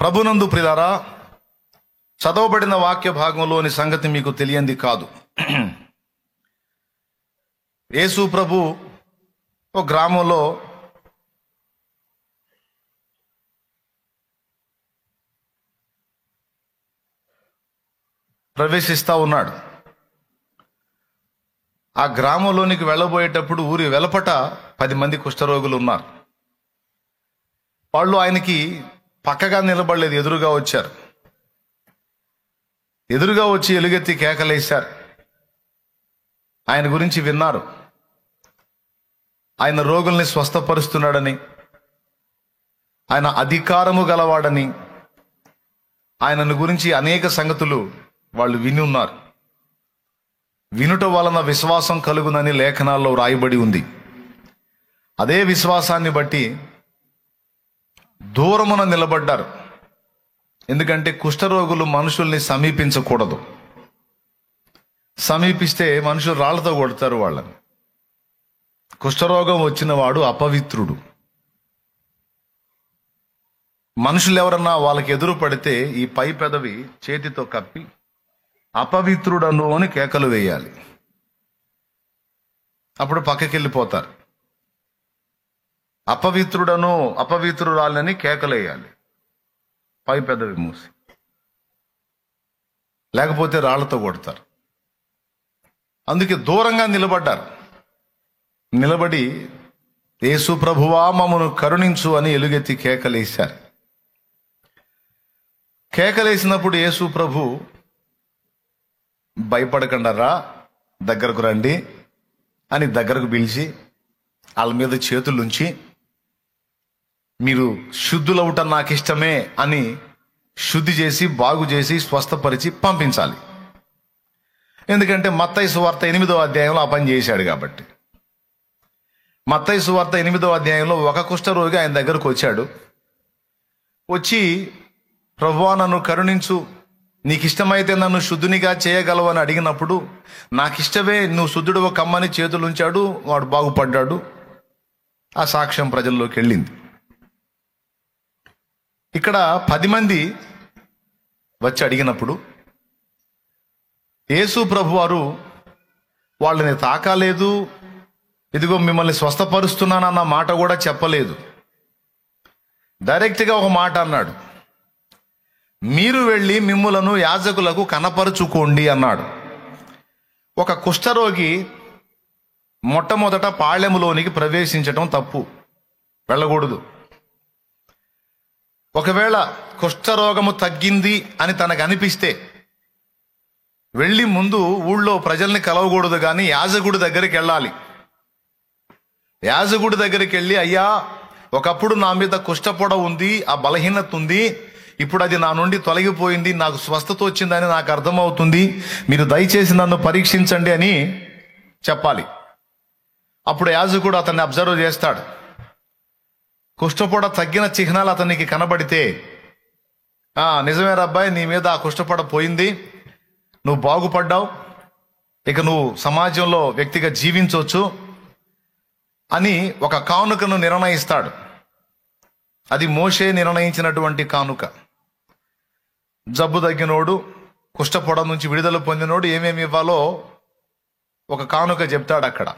ప్రభునందు ప్రియులారా, చదవబడిన వాక్య భాగంలోని సంగతి మీకు తెలియంది కాదు. యేసు ప్రభు ఒక గ్రామంలో ప్రవేశిస్తూ ఉన్నాడు. ఆ గ్రామంలోనికి వెళ్ళబోయేటప్పుడు ఊరి వెలపట 10 మంది కుష్ఠరోగులు ఉన్నారు. వాళ్ళు ఆయనకి పక్కగా నిలబడలేదు, ఎదురుగా వచ్చారు. ఎదురుగా వచ్చి ఎలుగెత్తి కేకలేశారు. ఆయన గురించి విన్నారు. ఆయన రోగుల్ని స్వస్థపరుస్తున్నాడని, ఆయన అధికారము గలవాడని, ఆయనను గురించి అనేక సంగతులు వాళ్ళు విని ఉన్నారు. వినుట వలన విశ్వాసం కలుగునని లేఖనాల్లో వ్రాయబడి ఉంది. అదే విశ్వాసాన్ని బట్టి దూరమున నిలబడ్డారు. ఎందుకంటే కుష్ఠరోగులు మనుషుల్ని సమీపించకూడదు. సమీపిస్తే మనుషులు రాళ్లతో కొడతారు వాళ్ళని. కుష్ఠరోగం వచ్చిన వాడు అపవిత్రుడు. మనుషులు ఎవరన్నా వాళ్ళకి ఎదురు పడితే ఈ పై పెదవి చేతితో కప్పి అపవిత్రుడను అని కేకలు వేయాలి. అప్పుడు పక్కకి వెళ్ళిపోతారు. అపవిత్రుడను అపవిత్రురాలని కేకలేయాలి, పై పెదవి మూసి. లేకపోతే రాళ్లతో కొడతారు. అందుకే దూరంగా నిలబడ్డారు. నిలబడి యేసు ప్రభువా మమ్మను కరుణించు అని ఎలుగెత్తి కేకలేశారు. కేకలేసినప్పుడు యేసు ప్రభు భయపడకండరా, దగ్గరకు రండి అని దగ్గరకు పిలిచి వాళ్ళ మీద చేతులుంచి, మీరు శుద్ధులవుట నాకు ఇష్టమే అని శుద్ధి చేసి బాగు చేసి స్వస్థపరిచి పంపించాలి. ఎందుకంటే మత్తయి సువార్త 8వ అధ్యాయంలో ఆ పని చేశాడు కాబట్టి. మత్తయి సువార్త 8వ అధ్యాయంలో ఒక కుష్ఠరోగి ఆయన దగ్గరకు వచ్చాడు. వచ్చి, ప్రభువా నన్ను కరుణించు, నీకు ఇష్టమైతే నన్ను శుద్ధునిగా చేయగలవు అని అడిగినప్పుడు, నాకిష్టమే, నువ్వు శుద్ధుడు కమ్మని చేతులు ఉంచాడు, వాడు బాగుపడ్డాడు. ఆ సాక్ష్యం ప్రజల్లోకి వెళ్ళింది. ఇక్కడ 10 మంది వచ్చి అడిగినప్పుడు యేసు ప్రభు వారు వాళ్ళని తాకాలేదు, ఇదిగో మిమ్మల్ని స్వస్థపరుస్తున్నానన్న మాట కూడా చెప్పలేదు. డైరెక్ట్గా ఒక మాట అన్నాడు, మీరు వెళ్ళి మిమ్ములను యాజకులకు కనపరుచుకోండి అన్నాడు. ఒక కుష్ఠరోగి మొట్టమొదట పాళెములోనికి ప్రవేశించటం తప్పు, వెళ్ళకూడదు. ఒకవేళ కుష్ఠరోగము తగ్గింది అని తనకు అనిపిస్తే వెళ్ళి ముందు ఊళ్ళో ప్రజల్ని కలవకూడదు, కానీ యాజకుడి దగ్గరికి వెళ్ళాలి. యాజకుడి దగ్గరికి వెళ్ళి, అయ్యా ఒకప్పుడు నా మీద కుష్ఠపొడ ఉంది, ఆ బలహీనత ఉంది, ఇప్పుడు అది నా నుండి తొలగిపోయింది, నాకు స్వస్థత వచ్చిందని నాకు అర్థమవుతుంది, మీరు దయచేసి నన్ను పరీక్షించండి అని చెప్పాలి. అప్పుడు యాజకుడు అతన్ని అబ్జర్వ్ చేస్తాడు. కుష్ఠపొడ తగ్గిన చిహ్నాలు అతనికి కనబడితే, నిజమే అబ్బాయి, నీ మీద ఆ కుష్ఠపొడ పోయింది, నువ్వు బాగుపడ్డావు, ఇక నువ్వు సమాజంలో వ్యక్తిగా జీవించవచ్చు అని ఒక కానుకను నిర్ణయిస్తాడు. అది మోషే నిర్ణయించినటువంటి కానుక. జబ్బు తగ్గినోడు, కుష్ఠపొడ నుంచి విడుదల పొందినోడు ఏమేమి ఇవ్వాలో ఒక కానుక చెప్తాడు అక్కడ.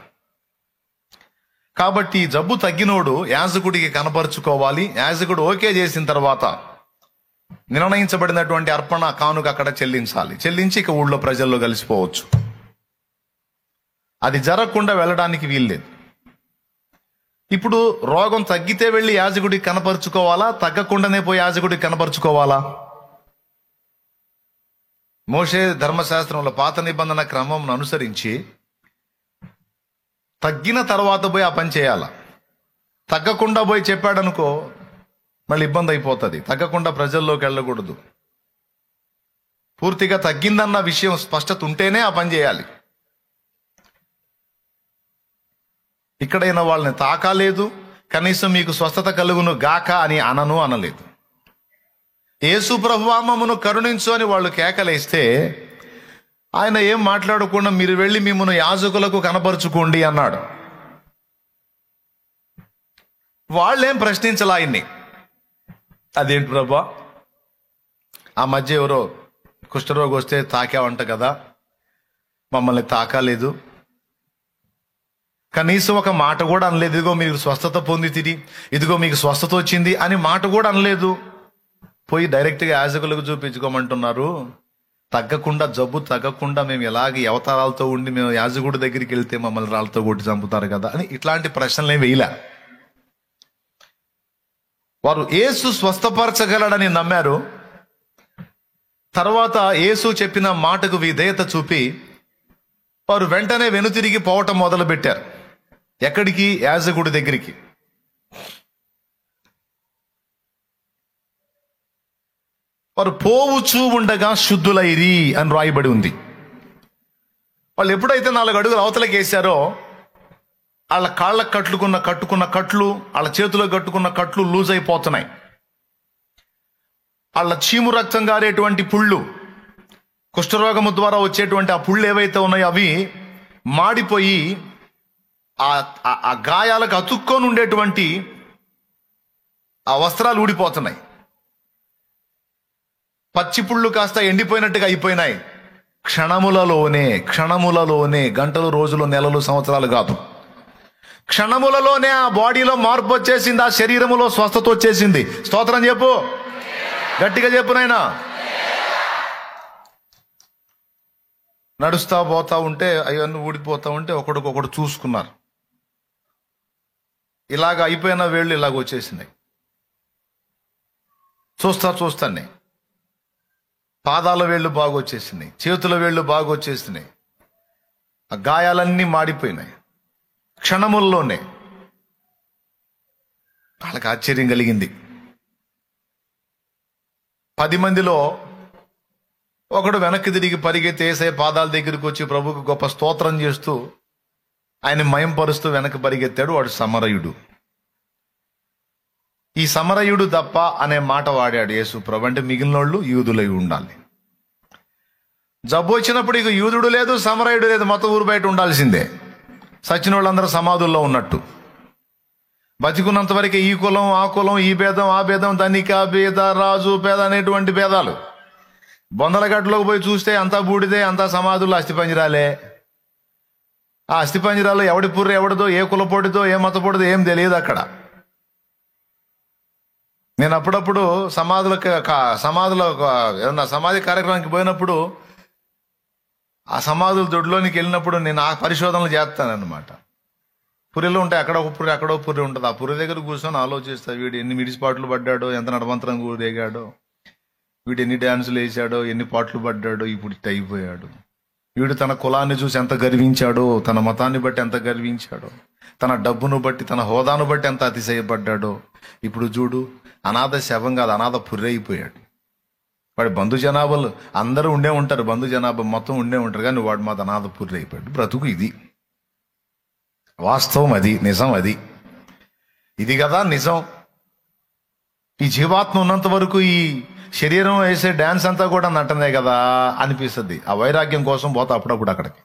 కాబట్టి జబ్బు తగ్గినోడు యాజకుడికి కనపరుచుకోవాలి. యాజకుడు ఓకే చేసిన తర్వాత నిర్ణయించబడినటువంటి అర్పణ కానుక అక్కడ చెల్లించాలి. చెల్లించి ఇక ఊళ్ళో ప్రజల్లో కలిసిపోవచ్చు. అది జరగకుండా వెళ్ళడానికి వీల్లేదు. ఇప్పుడు రోగం తగ్గితే వెళ్ళి యాజకుడికి కనపరుచుకోవాలా, తగ్గకుండానే పోయి యాజకుడికి కనపరుచుకోవాలా? మోషే ధర్మశాస్త్రంలో పాత నిబంధన క్రమం అనుసరించి తగ్గిన తర్వాత పోయి ఆ పని చేయాలా. తగ్గకుండా పోయి చెప్పాడనుకో మళ్ళీ ఇబ్బంది అయిపోతుంది. తగ్గకుండా ప్రజల్లోకి వెళ్ళకూడదు. పూర్తిగా తగ్గిందన్న విషయం స్పష్టత ఉంటేనే ఆ పని చేయాలి. ఇక్కడైనా వాళ్ళని తాకాలేదు, కనీసం మీకు స్వస్థత కలుగును గాక అని అనలేదు. యేసు ప్రభువా మమ్మను కరుణించు అని వాళ్ళు కేకలేస్తే ఆయన ఏం మాట్లాడకుండా మీరు వెళ్ళి మిమ్మల్ని యాజకులకు కనపరుచుకోండి అన్నాడు. వాళ్ళేం ప్రశ్నించాల ఆయన్ని, అదేంటి ప్రభా ఆ మధ్య ఎవరో కుష్ఠరోగి వస్తే తాకావంట కదా, మమ్మల్ని తాకాలేదు, కనీసం ఒక మాట కూడా అనలేదు. ఇదిగో మీరు స్వస్థత పొందితిరి, ఇదిగో మీకు స్వస్థత వచ్చింది అని మాట కూడా అనలేదు. పోయి డైరెక్ట్గా యాజకులకు చూపించుకోమంటున్నారు. తగ్గకుండా, జబ్బు తగ్గకుండా మేము ఎలాగే అవతారాలతో ఉండి మేము యాజకుడి దగ్గరికి వెళ్తే మమ్మల్ని రాళ్ళతో కొట్టి చంపుతారు కదా అని ఇట్లాంటి ప్రశ్నలేం వేయలే. వారు యేసు స్వస్థపరచగలడని నమ్మారు. తర్వాత యేసు చెప్పిన మాటకు విధేయత చూపి వారు వెంటనే వెనుతిరిగి పోవటం మొదలుపెట్టారు. ఎక్కడికి? యాజకుడి దగ్గరికి. వారు పోవుచూ ఉండగా శుద్ధులైరి అని రాయబడి ఉంది. వాళ్ళు ఎప్పుడైతే 4 అడుగులు అవతలకి వేశారో వాళ్ళ కాళ్ళకు కట్టుకున్న కట్లు, వాళ్ళ చేతిలో కట్టుకున్న కట్లు లూజ్ అయిపోతున్నాయి. వాళ్ళ చీము రక్తం గారేటువంటి పుళ్ళు, కుష్ఠరోగము ద్వారా వచ్చేటువంటి ఆ పుళ్ళు ఏవైతే ఉన్నాయో అవి మాడిపోయి ఆ గాయాలకు అతుక్కొని ఉండేటువంటి ఆ వస్త్రాలు ఊడిపోతున్నాయి. పచ్చి పుళ్ళు కాస్త ఎండిపోయినట్టుగా అయిపోయినాయి. క్షణములలోనే, గంటలు, రోజులు, నెలలు, సంవత్సరాలు కాదు, క్షణములలోనే ఆ బాడీలో మార్పు వచ్చేసింది, ఆ శరీరములో స్వస్థత వచ్చేసింది. స్తోత్రం చెప్పు, గట్టిగా చెప్పు నాయనా. నడుస్తా పోతా ఉంటే అవన్నీ ఊడిపోతా ఉంటే ఒకడికొకడు చూసుకున్నారు. ఇలాగ అయిపోయిన వేళ్ళు ఇలాగ వచ్చేసినాయి. చూస్తానే పాదాల వేళ్ళు బాగా వచ్చేసినాయి, చేతుల వేళ్ళు బాగా వచ్చేసినాయి, ఆ గాయాలన్నీ మాడిపోయినాయి క్షణముల్లోనే. వాళ్ళకి ఆశ్చర్యం కలిగింది. 10 మందిలో ఒకడు వెనక్కి తిరిగి పరిగెత్తి యేసయ్య పాదాల దగ్గరికి వచ్చి ప్రభువుకు గొప్ప స్తోత్రం చేస్తూ ఆయన మయంపరుస్తూ వెనక్కి పరిగెత్తాడు. వాడు సమరయుడు. ఈ సమరయుడు తప్ప అనే మాట వాడాడు యేసు ప్రభు. అంటే మిగిలిన వాళ్ళు యూదులై ఉండాలి. జబ్బు వచ్చినప్పుడు ఇక యూదుడు లేదు, సమరయుడు లేదు, మొత్తం ఊరు బయట ఉండాల్సిందే. సచిన వాళ్ళందరూ సమాధుల్లో ఉన్నట్టు. బతికున్నంత వరకు ఈ కులం, ఆ కులం, ఈ భేదం, ఆ భేదం, ధనిక, పేద, రాజు, పేద అనేటువంటి భేదాలు. బొందలగట్టులోకి పోయి చూస్తే అంతా బూడిదే, అంతా సమాధుల్లో అస్థిపంజరాలే. ఆ అస్థిపంజరాల్లో ఎవడి పుర్రె ఎవడిదో, ఏ కులపోడిదో, ఏ మతపోడిదో ఏం తెలియదు అక్కడ. నేను అప్పుడప్పుడు సమాధుల ఏదన్నా సమాధి కార్యక్రమానికి పోయినప్పుడు ఆ సమాధుల దొడ్లోనికి వెళ్ళినప్పుడు నేను ఆ పరిశోధనలు చేస్తానన్నమాట. పుర్రెలు ఉంటాయి, అక్కడ ఒక పుర్రె, అక్కడ ఒక పుర్రె ఉంటుంది. ఆ పుర్రె దగ్గర కూర్చొని ఆలోచిస్తా, వీడు ఎన్ని మిడిసిపాట్లు పడ్డాడో, ఎంత నడవంతరం దిగాడో, వీడు ఎన్ని డ్యాన్సులు వేసాడో, ఎన్ని పాటలు పడ్డాడో, ఇప్పుడు ఇట్ట అయిపోయాడు. వీడు తన కులాన్ని చూసి ఎంత గర్వించాడో, తన మతాన్ని బట్టి ఎంత గర్వించాడో, తన డబ్బును బట్టి, తన హోదాను బట్టి ఎంత అతిశయపడ్డాడో, ఇప్పుడు చూడు అనాథ శవం కాదు, అనాథ పుర్రె అయిపోయాడు. వాడి బంధు జనాభాలు అందరూ ఉండే ఉంటారు, బంధు జనాభా మొత్తం ఉండే ఉంటారు, కానీ వాడు మాది అనాథ పుర్రె అయిపోయాడు. బ్రతుకు ఇది, వాస్తవం అది, నిజం అది. ఇది కదా నిజం. ఈ జీవాత్మ ఉన్నంత వరకు ఈ శరీరం వేసే డ్యాన్స్ అంతా కూడా నటనే కదా అనిపిస్తుంది. ఆ వైరాగ్యం కోసం పోతా అప్పుడప్పుడు అక్కడికి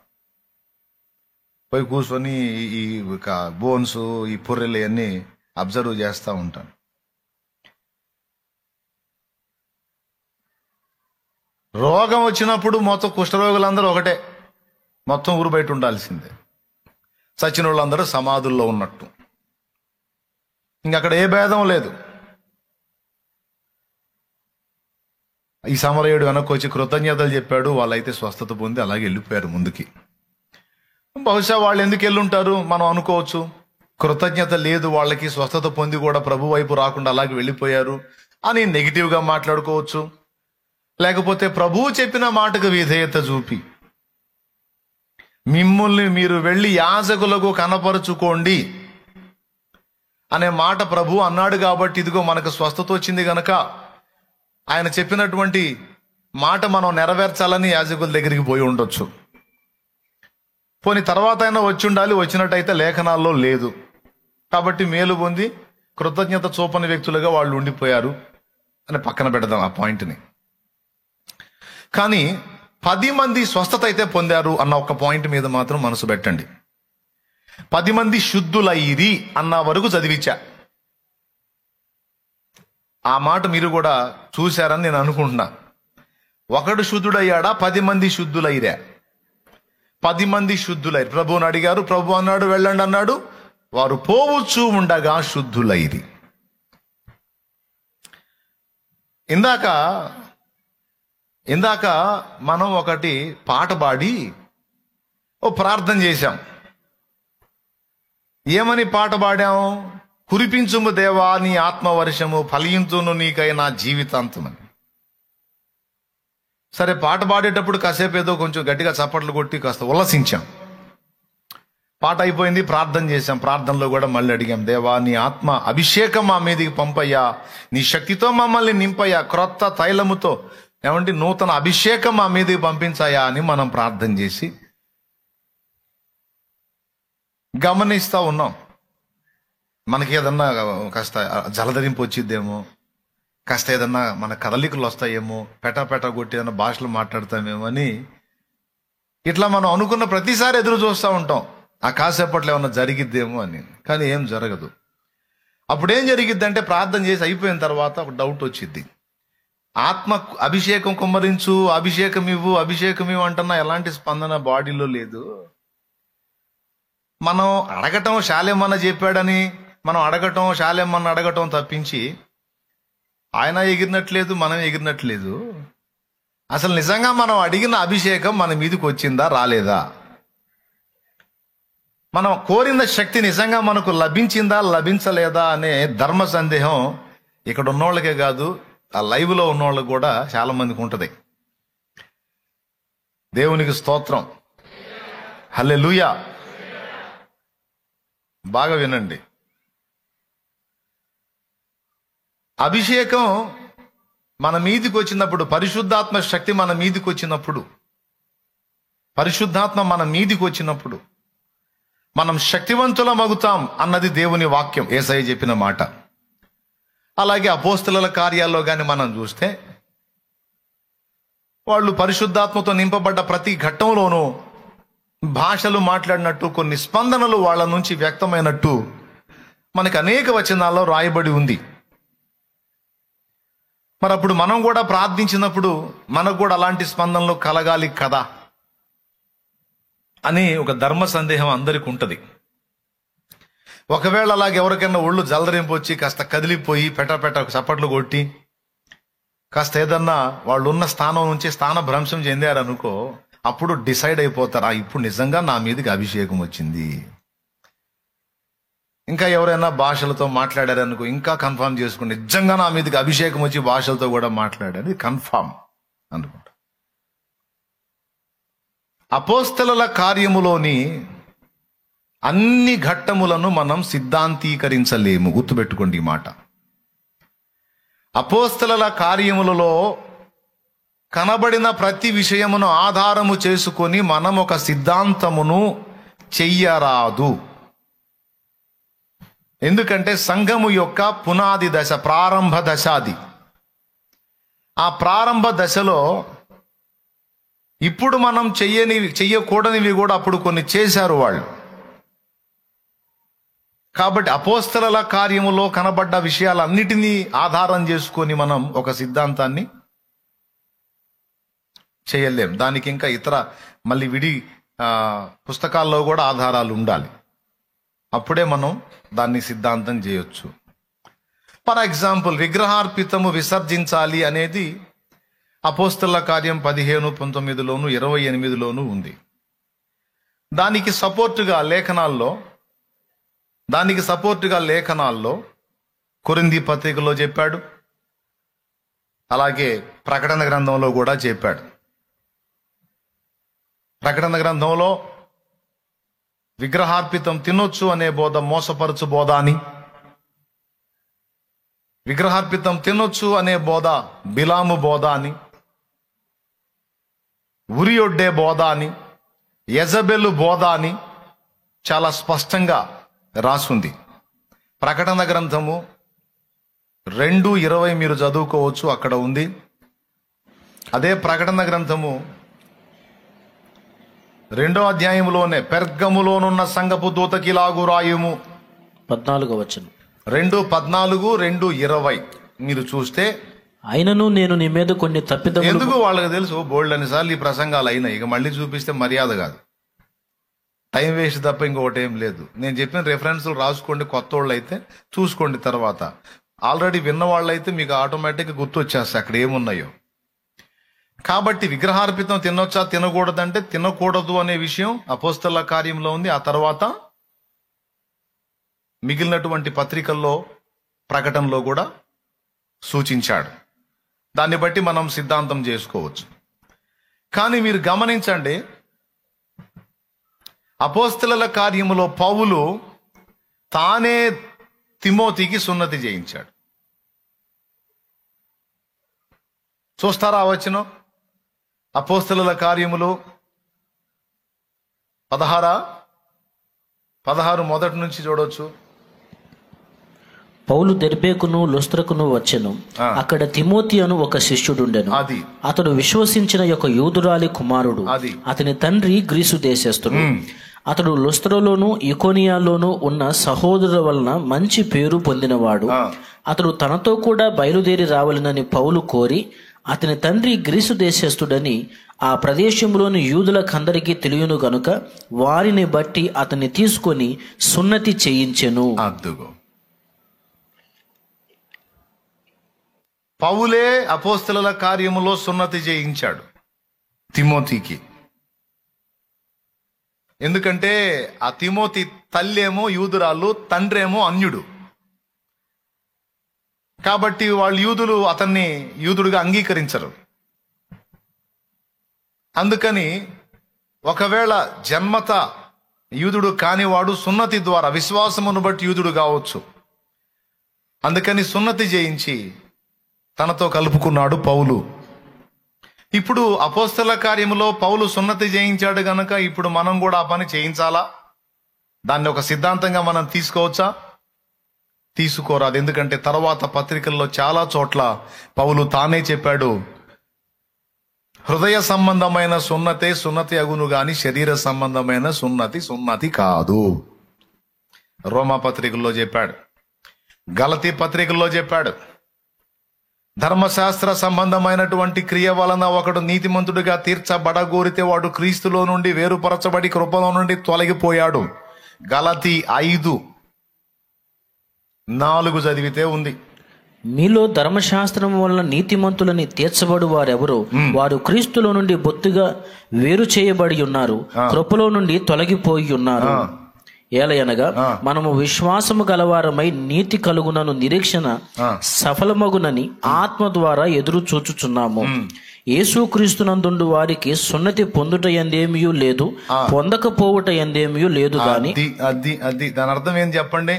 పోయి కూర్చొని ఈ బోన్స్, ఈ పుర్రెలు అన్నీ అబ్జర్వ్ చేస్తూ ఉంటాను. రోగం వచ్చినప్పుడు మొత్తం కుష్ఠరోగులందరూ ఒకటే, మొత్తం ఊరు బయట ఉండాల్సిందే. సచిన వాళ్ళందరూ సమాధుల్లో ఉన్నట్టు, ఇంకక్కడ ఏ భేదం లేదు. ఈ సమరయుడు వెనక్కి వచ్చి కృతజ్ఞతలు చెప్పాడు. వాళ్ళైతే స్వస్థత పొంది అలాగే వెళ్ళిపోయారు ముందుకి. బహుశా వాళ్ళు ఎందుకు వెళ్ళుంటారు మనం అనుకోవచ్చు. కృతజ్ఞత లేదు వాళ్ళకి, స్వస్థత పొంది కూడా ప్రభు వైపు రాకుండా అలాగే వెళ్ళిపోయారు అని నెగిటివ్గా మాట్లాడుకోవచ్చు. లేకపోతే ప్రభువు చెప్పిన మాటకు విధేయత చూపి మిమ్ముల్ని మీరు వెళ్ళి యాజకులకు కనపరుచుకోండి అనే మాట ప్రభు అన్నాడు కాబట్టి ఇదిగో మనకు స్వస్థత వచ్చింది గనక ఆయన చెప్పినటువంటి మాట మనం నెరవేర్చాలని యాజకుల దగ్గరికి పోయి ఉండొచ్చు. పోనీ తర్వాత అయినా వచ్చి ఉండాలి, వచ్చినట్టయితే లేఖనాల్లో లేదు కాబట్టి మేలు పొంది కృతజ్ఞత చూపని వ్యక్తులుగా వాళ్ళు ఉండిపోయారు అని పక్కన పెడదాం ఆ పాయింట్ని. కానీ 10 మంది స్వస్థత అయితే పొందారు అన్న ఒక పాయింట్ మీద మాత్రం మనసు పెట్టండి. 10 మంది శుద్ధులైరి అన్న వరకు చదివించా. ఆ మాట మీరు కూడా చూశారని నేను అనుకుంటున్నా. ఒకడు శుద్ధుడయ్యాడా? 10 మంది శుద్ధులైరా. 10 మంది శుద్ధులైరు. ప్రభువుని అడిగారు, ప్రభు అన్నాడు వెళ్ళండి అన్నాడు. వారు పోవచ్చు ఉండగా శుద్ధులైరి. ఇందాక మనం ఒకటి పాట పాడి ప్రార్థన చేశాం. ఏమని పాట పాడాం? కురిపించుము దేవా నీ ఆత్మవర్షము, ఫలించును నీకై నా జీవితాంతమని. సరే, పాట పాడేటప్పుడు కాసేపు ఏదో కొంచెం గట్టిగా చప్పట్లు కొట్టి కాస్త ఉల్లసించాం. పాట అయిపోయింది, ప్రార్థన చేశాం. ప్రార్థనలో కూడా మళ్ళీ అడిగాం, దేవా నీ ఆత్మ అభిషేకం మా మీదకి పంపయ్యా, నీ శక్తితో మమ్మల్ని నింపయ్యా, క్రొత్త తైలముతో ఏమంటే నూతన అభిషేకం మా మీదకి పంపించాయా అని మనం ప్రార్థన చేసి గమనిస్తూ ఉన్నాం. మనకి ఏదన్నా కాస్త జలధరింపు వచ్చిద్దేమో, కాస్త ఏదన్నా మన కదలికలు వస్తాయేమో, పెట కొట్టి ఏదన్నా భాషలు మాట్లాడతామేమో అని ఇట్లా మనం అనుకున్న ప్రతిసారి ఎదురు చూస్తూ ఉంటాం, ఆ కాసేపట్లో ఏమన్నా జరిగిద్దేమో అని. కానీ ఏం జరగదు. అప్పుడు ఏం జరిగిద్దంటే ప్రార్థన చేసి అయిపోయిన తర్వాత ఒక డౌట్ వచ్చిద్ది. ఆత్మ అభిషేకం కుమ్మరించు, అభిషేకం ఇవ్వు అంటున్నా ఎలాంటి స్పందన బాడీలో లేదు. మనం అడగటం శాలేమన్న చెప్పాడని మనం అడగటం, శాలేమన్న అడగటం తప్పించి ఆయన ఎగిరినట్లేదు, మనం ఎగిరినట్లేదు. అసలు నిజంగా మనం అడిగిన అభిషేకం మన మీదకి వచ్చిందా రాలేదా? మనం కోరిన శక్తి నిజంగా మనకు లభించిందా లభించలేదా అనే ధర్మ సందేహం ఇక్కడ ఉన్నోళ్ళకే కాదు, ఆ లైవ్లో ఉన్నోళ్ళకి కూడా చాలా మందికి ఉంటుంది. దేవునికి స్తోత్రం, హల్లెలూయా. బాగా వినండి. అభిషేకం మన మీదికి వచ్చినప్పుడు, పరిశుద్ధాత్మ శక్తి మన మీదికి వచ్చినప్పుడు, పరిశుద్ధాత్మ మన మీదికి వచ్చినప్పుడు మనం శక్తివంతులమగుతాం అన్నది దేవుని వాక్యం, యేసయ్య చెప్పిన మాట. అలాగే అపోస్తలుల కార్యాల్లో కానీ మనం చూస్తే వాళ్ళు పరిశుద్ధాత్మతో నింపబడ్డ ప్రతి ఘట్టంలోనూ భాషలు మాట్లాడినట్టు, కొన్ని స్పందనలు వాళ్ళ నుంచి వ్యక్తమైనట్టు మనకి అనేక వచనాల్లో రాయబడి ఉంది. మరి అప్పుడు మనం కూడా ప్రార్థించినప్పుడు మనకు కూడా అలాంటి స్పందనలు కలగాలి కదా అని ఒక ధర్మ సందేహం అందరికి ఉంటుంది. ఒకవేళ అలాగే ఎవరికైనా ఒళ్ళు జలదరింపు వచ్చి కాస్త కదిలిపోయి పెట చప్పట్లు కొట్టి కాస్త ఏదన్నా వాళ్ళు ఉన్న స్థానం నుంచి స్థాన భ్రంశం చెందారనుకో, అప్పుడు డిసైడ్ అయిపోతారు, ఇప్పుడు నిజంగా నా మీదకి అభిషేకం వచ్చింది. ఇంకా ఎవరైనా భాషలతో మాట్లాడారనుకో, ఇంకా కన్ఫర్మ్ చేసుకుని నిజంగా నా మీదకి అభిషేకం వచ్చి భాషలతో కూడా మాట్లాడారు, కన్ఫర్మ్ అనుకుంటా. అపోస్తలుల కార్యములోని అన్ని ఘట్టములను మనం సిద్ధాంతీకరించలేము. గుర్తుపెట్టుకోండి ఈ మాట. అపోస్తలుల కార్యములలో కనబడిన ప్రతి విషయమును ఆధారము చేసుకొని మనం ఒక సిద్ధాంతమును చెయ్యరాదు. ఎందుకంటే సంఘము యొక్క పునాది దశ, ప్రారంభ దశ అది. ఆ ప్రారంభ దశలో ఇప్పుడు మనం చెయ్యకూడనివి కూడా అప్పుడు కొన్ని చేశారు వాళ్ళు. కాబట్టి అపోస్తలుల కార్యములో కనబడ్డ విషయాలన్నిటినీ ఆధారం చేసుకొని మనం ఒక సిద్ధాంతాన్ని చేయలేం. దానికి ఇంకా ఇతర మళ్ళీ విడి పుస్తకాల్లో కూడా ఆధారాలు ఉండాలి. అప్పుడే మనం దాన్ని సిద్ధాంతం చేయొచ్చు. ఫర్ ఎగ్జాంపుల్, విగ్రహార్పితము విసర్జించాలి అనేది అపోస్తలుల కార్యం 15, 19, 28 ఉంది. దానికి సపోర్టుగా లేఖనాల్లో కొరింథీ పత్రికలో చెప్పాడు, అలాగే ప్రకటన గ్రంథంలో కూడా చెప్పాడు. ప్రకటన గ్రంథంలో విగ్రహార్పితం తినొచ్చు అనే బోధ మోసపరచు బోధ అని, విగ్రహార్పితం తినొచ్చు అనే బోధ బిలాము బోధ అని, ఉరియొడ్డే బోధ అని, యెజబెలు బోధ అని చాలా స్పష్టంగా రాసుంది. ప్రకటన గ్రంథము 2:20 మీరు చదువుకోవచ్చు, అక్కడ ఉంది. అదే ప్రకటన గ్రంథము 2వ అధ్యాయంలోనే పెర్గములోనున్న సంఘపు దూతకిలాగు రాయుము, 14వ వచనం, 2:14, 2:20 మీరు చూస్తే అయినను నేను నీ మీద కొన్ని తప్పిదములు ఎందుకు వాళ్ళకి తెలుసు, బోల్డ్ అన్నిసార్లు ఈ ప్రసంగాలు అయినాయి, ఇక మళ్ళీ చూపిస్తే మర్యాద కాదు, టైం వేస్ట్ తప్ప ఇంకొకటి ఏం లేదు. నేను చెప్పిన రెఫరెన్స్లు రాసుకోండి, కొత్త వాళ్ళు అయితే చూసుకోండి. తర్వాత ఆల్రెడీ విన్న వాళ్ళు అయితే మీకు ఆటోమేటిక్గా గుర్తు వచ్చేస్తాయి అక్కడ ఏమున్నాయో. కాబట్టి విగ్రహార్పితం తినొచ్చా తినకూడదంటే తినకూడదు అనే విషయం అపోస్తల కార్యంలో ఉంది. ఆ తర్వాత మిగిలినటువంటి పత్రికల్లో, ప్రకటనలో కూడా సూచించాడు. దాన్ని బట్టి మనం సిద్ధాంతం చేసుకోవచ్చు. కానీ మీరు గమనించండి, అపోస్తలుల కార్యములో పౌలు తానే తిమోతికి సున్నతి చేయించాడు. చూస్తారా వచనం? అపోస్తలుల కార్యములు 16 మొదటి నుంచి చూడవచ్చు. పౌలు దెర్బేకును లుస్త్రకును వచ్చెను. అక్కడ తిమోతి అను ఒక శిష్యుడుండెను. అతడు విశ్వసించిన యొక్క యూదురాలి కుమారుడు. అతని తండ్రి గ్రీసు దేశస్థుడు. అతడు లుస్త్రలోను ఇకోనియాలోను ఉన్న సహోదరుల వలన మంచి పేరు పొందినవాడు. అతడు తనతో కూడా బయలుదేరి రావాలని పౌలు కోరి, అతని తండ్రి గ్రీసు దేశస్థుడని ఆ ప్రదేశంలోని యూదులకందరికీ తెలియను గనుక వారిని బట్టి అతన్ని తీసుకొని సున్నతి చేయించెను. పౌలే అపోస్తలుల కార్యములో సున్నతి చేయించాడు తిమోతికి. ఎందుకంటే ఆ తిమోతి తల్లేమో యూదురాలు, తండ్రేమో అన్యుడు. కాబట్టి వాళ్ళు యూదులు అతన్ని యూదుడుగా అంగీకరించరు. అందుకని ఒకవేళ జన్మత యూదుడు కానివాడు సున్నతి ద్వారా విశ్వాసమును బట్టి యూదుడు కావచ్చు. అందుకని సున్నతి చేయించి తనతో కలుపుకున్నాడు పౌలు. ఇప్పుడు అపోస్తల కార్యములో పౌలు సున్నతి చేయించాడు గనక ఇప్పుడు మనం కూడా ఆ పని చేయించాలా? దాన్ని ఒక సిద్ధాంతంగా మనం తీసుకోవచ్చా? తీసుకోరాదు. ఎందుకంటే తర్వాత పత్రికల్లో చాలా చోట్ల పౌలు తానే చెప్పాడు, హృదయ సంబంధమైన సున్నతే సున్నతి అగును గాని శరీర సంబంధమైన సున్నతి కాదు. రోమా పత్రికల్లో చెప్పాడు, గలతీ పత్రికల్లో చెప్పాడు. ధర్మశాస్త్ర సంబంధమైనటువంటి క్రియ వలన ఒకడు నీతిమంతుడిగా తీర్చబడగోరితే వాడు క్రీస్తులో నుండి వేరుపరచబడి కృపలో నుండి తొలగిపోయాడు. గలతీ 5:4 చదివితే ఉంది. మీలో ధర్మశాస్త్రం వలన నీతిమంతులని తీర్చబడు వారెవరో వారు క్రీస్తులో నుండి బొత్తుగా వేరు చేయబడి ఉన్నారు, కృపలో నుండి తొలగిపోయి ఉన్నారు. ఏలయనగా మనము విశ్వాసము గలవారమై నీతి కలుగునను నిరీక్షణ సఫలమగునని ఆత్మ ద్వారా ఎదురు చూచుచున్నాము. యేసుక్రీస్తునందుండు వారికి సున్నతి పొందుట ఎందేమీ లేదు, పొందకపోవుట ఎందేమీ లేదు. గాని అది దాని అర్థం ఏం చెప్పండి?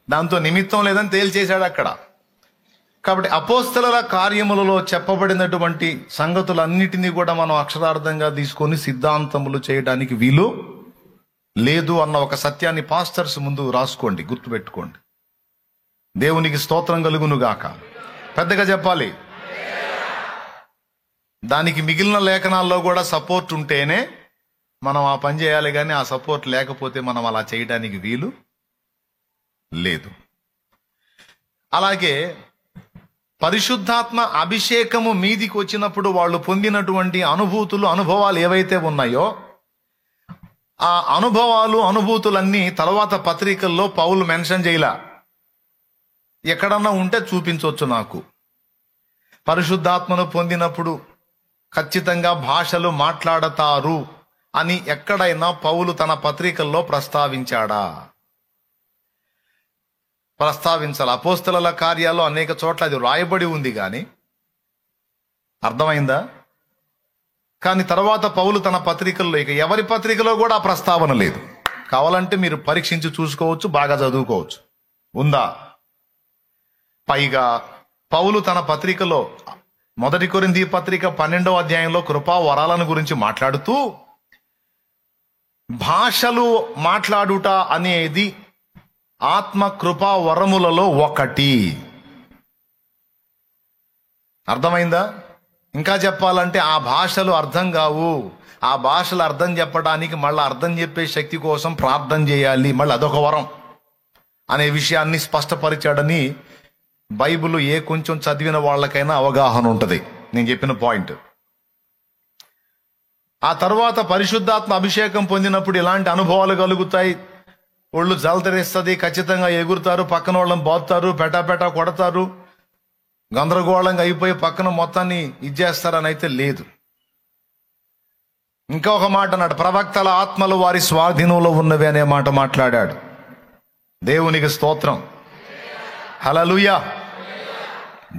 దాంతో నిమిత్తం లేదని తేల్చేశాడు అక్కడ. కాబట్టి అపోస్తలుల కార్యములలో చెప్పబడినటువంటి సంగతులన్నిటినీ కూడా మనం అక్షరార్థంగా తీసుకొని సిద్ధాంతములు చేయడానికి వీలు లేదు అన్న ఒక సత్యాన్ని పాస్టర్స్ ముందు రాసుకోండి, గుర్తుపెట్టుకోండి. దేవునికి స్తోత్రం కలుగును గాక. పెద్దగా చెప్పాలి. దానికి మిగిలిన లేఖనాల్లో కూడా సపోర్ట్ ఉంటేనే మనం ఆ పని చేయాలి, కానీ ఆ సపోర్ట్ లేకపోతే మనం అలా చేయడానికి వీలు లేదు. అలాగే పరిశుద్ధాత్మ అభిషేకము మీదికి వచ్చినప్పుడు వాళ్ళు పొందినటువంటి అనుభవాలు ఏవైతే ఉన్నాయో ఆ అనుభూతులన్నీ తర్వాత పత్రికల్లో పౌలు మెన్షన్ చేయలా. ఎక్కడన్నా ఉంటే చూపించవచ్చు నాకు. పరిశుద్ధాత్మను పొందినప్పుడు ఖచ్చితంగా భాషలు మాట్లాడతారు అని ఎక్కడైనా పౌలు తన పత్రికల్లో ప్రస్తావించాడా? ప్రస్తావించాలి. అపోస్తలుల కార్యాల్లో అనేక చోట్ల అది రాయబడి ఉంది, కానీ అర్థమైందా? కానీ తర్వాత పౌలు తన పత్రికల్లో, ఇక ఎవరి పత్రికలో కూడా ఆ ప్రస్తావన లేదు. కావాలంటే మీరు పరీక్షించి చూసుకోవచ్చు, బాగా చదువుకోవచ్చు, ఉందా. పైగా పౌలు తన పత్రికలో 1 కొరింథీ పత్రిక 12వ అధ్యాయంలో కృపా వరాలను గురించి మాట్లాడుతూ భాషలు మాట్లాడుట అనేది ఆత్మ కృపా వరములలో ఒకటి. అర్థమైందా? ఇంకా చెప్పాలంటే ఆ భాషలు అర్థం కావు. ఆ భాషలు అర్థం చెప్పడానికి మళ్ళీ అర్థం చెప్పే శక్తి కోసం ప్రార్థన చేయాలి, మళ్ళీ అదొక వరం అనే విషయాన్ని స్పష్టపరిచాడని బైబిల్ కొంచెం చదివిన వాళ్ళకైనా అవగాహన ఉంటుంది నేను చెప్పిన పాయింట్. ఆ తర్వాత పరిశుద్ధాత్మ అభిషేకం పొందినప్పుడు ఇలాంటి అనుభవాలు కలుగుతాయి. ఒళ్ళు జలతరిస్తుంది, ఖచ్చితంగా ఎగురుతారు, పక్కన వాళ్ళని బాదుతారు, పెటాపెటా కొడతారు, గందరగోళంగా అయిపోయి పక్కన మొత్తాన్ని ఇచ్చేస్తారని అయితే లేదు. ఇంకా ఒక మాట అన్నాడు, ప్రవక్తల ఆత్మలు వారి స్వాధీనంలో ఉన్నవి అనే మాట మాట్లాడాడు. దేవునికి స్తోత్రం, హల్లెలూయా.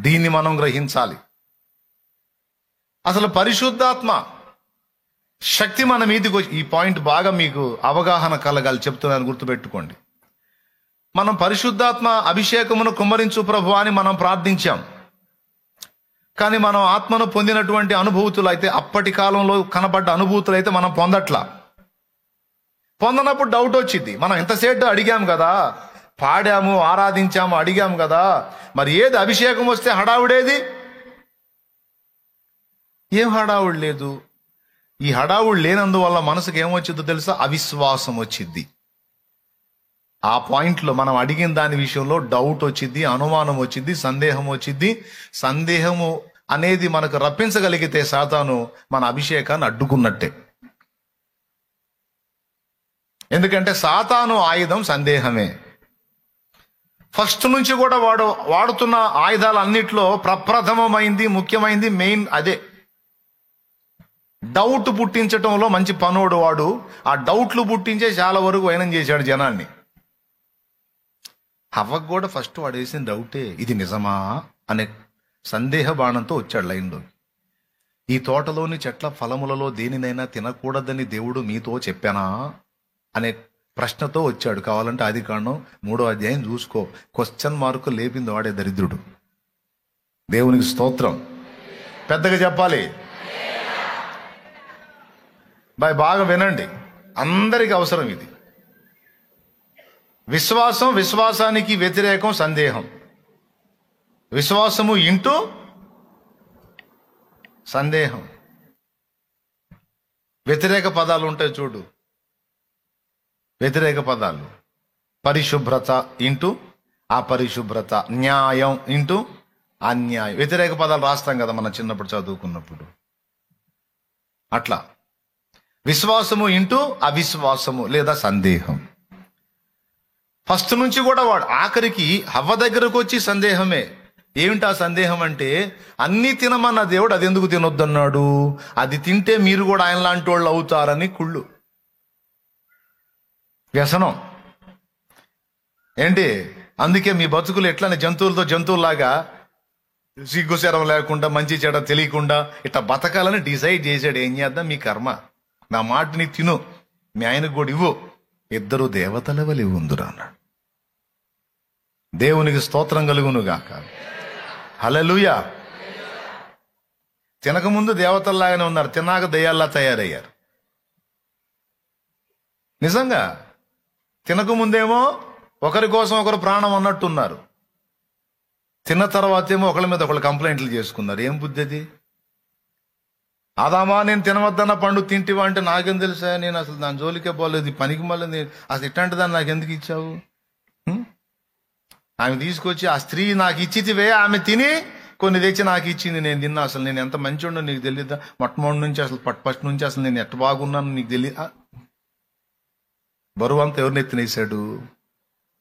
దీన్ని మనం గ్రహించాలి. అసలు పరిశుద్ధాత్మ శక్తి మన మీదకి వచ్చి, ఈ పాయింట్ బాగా మీకు అవగాహన కలగాలి, చెప్తున్నాను, గుర్తుపెట్టుకోండి. మనం పరిశుద్ధాత్మ అభిషేకమును కుమ్మరించు ప్రభువా అని మనం ప్రార్థించాం. కానీ మనం ఆత్మను పొందినటువంటి అనుభూతులు అయితే, అప్పటి కాలంలో కనబడ్డ అనుభూతులు అయితే మనం పొందట్లా. పొందనప్పుడు డౌట్ వచ్చింది. మనం ఎంతసేపు అడిగాం కదా, పాడాము, ఆరాధించాము, అడిగాం కదా, మరి ఏది అభిషేకం వస్తే హడావుడేది? ఏం హడావుడు లేదు. ఈ హడావుడు లేనందువల్ల మనసుకు ఏమొచ్చిందో తెలుసా? అవిశ్వాసం వచ్చింది. ఆ పాయింట్లో మనం అడిగిన దాని విషయంలో డౌట్ వచ్చింది, అనుమానం వచ్చింది, సందేహం వచ్చింది. సందేహము అనేది మనకు రప్పించగలిగితే సాతాను మన అభిషేకాన్ని అడ్డుకున్నట్టే. ఎందుకంటే సాతాను ఆయుధం సందేహమే. ఫస్ట్ నుంచి కూడా వాడుతున్న ఆయుధాలన్నిట్లో ప్రప్రథమమైంది, ముఖ్యమైంది, మెయిన్ అదే. డౌట్ పుట్టించటంలో మంచి పనోడు వాడు. ఆ డౌట్లు పుట్టించే చాలా వరకు వైనం చేశాడు జనాన్ని. హవ్వకు కూడా ఫస్ట్ వాడు వేసిన డౌటే, ఇది నిజమా అనే సందేహ బాణంతో వచ్చాడు లైన్లో. ఈ తోటలోని చెట్ల ఫలములలో దేనినైనా తినకూడదని దేవుడు మీతో చెప్పానా అనే ప్రశ్నతో వచ్చాడు. కావాలంటే ఆదికాండం 3వ అధ్యాయం చూసుకో. క్వశ్చన్ మార్కు లేపింది వాడే దరిద్రుడు. దేవునికి స్తోత్రం. పెద్దగా చెప్పాలి. బాగా వినండి, అందరికి అవసరం ఇది. విశ్వాసం, విశ్వాసానికి వ్యతిరేకం సందేహం. విశ్వాసము ఇంటూ సందేహం. వ్యతిరేక పదాలు ఉంటాయి చూడు, వ్యతిరేక పదాలు. పరిశుభ్రత ఇంటూ అపరిశుభ్రత, న్యాయం ఇంటూ అన్యాయం. వ్యతిరేక పదాలు రాస్తాం కదా మనం చిన్నప్పుడు చదువుకున్నప్పుడు. అట్లా విశ్వాసము ఇంటూ అవిశ్వాసము లేదా సందేహం. ఫస్ట్ నుంచి కూడా వాడు ఆఖరికి హవ్వ దగ్గరకు వచ్చి సందేహమే. ఏమిటి ఆ సందేహం అంటే, అన్నీ తినమన్న దేవుడు అది ఎందుకు తినొద్దన్నాడు? అది తింటే మీరు కూడా ఆయన లాంటి వాళ్ళు అవుతారని కుళ్ళు, వ్యసనం. ఏంటి? అందుకే మీ బతుకులు ఎట్లనే జంతువులతో జంతువులాగా సిగ్గుశరం లేకుండా, మంచి చెడ తెలియకుండా ఇట్లా బతకాలని డిసైడ్ చేశాడు. ఏం చేద్దాం, మీ కర్మ. నా మాటని తిను, మీ ఆయనకు కూడా ఇవ్వు, ఇద్దరు దేవతల వలె ఉందురా అన్నాడు. దేవునికి స్తోత్రం కలుగును గాక, హల్లెలూయా. తినకముందు దేవతల్లాగానే ఉన్నారు, తిన్నాక దయ్యాల్లా తయారయ్యారు. నిజంగా తినకముందేమో ఒకరి కోసం ఒకరు ప్రాణం అన్నట్టున్నారు, తిన్న తర్వాత ఏమో ఒకళ్ళ మీద ఒకళ్ళు కంప్లైంట్లు చేసుకున్నారు. ఏం బుద్ధి అది? ఆదామా, నేను తినవద్దన్న పండు తింటివా అంటే నాకేం తెలుసా, నేను అసలు దాని జోలికే పోలేదు, పనికి మళ్ళీ అసలు ఇట్లాంటి దాన్ని నాకు ఎందుకు ఇచ్చావు? ఆమె తీసుకొచ్చి ఆ స్త్రీ నాకు ఇచ్చితివే, ఆమె తిని కొన్ని తెచ్చి నాకు ఇచ్చింది, నేను తిన్నా. అసలు నేను ఎంత మంచివాడో నీకు తెలియదా? మొట్టమొదటి నుంచి అసలు ఫస్ట్ నుంచి అసలు నేను ఎట్ట బాగున్నాను నీకు తెలియదా? బరువు అంతా ఎవరిని ఎత్తినేసాడు?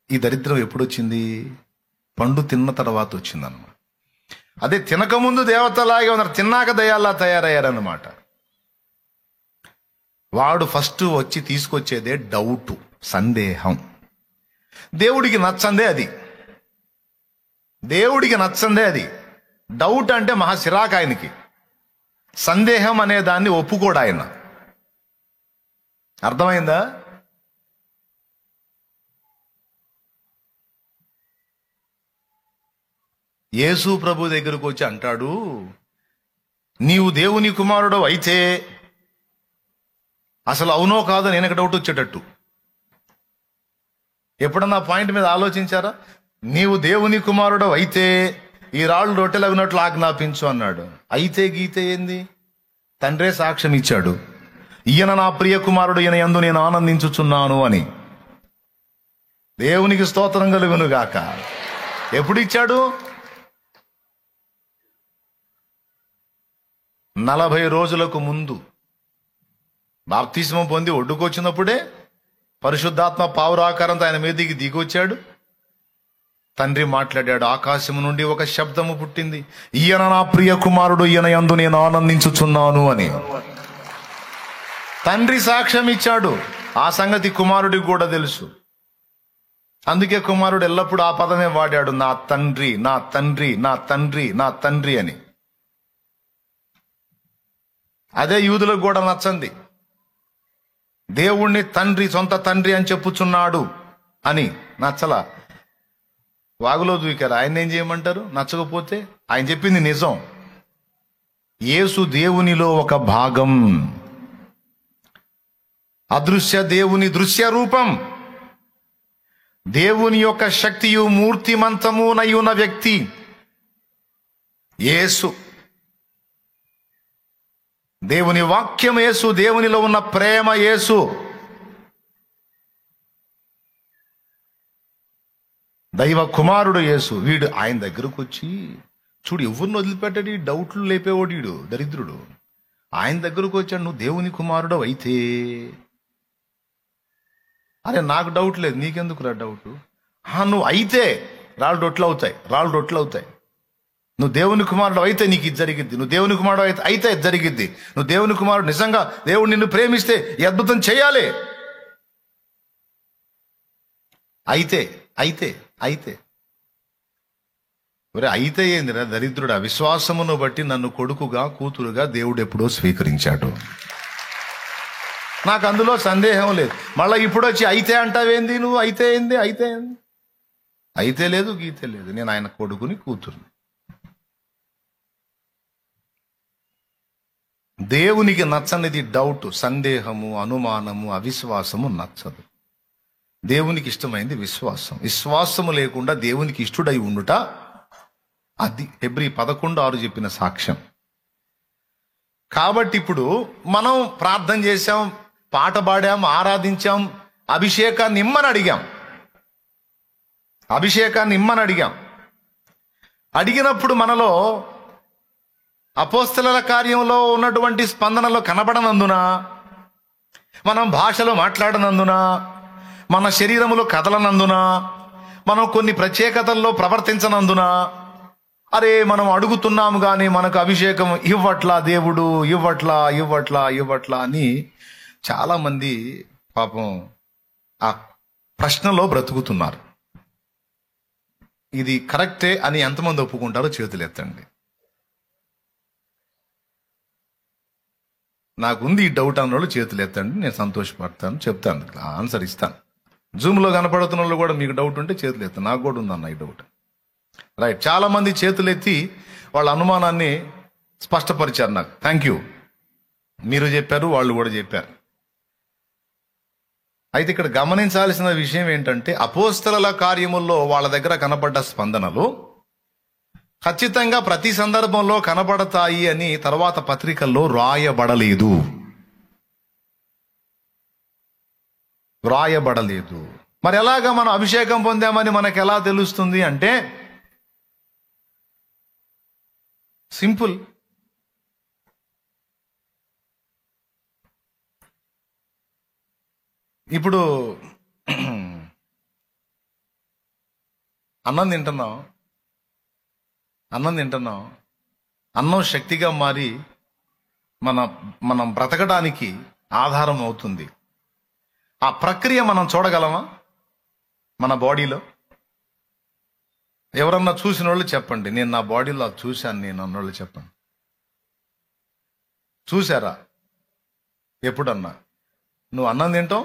ఈ దరిద్రం ఎప్పుడు వచ్చింది? పండు తిన్న తర్వాత వచ్చిందన్నమాట. అదే తినకముందు దేవతలాగే ఉన్నారు, తిన్నాక దయాల్లా తయారయ్యారన్నమాట. వాడు ఫస్ట్ వచ్చి తీసుకొచ్చేదే డౌటు, సందేహం. దేవుడికి నచ్చందే అది, దేవుడికి నచ్చందే అది. డౌట్ అంటే మహా సిరాకు ఆయనకి. సందేహం అనే దాన్ని ఒప్పుకోడు ఆయన. అర్థమైందా? యేసు ప్రభు దగ్గరకు వచ్చి అంటాడు, నీవు దేవుని కుమారుడు అయితే, అసలు అవునో కాదో నేను ఇక్కడ డౌట్ వచ్చేటట్టు. ఎప్పుడన్నా పాయింట్ మీద ఆలోచించారా? నీవు దేవుని కుమారుడు అయితే ఈ రాళ్ళు రొట్టెలగినట్లు ఆజ్ఞాపించు అన్నాడు. అయితే గీతే ఏంది? తండ్రే సాక్ష్యం ఇచ్చాడు, ఈయన నా ప్రియ కుమారుడు, ఈయన యందు నేను ఆనందించుచున్నాను అని. దేవునికి స్తోత్రం కలుగును గాక. ఎప్పుడు ఇచ్చాడు? 40 రోజులకు ముందు బాప్తిస్మం పొంది ఒడ్డుకొచ్చినప్పుడే పరిశుద్ధాత్మ పావురాకారంతో ఆయన మీదకి దిగొచ్చాడు. తండ్రి మాట్లాడాడు. ఆకాశము నుండి ఒక శబ్దము పుట్టింది, ఈయన నా ప్రియ కుమారుడు, ఈయన యందు నేను ఆనందించుచున్నాను అని. తండ్రి సాక్ష్యం ఇచ్చాడు. ఆ సంగతి కుమారుడికి కూడా తెలుసు. అందుకే కుమారుడు ఎల్లప్పుడూ ఆ పదమే వాడాడు, నా తండ్రి, నా తండ్రి, నా తండ్రి, నా తండ్రి అని. అదే యూదులకు కూడా నచ్చంది. దేవుణ్ణి తండ్రి, సొంత తండ్రి అని చెప్పుచున్నాడు అని నచ్చలా. వాగులో దూకారు. ఆయన ఏం చేయమంటారు? నచ్చకపోతే ఆయన చెప్పింది నిజం. యేసు దేవునిలో ఒక భాగం, అదృశ్య దేవుని దృశ్య రూపం, దేవుని యొక్క శక్తియు మూర్తిమంతమునై ఉన్న వ్యక్తి యేసు. దేవుని వాక్యం యేసు, దేవునిలో ఉన్న ప్రేమ యేసు. దైవ కుమారుడు యేసు. వీడు ఆయన దగ్గరకు వచ్చి చూడు, ఎవరిని వదిలిపెట్టాడు, ఈ డౌట్లు లేపేవాడు వీడు దరిద్రుడు. ఆయన దగ్గరకు వచ్చాడు, నువ్వు దేవుని కుమారుడు అయితే. అరే నాకు డౌట్ లేదు, నీకెందుకు రా డౌట్? నువ్వు అయితే రాళ్ళు రొట్లు అవుతాయి, రాళ్ళు రొట్లు అవుతాయి. నువ్వు దేవుని కుమారుడు అయితే నీకు ఇది జరిగిద్ది. నువ్వు దేవుని కుమారుడు అయితే ఇది జరిగిద్ది. నువ్వు దేవుని కుమారుడు, నిజంగా దేవుడు నిన్ను ప్రేమిస్తే ఈ అద్భుతం చేయాలి. అయితే అయితే అయితే ఒరే అయితే ఏందిరా దరిద్రుడా, విశ్వాసమును బట్టి నన్ను కొడుకుగా కూతురుగా దేవుడు ఎప్పుడో స్వీకరించాడు. నాకు అందులో సందేహం లేదు. మళ్ళీ ఇప్పుడు వచ్చి అయితే అంటావేంది నువ్వు? అయితే ఏంది? అయితే ఏంది? అయితే లేదు, గీతే లేదు. నేను ఆయన కొడుకుని, కూతురుని. దేవునికి నచ్చనిది డౌట్, సందేహము, అనుమానము, అవిశ్వాసము నచ్చదు. దేవునికి ఇష్టమైంది విశ్వాసం. విశ్వాసము లేకుండా దేవునికి ఇష్టడై ఉండుట, అది హెబ్రీ 11:6 చెప్పిన సాక్ష్యం. కాబట్టి ఇప్పుడు మనం ప్రార్థన చేశాం, పాట పాడాం, ఆరాధించాం, అభిషేకాన్ని ఇమ్మని అడిగాం. అభిషేకాన్ని ఇమ్మని అడిగాం. అడిగినప్పుడు మనలో అపోస్తలుల కార్యంలో ఉన్నటువంటి స్పందనలో కనబడనందున, మనం భాషలో మాట్లాడనందున, మన శరీరములో కదలనందున, మనం కొన్ని ప్రత్యేకతల్లో ప్రవర్తించనందున, అరే మనం అడుగుతున్నాము కానీ మనకు అభిషేకం ఇవ్వట్లా దేవుడు, ఇవ్వట్లా ఇవ్వట్లా ఇవ్వట్లా అని చాలామంది పాపం ఆ ప్రశ్నలో బ్రతుకుతున్నారు. ఇది కరెక్టే అని ఎంతమంది ఒప్పుకుంటారో చేతులు ఎత్తండి. నాకుంది ఈ డౌట్ అన్న వాళ్ళు చేతులు ఎత్తండి, నేను సంతోషపడతాను, చెప్తాను, ఆన్సర్ ఇస్తాను. జూమ్లో కనపడుతున్న వాళ్ళు కూడా మీకు డౌట్ ఉంటే చేతులు ఎత్తాను. నాకు కూడా ఉందన్న ఈ డౌట్. రైట్, చాలా మంది చేతులు ఎత్తి వాళ్ళ అనుమానాన్ని స్పష్టపరిచారు నాకు. Thank you. మీరు చెప్పారు, వాళ్ళు కూడా చెప్పారు. అయితే ఇక్కడ గమనించాల్సిన విషయం ఏంటంటే, అపోస్తలుల కార్యముల్లో వాళ్ళ దగ్గర కనబడ్డ స్పందనలు ఖచ్చితంగా ప్రతి సందర్భంలో కనబడతాయి అని తర్వాత పత్రికల్లో వ్రాయబడలేదు. మరి ఎలాగా మనం అభిషేకం పొందామని మనకు ఎలా తెలుస్తుంది అంటే, సింపుల్. ఇప్పుడు అన్నం తింటున్నాం, అన్నం శక్తిగా మారి మనం బ్రతకడానికి ఆధారం అవుతుంది. ఆ ప్రక్రియ మనం చూడగలమా మన బాడీలో? ఎవరన్నా చూసిన వాళ్ళు చెప్పండి, నేను నా బాడీలో అది చూశాను నేను అన్నోళ్ళు చెప్పండి. చూసారా ఎప్పుడన్నా? నువ్వు అన్నం తింటాం,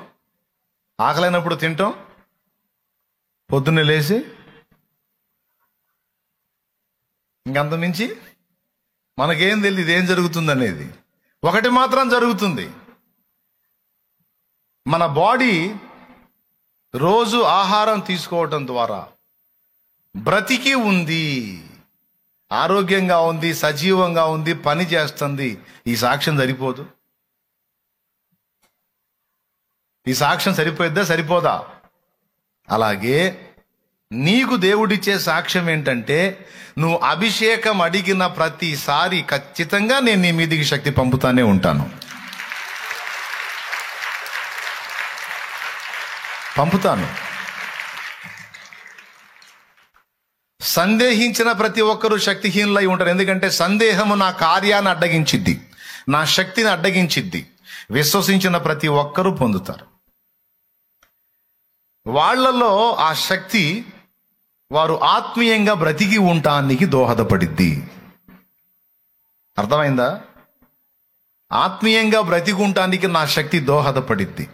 ఆకలైనప్పుడు తింటాం, పొద్దున్నే లేచి ఇంకంత మించి మనకేం తెలియదు ఏం జరుగుతుంది అనేది. ఒకటి మాత్రం జరుగుతుంది, మన బాడీ రోజు ఆహారం తీసుకోవటం ద్వారా బ్రతికి ఉంది, ఆరోగ్యంగా ఉంది, సజీవంగా ఉంది, పని చేస్తుంది. ఈ సాక్ష్యం సరిపోదు? ఈ సాక్ష్యం సరిపోద్దా? సరిపోదా? అలాగే నీకు దేవుడిచ్చే సాక్ష్యం ఏంటంటే, నువ్వు అభిషేకం అడిగిన ప్రతిసారి ఖచ్చితంగా నేను నీ మీదికి శక్తి పంపుతానే ఉంటాను. పంపుతాను. సందేహించిన ప్రతి ఒక్కరూ శక్తిహీనులై ఉంటారు. ఎందుకంటే సందేహము నా కార్యాన్ని అడ్డగించిద్ది, నా శక్తిని అడ్డగించిద్ది. విశ్వసించిన ప్రతి ఒక్కరూ పొందుతారు. వాళ్లలో ఆ శక్తి వారు ఆత్మీయంగా బ్రతికి ఉండటానికి దోహదపడిద్ది. అర్థమైందా? ఆత్మీయంగా బ్రతికి ఉండటానికి నా శక్తి దోహదపడిద్ది.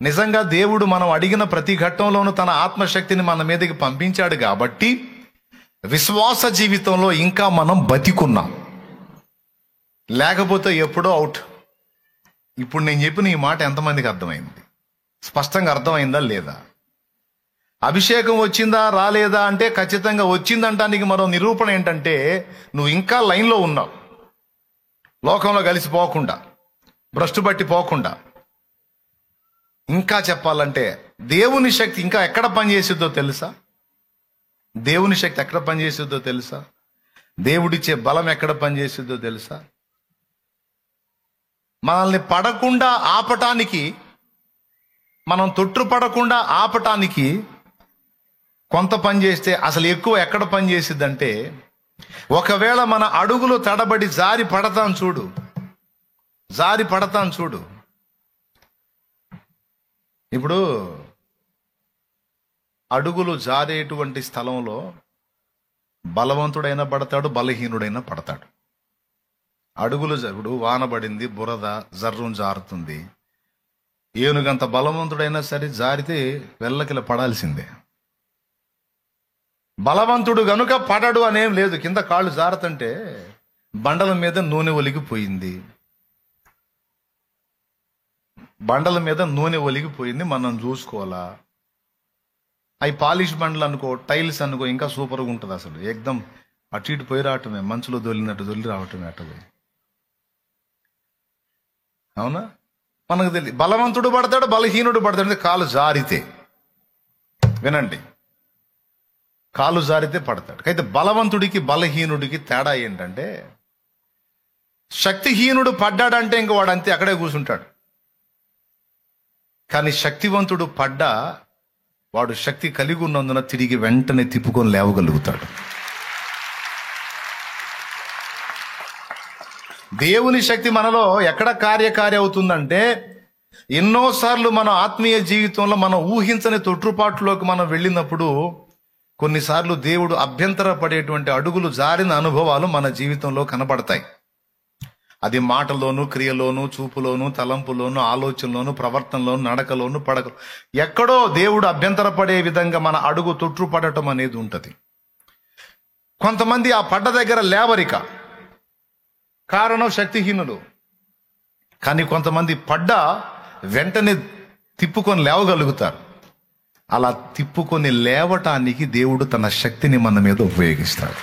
నిజంగా దేవుడు మనం అడిగిన ప్రతి ఘట్టంలోనూ తన ఆత్మశక్తిని మన మీదకి పంపించాడు కాబట్టి విశ్వాస జీవితంలో ఇంకా మనం బతికున్నాం. లేకపోతే ఎప్పుడో అవుట్. ఇప్పుడు నేను చెప్పిన ఈ మాట ఎంతమందికి అర్థమైంది? స్పష్టంగా అర్థమైందా లేదా? అభిషేకం వచ్చిందా రాలేదా అంటే ఖచ్చితంగా వచ్చిందంటానికి మరో నిరూపణ ఏంటంటే, నువ్వు ఇంకా లైన్లో ఉన్నావు. లోకంలో కలిసిపోకుండా, భ్రష్టు పట్టి పోకుండా. ఇంకా చెప్పాలంటే దేవుని శక్తి ఇంకా ఎక్కడ పనిచేసిద్దో తెలుసా? దేవుని శక్తి ఎక్కడ పనిచేసిద్దో తెలుసా? దేవుడిచ్చే బలం ఎక్కడ పనిచేసిద్దో తెలుసా? మనల్ని పడకుండా ఆపటానికి, మనం తొట్టుపడకుండా ఆపటానికి కొంత పని చేస్తే అసలు ఎక్కువ ఎక్కడ పని చేసిద్దంటే, ఒకవేళ మన అడుగులు తడబడి జారి పడతాం చూడు. ఇప్పుడు అడుగులు జారేటువంటి స్థలంలో బలవంతుడైనా పడతాడు, బలహీనుడైనా పడతాడు. అడుగులు ఇప్పుడు వాన పడింది, బురద జర్రం జారుతుంది. ఏనుగంత బలవంతుడైనా సరే జారితే వెళ్ళకిల పడాల్సిందే. బలవంతుడు గనుక పడడు అనేం లేదు. కింద కాళ్ళు జారుతుంటే బండల మీద నూనె ఒలిగిపోయింది. మనం చూసుకోవాలా? అవి పాలిష్ బండ్లు అనుకో, టైల్స్ అనుకో, ఇంకా సూపర్గా ఉంటుంది. అసలు ఏకదం అటు ఇటు పోయి రావటమే, మంచులో దొల్లినట్టు దొల్లి రావటమే అటుపోయి. అవునా? మనకు తెలియదు. బలవంతుడు పడతాడు, బలహీనుడు పడతాడు. కాలు జారితే, వినండి, కాలు జారితే పడతాడు. అయితే బలవంతుడికి బలహీనుడికి తేడా ఏంటంటే, శక్తిహీనుడు పడ్డాడంటే ఇంక వాడు అంతే అక్కడే కూర్చుంటాడు. కానీ శక్తివంతుడు పడ్డా వాడు శక్తి కలిగి ఉన్నందున తిరిగి వెంటనే తిప్పుకొని లేవగలుగుతాడు. దేవుని శక్తి మనలో ఎక్కడ కార్యకారి అవుతుందంటే, ఎన్నోసార్లు మన ఆత్మీయ జీవితంలో మనం ఊహించని తొట్టుపాటులోకి మనం వెళ్ళినప్పుడు కొన్నిసార్లు దేవుడు అభ్యంతరపడేటువంటి అడుగులు జారిన అనుభవాలు మన జీవితంలో కనబడతాయి. అది మాటలోను, క్రియలోను, చూపులోను, తలంపులోను, ఆలోచనలోను, ప్రవర్తనలోను, నడకలోను, పడకలో ఎక్కడో దేవుడు అభ్యంతరపడే విధంగా మన అడుగు తొట్టుపడటం అనేది ఉంటుంది. కొంతమంది ఆ పడ్డ దగ్గర లేవరిక, కారణం శక్తిహీనులు. కానీ కొంతమంది పడ్డా వెంటనే తిప్పుకొని లేవగలుగుతారు. అలా తిప్పుకొని లేవటానికి దేవుడు తన శక్తిని మన మీద ఉపయోగిస్తాడు.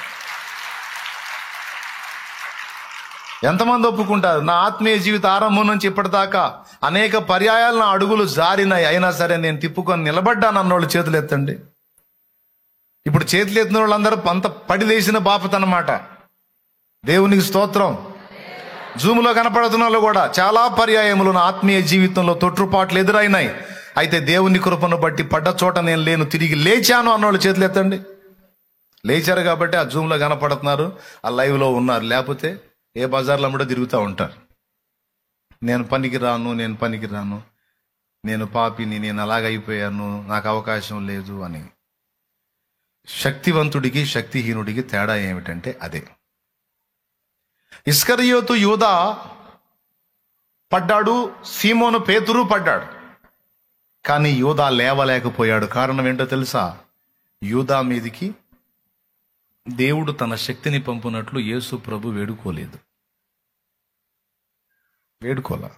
ఎంతమంది ఒప్పుకుంటారు? నా ఆత్మీయ జీవిత ఆరంభం నుంచి ఇప్పటిదాకా అనేక పర్యాయాలు నా అడుగులు జారినాయి, అయినా సరే నేను తిప్పుకొని నిలబడ్డాను అన్నోళ్ళు చేతులు ఎత్తండి. ఇప్పుడు చేతులు ఎత్తిన వాళ్ళందరూ పంత పడి లేచిన బాపతనమాట. దేవునికి స్తోత్రం. జూములో కనపడుతున్న వాళ్ళు కూడా చాలా పర్యాయములు నా ఆత్మీయ జీవితంలో తొట్టుపాట్లు ఎదురైనాయి, అయితే దేవుని కృపను బట్టి పడ్డ చోట నేను లేను, తిరిగి లేచాను అన్నోళ్ళు చేతులు ఎత్తండి. లేచారు కాబట్టి ఆ జూమ్లో కనపడుతున్నారు, ఆ లైవ్లో ఉన్నారు. లేకపోతే ఏ బజార్లో అమ్మడో తిరుగుతూ ఉంటారు. నేను పనికి రాను, నేను పాపిని, నేను అలాగైపోయాను, నాకు అవకాశం లేదు అని. శక్తివంతుడికి శక్తిహీనుడికి తేడా ఏమిటంటే అదే. ఇస్కరియోతు యూదా పడ్డాడు, సీమోను పేతురు పడ్డాడు, కానీ యూదా లేవలేకపోయాడు. కారణం ఏంటో తెలుసా? యూదా మీదికి దేవుడు తన శక్తిని పంపునట్లు యేసు ప్రభు వేడుకోలా.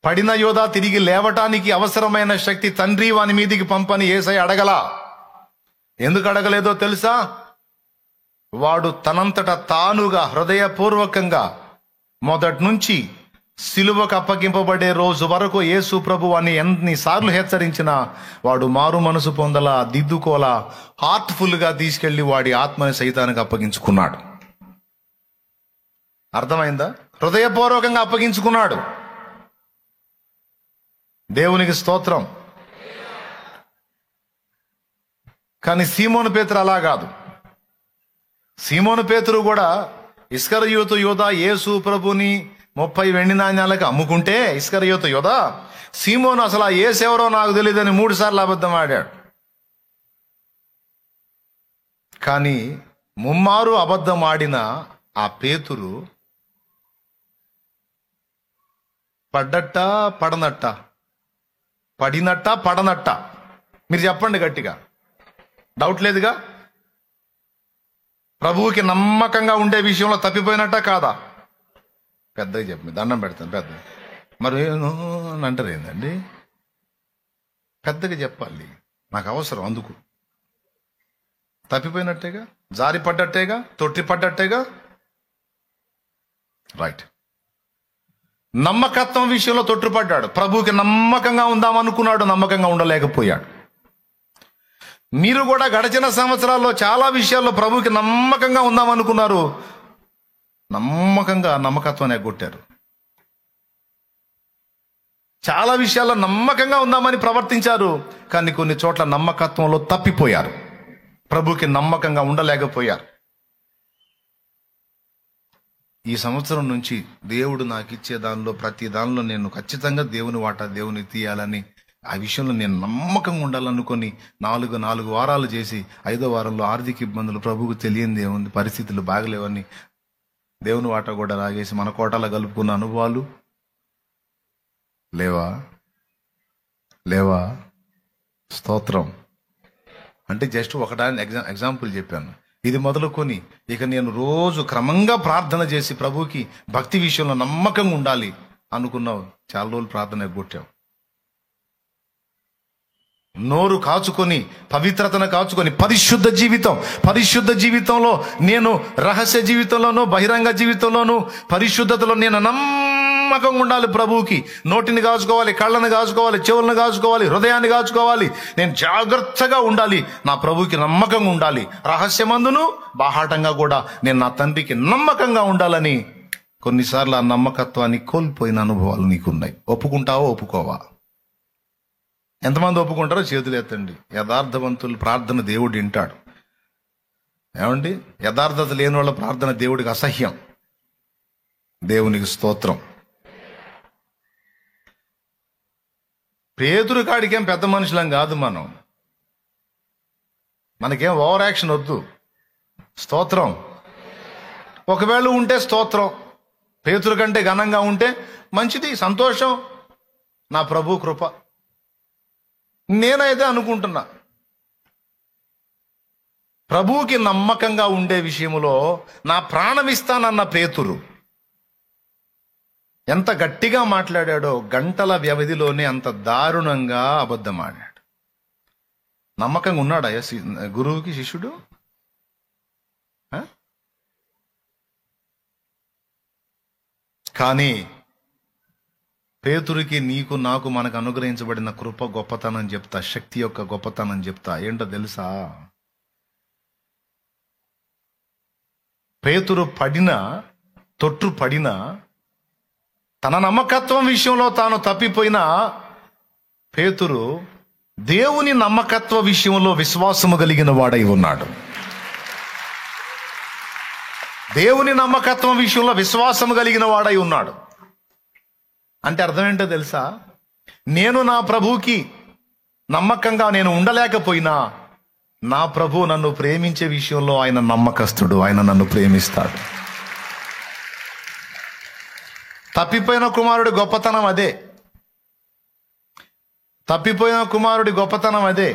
పడిన యోధా తిరిగి లేవటానికి అవసరమైన శక్తి తండ్రి వాని మీదికి పంపని యేసయ్య అడగలా. ఎందుకు అడగలేదో తెలుసా? వాడు తనంతట తానుగా హృదయపూర్వకంగా మొదటి నుంచి సిలువకు అప్పగింపబడే రోజు వరకు యేసు ప్రభు అని ఎన్నిసార్లు హెచ్చరించినా వాడు మారు మనసు పొందలా, దిద్దుకోలా, హార్ట్ఫుల్గా తీసుకెళ్లి వాడి ఆత్మని సైతానికి అప్పగించుకున్నాడు. అర్థమైందా? హృదయపూర్వకంగా అప్పగించుకున్నాడు. దేవునికి స్తోత్రం. కానీ సీమోను పేతురు అలా కాదు. సీమోను పేతురు కూడా ఇస్కరియోతు యోధా యేసు ప్రభుని 30 వెండి నాణ్యాలకు అమ్ముకుంటే, ఇస్కరియోతు యోధా సీమోను అసలు ఆ యేసు ఎవరో నాకు తెలియదని 3 సార్లు అబద్ధం ఆడాడు. కానీ ముమ్మారు అబద్ధం ఆడిన ఆ పేతురు పడ్డట్ట పడనట్ట, పడినట్ట పడనట్ట? మీరు చెప్పండి గట్టిగా. డౌట్ లేదుగా? ప్రభువుకి నమ్మకంగా ఉండే విషయంలో తప్పిపోయినట్ట కాదా? పెద్దగా చెప్పి దండం పెడతాను. పెద్ద మరి అని అంటారు ఏందండి? పెద్దగా చెప్పాలి, నాకు అవసరం. అందుకు తప్పిపోయినట్టేగా, జారి పడ్డట్టేగా, తొట్టి పడ్డట్టేగా. రైట్. నమ్మకత్వం విషయంలో తొట్టుపడ్డాడు. ప్రభువుకి నమ్మకంగా ఉందామనుకున్నాడు, నమ్మకంగా ఉండలేకపోయాడు. మీరు కూడా గడిచిన సంవత్సరాల్లో చాలా విషయాల్లో ప్రభువుకి నమ్మకంగా ఉందామనుకున్నారు, నమ్మకత్వాన్ని ఎగ్గొట్టారు. చాలా విషయాల్లో నమ్మకంగా ఉందామని ప్రవర్తించారు, కానీ కొన్ని చోట్ల నమ్మకత్వంలో తప్పిపోయారు, ప్రభువుకి నమ్మకంగా ఉండలేకపోయారు. ఈ సంవత్సరం నుంచి దేవుడు నాకు ఇచ్చే దానిలో ప్రతి దానిలో నేను ఖచ్చితంగా దేవుని వాటా దేవుని తీయాలని, ఆ విషయంలో నేను నమ్మకంగా ఉండాలనుకొని 4 వారాలు చేసి 5వ వారంలో ఆర్థిక ఇబ్బందులు, ప్రభువుకు తెలియని ఏముంది, పరిస్థితులు బాగలేవని దేవుని వాటా కూడా రాగేసి మన కోటాలో కలుపుకున్న అనుభవాలు లేవా? స్తోత్రం. అంటే జస్ట్ ఒకటాన్ని ఎగ్జాంపుల్ చెప్పాను. ఇది మొదలుకొని ఇక నేను రోజు క్రమంగా ప్రార్థన చేసి ప్రభువుకి భక్తి విషయంలో నమ్మకంగా ఉండాలి అనుకున్నావు. చాలా రోజులు ప్రార్థన ఎగ్గొట్టావు. నోరు కాచుకొని, పవిత్రతను కాచుకొని, పరిశుద్ధ జీవితంలో నేను రహస్య జీవితంలోనూ బహిరంగ జీవితంలోనూ పరిశుద్ధతలో నేను నమ్మకంగా ఉండాలి. ప్రభువుకి నోటిని కాచుకోవాలి, కళ్ళను కాచుకోవాలి, చెవులను కాచుకోవాలి, హృదయాన్ని కాచుకోవాలి. నేను జాగ్రత్తగా ఉండాలి, నా ప్రభువుకి నమ్మకంగా ఉండాలి. రహస్యమందును బాహాటంగా కూడా నేను నా తండ్రికి నమ్మకంగా ఉండాలని కొన్నిసార్లు ఆ నమ్మకత్వాన్ని కోల్పోయిన అనుభవాలు నీకున్నాయి. ఒప్పుకుంటావా? ఒప్పుకోవా? ఎంతమంది ఒప్పుకుంటారో చేతులు ఎత్తండి. యథార్థవంతులు ప్రార్థన దేవుడు వింటాడు. ఏమండి? యథార్థత లేని వాళ్ళ ప్రార్థన దేవుడికి అసహ్యం. దేవునికి స్తోత్రం. పేతురు కాడికేం పెద్ద మనుషులం కాదు మనం. మనకేం ఓవర్ యాక్షన్ వద్దు. స్తోత్రం. ఒకవేళ ఉంటే స్తోత్రం. పేతురు కంటే ఘనంగా ఉంటే మంచిది, సంతోషం. నా ప్రభు కృప. నేనైతే అనుకుంటున్నా, ప్రభువుకి నమ్మకంగా ఉండే విషయంలో నా ప్రాణం ఇస్తానన్న పేతురు ఎంత గట్టిగా మాట్లాడాడో, గంటల వ్యవధిలోనే అంత దారుణంగా అబద్ధం ఆడాడు. నమ్మకంగా ఉన్నాడా గురువుకి శిష్యుడు? కానీ పేతురికి, నీకు, నాకు, మనకు అనుగ్రహించబడిన కృప గొప్పతనం చెప్తా, శక్తి యొక్క గొప్పతనం చెప్తా. ఏంటో తెలుసా? పేతురు తొట్టు తన నమ్మకత్వం విషయంలో తాను తప్పిపోయినా, పేతురు దేవుని నమ్మకత్వ విషయంలో విశ్వాసము కలిగిన వాడై ఉన్నాడు. దేవుని నమ్మకత్వం విషయంలో విశ్వాసము కలిగిన వాడై ఉన్నాడు. అంటే అర్థం ఏంటో తెలుసా? నేను నా ప్రభువుకి నమ్మకంగా నేను ఉండలేకపోయినా, నా ప్రభు నన్ను ప్రేమించే విషయంలో ఆయన నమ్మకస్తుడు. ఆయన నన్ను ప్రేమిస్తాడు. తప్పిపోయిన కుమారుడి గొప్పతనం అదే.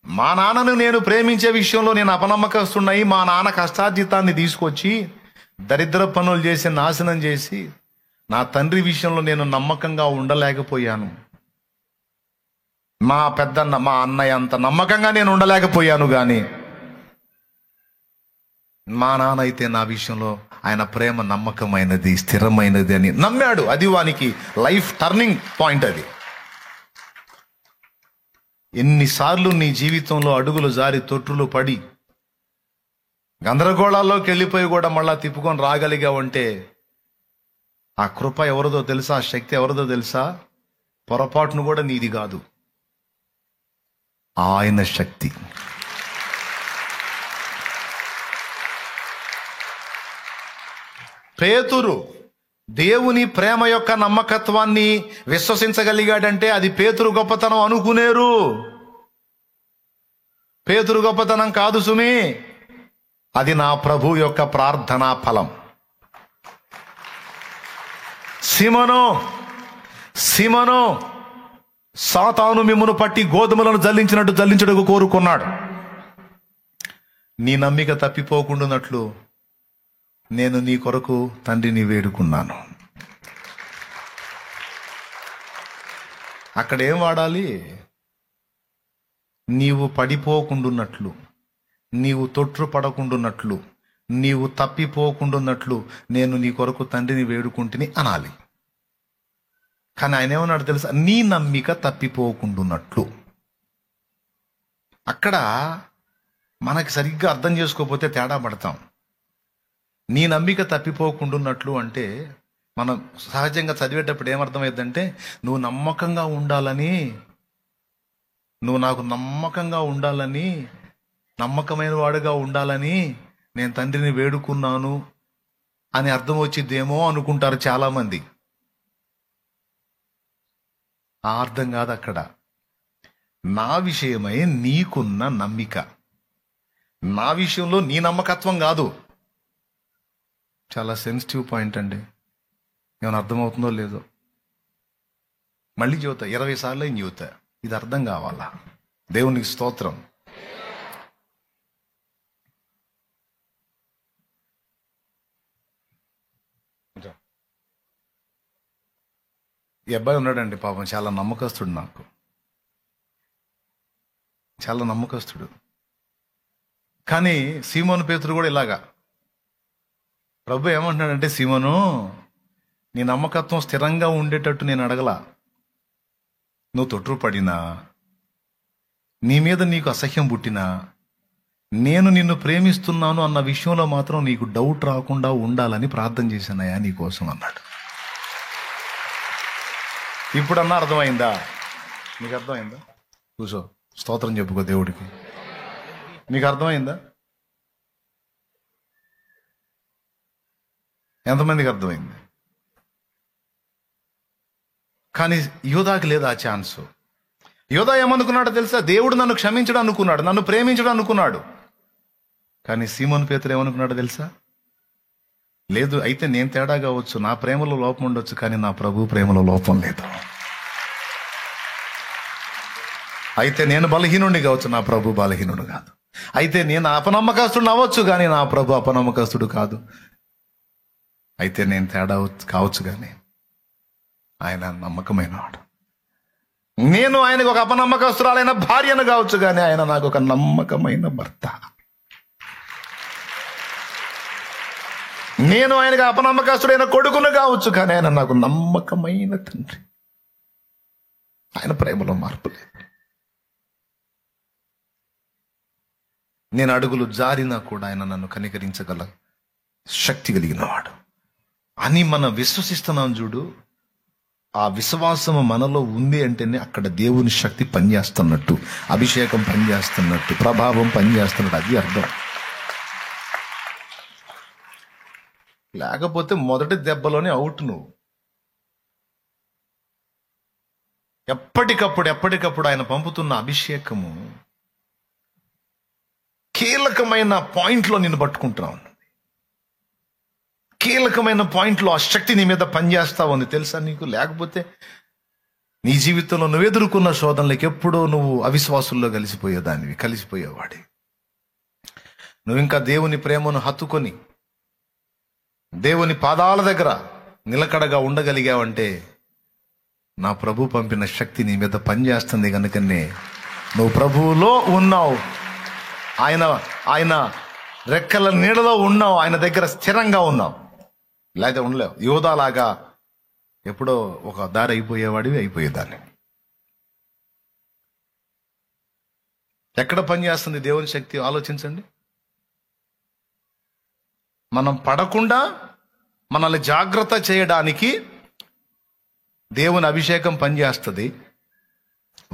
మా నాన్నను నేను ప్రేమించే విషయంలో నేను అపనమ్మకస్తున్నాయి. మా నాన్న కష్టార్జితాన్ని తీసుకొచ్చి దరిద్ర పనులు చేసి నాశనం చేసి నా తండ్రి విషయంలో నేను నమ్మకంగా ఉండలేకపోయాను. మా పెద్దన్న, మా అన్నయ్య అంత నమ్మకంగా నేను ఉండలేకపోయాను. కానీ మా నాన్న అయితే నా విషయంలో ఆయన ప్రేమ నమ్మకమైనది, స్థిరమైనది అని నమ్మాడు. అది వానికి లైఫ్ టర్నింగ్ పాయింట్. అది ఎన్నిసార్లు నీ జీవితంలో అడుగులు జారి తొట్టులు పడి గందరగోళాల్లోకి వెళ్ళిపోయి కూడా మళ్ళా తిప్పుకొని రాగలిగావంటే ఆ కృప ఎవరిదో తెలుసా? ఆ శక్తి ఎవరిదో తెలుసా? పొరపాటును కూడా నీది కాదు, ఆయన శక్తి. పేతురు దేవుని ప్రేమ యొక్క నమ్మకత్వాన్ని విశ్వసించగలిగాడంటే అది పేతురు గొప్పతనం అనుకునేరు. పేతురు గొప్పతనం కాదు సుమి, అది నా ప్రభు యొక్క ప్రార్థనా ఫలం. సిమోను, సాతాను మిమ్మును పట్టి గోధుమలను జల్లించినట్టు జల్లించడకు కోరుకున్నాడు. నీ నమ్మిక తప్పిపోకుండానట్లు నేను నీ కొరకు తండ్రిని వేడుకున్నాను. అక్కడ ఏం వాడాలి? నీవు పడిపోకుండున్నట్లు, నీవు తొట్టు పడకుండున్నట్లు, నీవు తప్పిపోకుండున్నట్లు నేను నీ కొరకు తండ్రిని వేడుకుంటుని అనాలి. కానీ ఆయన ఏమన్నాడు తెలుసా? నీ నమ్మిక తప్పిపోకుండున్నట్లు. అక్కడ మనకి సరిగ్గా అర్థం చేసుకోకపోతే తేడా పడతాం. నీ నమ్మిక తప్పిపోకుండున్నట్లు అంటే మనం సహజంగా చదివేటప్పుడు ఏమర్థమైందంటే, నువ్వు నమ్మకంగా ఉండాలని, నువ్వు నాకు నమ్మకంగా ఉండాలని, నమ్మకమైన వాడుగా ఉండాలని నేను తండ్రిని వేడుకున్నాను అని అర్థం వచ్చిద్దేమో అనుకుంటారు చాలామంది. ఆ అర్థం కాదు అక్కడ. నా విషయమై నీకున్న నమ్మిక, నా విషయంలో నీ నమ్మకత్వం కాదు. చాలా సెన్సిటివ్ పాయింట్ అండి. ఏమైనా అర్థమవుతుందో లేదో మళ్ళీ చెబుతా, 20 సార్లు ఏం చెబుతా, ఇది అర్థం కావాలా. దేవునికి స్తోత్రం. ఈ అబ్బాయి ఉన్నాడండి పాపం, చాలా నమ్మకస్తుడు, నాకు చాలా నమ్మకస్తుడు. కానీ సీమోను పేతురు కూడా ఇలాగా. ప్రభు ఏమంటున్నాడంటే, సీమోను నీ నమ్మకత్వం స్థిరంగా ఉండేటట్టు నేను అడగలా. నువ్వు తొట్టు పడినా, నీ మీద నీకు అసహ్యం పుట్టినా, నేను నిన్ను ప్రేమిస్తున్నాను అన్న విషయంలో మాత్రం నీకు డౌట్ రాకుండా ఉండాలని ప్రార్థన చేశానయ్యా నీ కోసం అన్నాడు. ఇప్పుడన్నా అర్థమైందా? నీకు అర్థమైందా? కూర్చో, స్తోత్రం చెప్పుకో దేవుడికి. నీకు అర్థమైందా? ఎంతమందికి అర్థమైంది? కానీ యోధాకి లేదు ఆ ఛాన్స్. యోధా ఏమనుకున్నాడో తెలుసా? దేవుడు నన్ను క్షమించడం అనుకున్నాడు, నన్ను ప్రేమించడం అనుకున్నాడు. కానీ సీమోను పేతురు ఏమనుకున్నాడో తెలుసా? లేదు, అయితే నేను తేడా కావచ్చు, నా ప్రేమలో లోపం ఉండొచ్చు, కానీ నా ప్రభు ప్రేమలో లోపం లేదు. అయితే నేను బలహీనుడిని కావచ్చు, నా ప్రభు బలహీనుడు కాదు. అయితే నేను అపనమ్మకస్తుడు అవ్వచ్చు, కానీ నా ప్రభు అపనమ్మకస్తుడు కాదు. అయితే నేను తేడా కావచ్చు, కానీ ఆయన నమ్మకమైన వాడు. నేను ఆయనకు ఒక అపనమ్మకస్తురాలైన భార్యను కావచ్చు, కానీ ఆయన నాకు ఒక నమ్మకమైన భర్త. నేను ఆయనకు అపనమ్మకస్తుడైన కొడుకును కావచ్చు, కానీ ఆయన నాకు నమ్మకమైన తండ్రి. ఆయన ప్రేమలో మార్పు లేదు. నేను అడుగులు జారినా కూడా ఆయన నన్ను కనికరించగల శక్తి కలిగిన వాడు అని మనం విశ్వసిస్తున్నాం. చూడు, ఆ విశ్వాసము మనలో ఉంది అంటేనే అక్కడ దేవుని శక్తి పనిచేస్తున్నట్టు, అభిషేకం పనిచేస్తున్నట్టు, ప్రభావం పనిచేస్తున్నట్టు, అది అర్థం. లేకపోతే మొదటి దెబ్బలోనే అవుట్. నువ్వు ఎప్పటికప్పుడు ఆయన పంపుతున్న అభిషేకము కీలకమైన పాయింట్లో నిన్ను పట్టుకుంటా ఉన్నది. కీలకమైన పాయింట్లో ఆ శక్తి నీ మీద పనిచేస్తా ఉంది, తెలుసా నీకు? లేకపోతే నీ జీవితంలో నువ్వు ఎదుర్కొన్న శోధనలకు ఎప్పుడో నువ్వు అవిశ్వాసుల్లో కలిసిపోయేవాడి. నువ్వు ఇంకా దేవుని ప్రేమను హత్తుకొని దేవుని పాదాల దగ్గర నిలకడగా ఉండగలిగావంటే నా ప్రభు పంపిన శక్తి నీ మీద పనిచేస్తుంది. కనుకనే నువ్వు ప్రభువులో ఉన్నావు. ఆయన రెక్కల నీడలో ఉన్నావు, ఆయన దగ్గర స్థిరంగా ఉన్నావు, లేకపోతే ఉండలేవు. యోధాలాగా ఎప్పుడో ఒక దారి అయిపోయేవాడివి, అయిపోయేదాన్ని. ఎక్కడ పనిచేస్తుంది దేవుని శక్తి ఆలోచించండి. మనం పడకుండా మనల్ని జాగ్రత్త చేయడానికి దేవుని అభిషేకం పనిచేస్తుంది.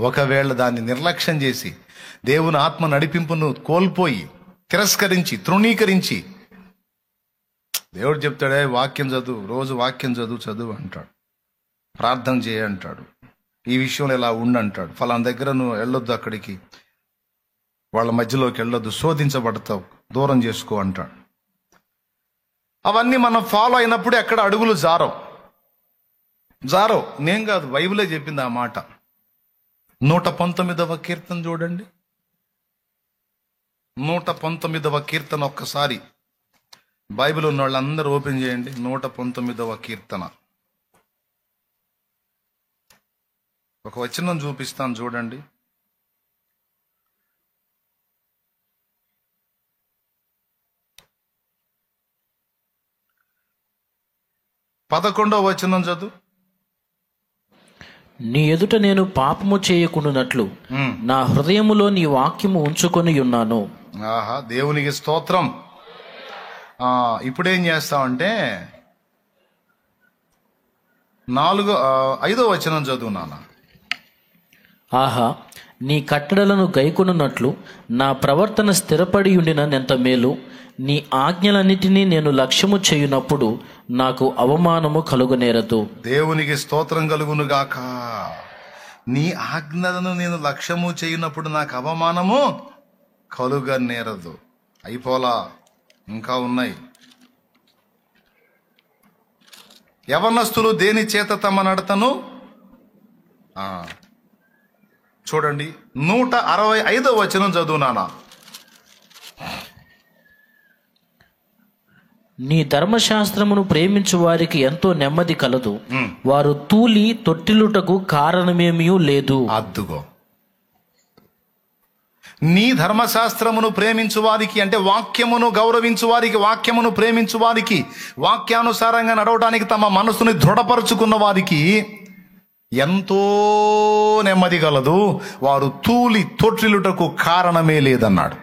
ఒకవేళ దాన్ని నిర్లక్ష్యం చేసి దేవుని ఆత్మ నడిపింపును కోల్పోయి తిరస్కరించి తృణీకరించి, దేవుడు చెప్తాడే వాక్యం చదువు, రోజు వాక్యం చదువు అంటాడు, ప్రార్థన చేయ అంటాడు, ఈ విషయంలో ఇలా ఉండంటాడు, ఫలానా దగ్గర నువ్వు వెళ్ళొద్దు, అక్కడికి వాళ్ళ మధ్యలోకి వెళ్ళొద్దు, శోధించబడతావు, దూరం చేసుకో అంటాడు. అవన్నీ మనం ఫాలో అయినప్పుడు ఎక్కడ అడుగులు జారవు. నేను కాదు, బైబిలే చెప్పింది ఆ మాట. 119వ కీర్తన చూడండి. 119వ కీర్తన ఒక్కసారి బైబిల్ ఉన్న వాళ్ళందరూ ఓపెన్ చేయండి. 119వ కీర్తన ఒక వచనం చూపిస్తాను చూడండి. పదకొండవ వచనం చదువు. నీ ఎదుట నేను పాపము చేయకుండానట్లు నా హృదయములో నీ వాక్యము ఉంచుకొని ఉన్నాను. ఆహా, దేవునికి స్తోత్రం. ఇప్పుడేం చేస్తామంటే 5వ వచనం చదువు నాన్న. ఆహా, నీ కట్టడలను గైకొనున్నట్లు నా ప్రవర్తన స్థిరపడి ఉండినంత మేలు. నీ ఆజ్ఞలన్నిటినీ నేను లక్ష్యము చేయునప్పుడు నాకు అవమానము కలుగనేరదు. దేవునికి స్తోత్రం కలుగునుగాక. నీ ఆజ్ఞలను నేను లక్ష్యము చేయునప్పుడు నాకు అవమానము కలుగనేరదు. అయిపోలా, ఇంకా ఉన్నాయి. యవనస్తులు దేని చేత తమ నడతను చూడండి. 165వ వచనం చదువు నాన్న. నీ ధర్మశాస్త్రమును ప్రేమించు వారికి ఎంతో నెమ్మది కలదు. వారు తూలి తొట్టిల్లుటకు కారణమేమీ లేదు. అద్దుగో, నీ ధర్మశాస్త్రమును ప్రేమించు వారికి అంటే వాక్యమును గౌరవించు వారికి, వాక్యమును ప్రేమించు వారికి, వాక్యానుసారంగా నడవడానికి తమ మనసుని దృఢపరుచుకున్న వారికి ఎంతో నెమ్మది కలదు. వారు తూలి తొట్టిల్లుటకు కారణమే లేదన్నాడు.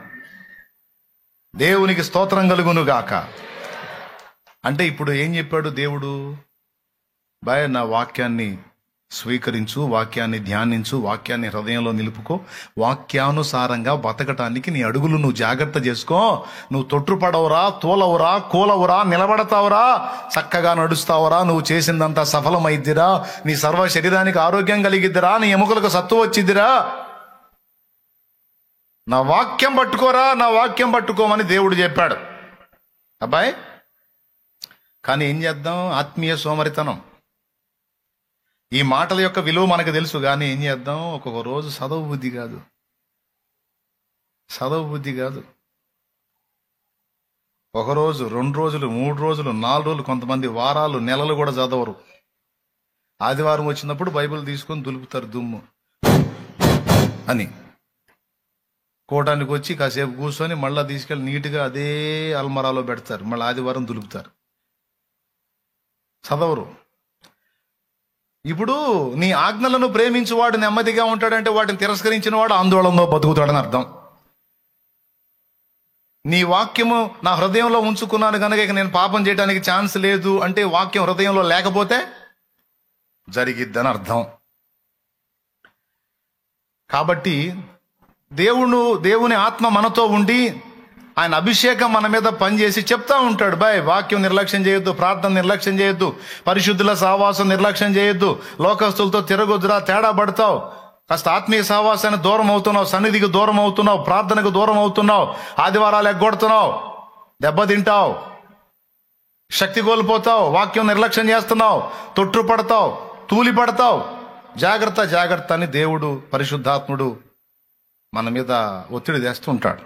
దేవునికి స్తోత్రం కలుగునుగాక. అంటే ఇప్పుడు ఏం చెప్పాడు దేవుడు? నా వాక్యాన్ని స్వీకరించు, వాక్యాన్ని ధ్యానించు, వాక్యాన్ని హృదయంలో నిలుపుకో, వాక్యానుసారంగా బతకటానికి నీ అడుగులు నువ్వు జాగ్రత్త చేసుకో. నువ్వు తొట్టుపడవురా, తోలవురా, కూలవురా, నిలబడతావురా, చక్కగా నడుస్తావురా, నువ్వు చేసిందంతా సఫలమైద్దిరా, నీ సర్వ శరీరానికి ఆరోగ్యం కలిగిద్దిరా, నీ ఎముకలకు సత్తు వచ్చిద్దిరా. నా వాక్యం పట్టుకోరా, నా వాక్యం పట్టుకోమని దేవుడు చెప్పాడు. అబ్బాయి, కానీ ఏం చేద్దాం? ఆత్మీయ సోమరితనం. ఈ మాటల యొక్క విలువ మనకు తెలుసు, కానీ ఏం చేద్దాం? ఒక్కొక్క రోజు చదవ బుద్ధి కాదు. ఒక రోజు, 2 రోజులు, 3 రోజులు, 4 రోజులు, కొంతమంది వారాలు, నెలలు కూడా చదవరు. ఆదివారం వచ్చినప్పుడు బైబిల్ తీసుకొని దులుపుతారు దుమ్ము అని. కోటానికి వచ్చి కాసేపు కూర్చొని మళ్ళీ తీసుకెళ్ళి నీట్గా అదే అల్మరాలో పెడతారు. మళ్ళీ ఆదివారం దులుపుతారు, చదవరు. ఇప్పుడు నీ ఆజ్ఞలను ప్రేమించువాడు నెమ్మదిగా ఉంటాడంటే వాటిని తిరస్కరించిన వాడు ఆందోళనలో బతుకుతాడని అర్థం. నీ వాక్యము నా హృదయంలో ఉంచుకున్నాను కనుక ఇక నేను పాపం చేయడానికి ఛాన్స్ లేదు అంటే వాక్యం హృదయంలో లేకపోతే జరిగిద్దని అర్థం. కాబట్టి దేవుని ఆత్మ మనతో ఉండి ఆయన అభిషేకం మన మీద పనిచేసి చెప్తా ఉంటాడు, వాక్యం నిర్లక్ష్యం చేయొద్దు, ప్రార్థన నిర్లక్ష్యం చేయొద్దు, పరిశుద్ధుల సహవాసం నిర్లక్ష్యం చేయొద్దు, లోకస్తులతో తిరగొద్దురా, తేడా పడతావు, కాస్త ఆత్మీయ సహవాసానికి దూరం అవుతున్నావు, సన్నిధికి దూరం అవుతున్నావు, ప్రార్థనకు దూరం అవుతున్నావు, ఆదివారాలు ఎగ్గొడుతున్నావు, దెబ్బతింటావు, శక్తి కోల్పోతావు, వాక్యం నిర్లక్ష్యం చేస్తున్నావు, తొట్టు పడతావు, తూలి పడతావు. జాగ్రత్త అని దేవుడు పరిశుద్ధాత్ముడు మన మీద ఒత్తిడి తెస్తుంటాడు.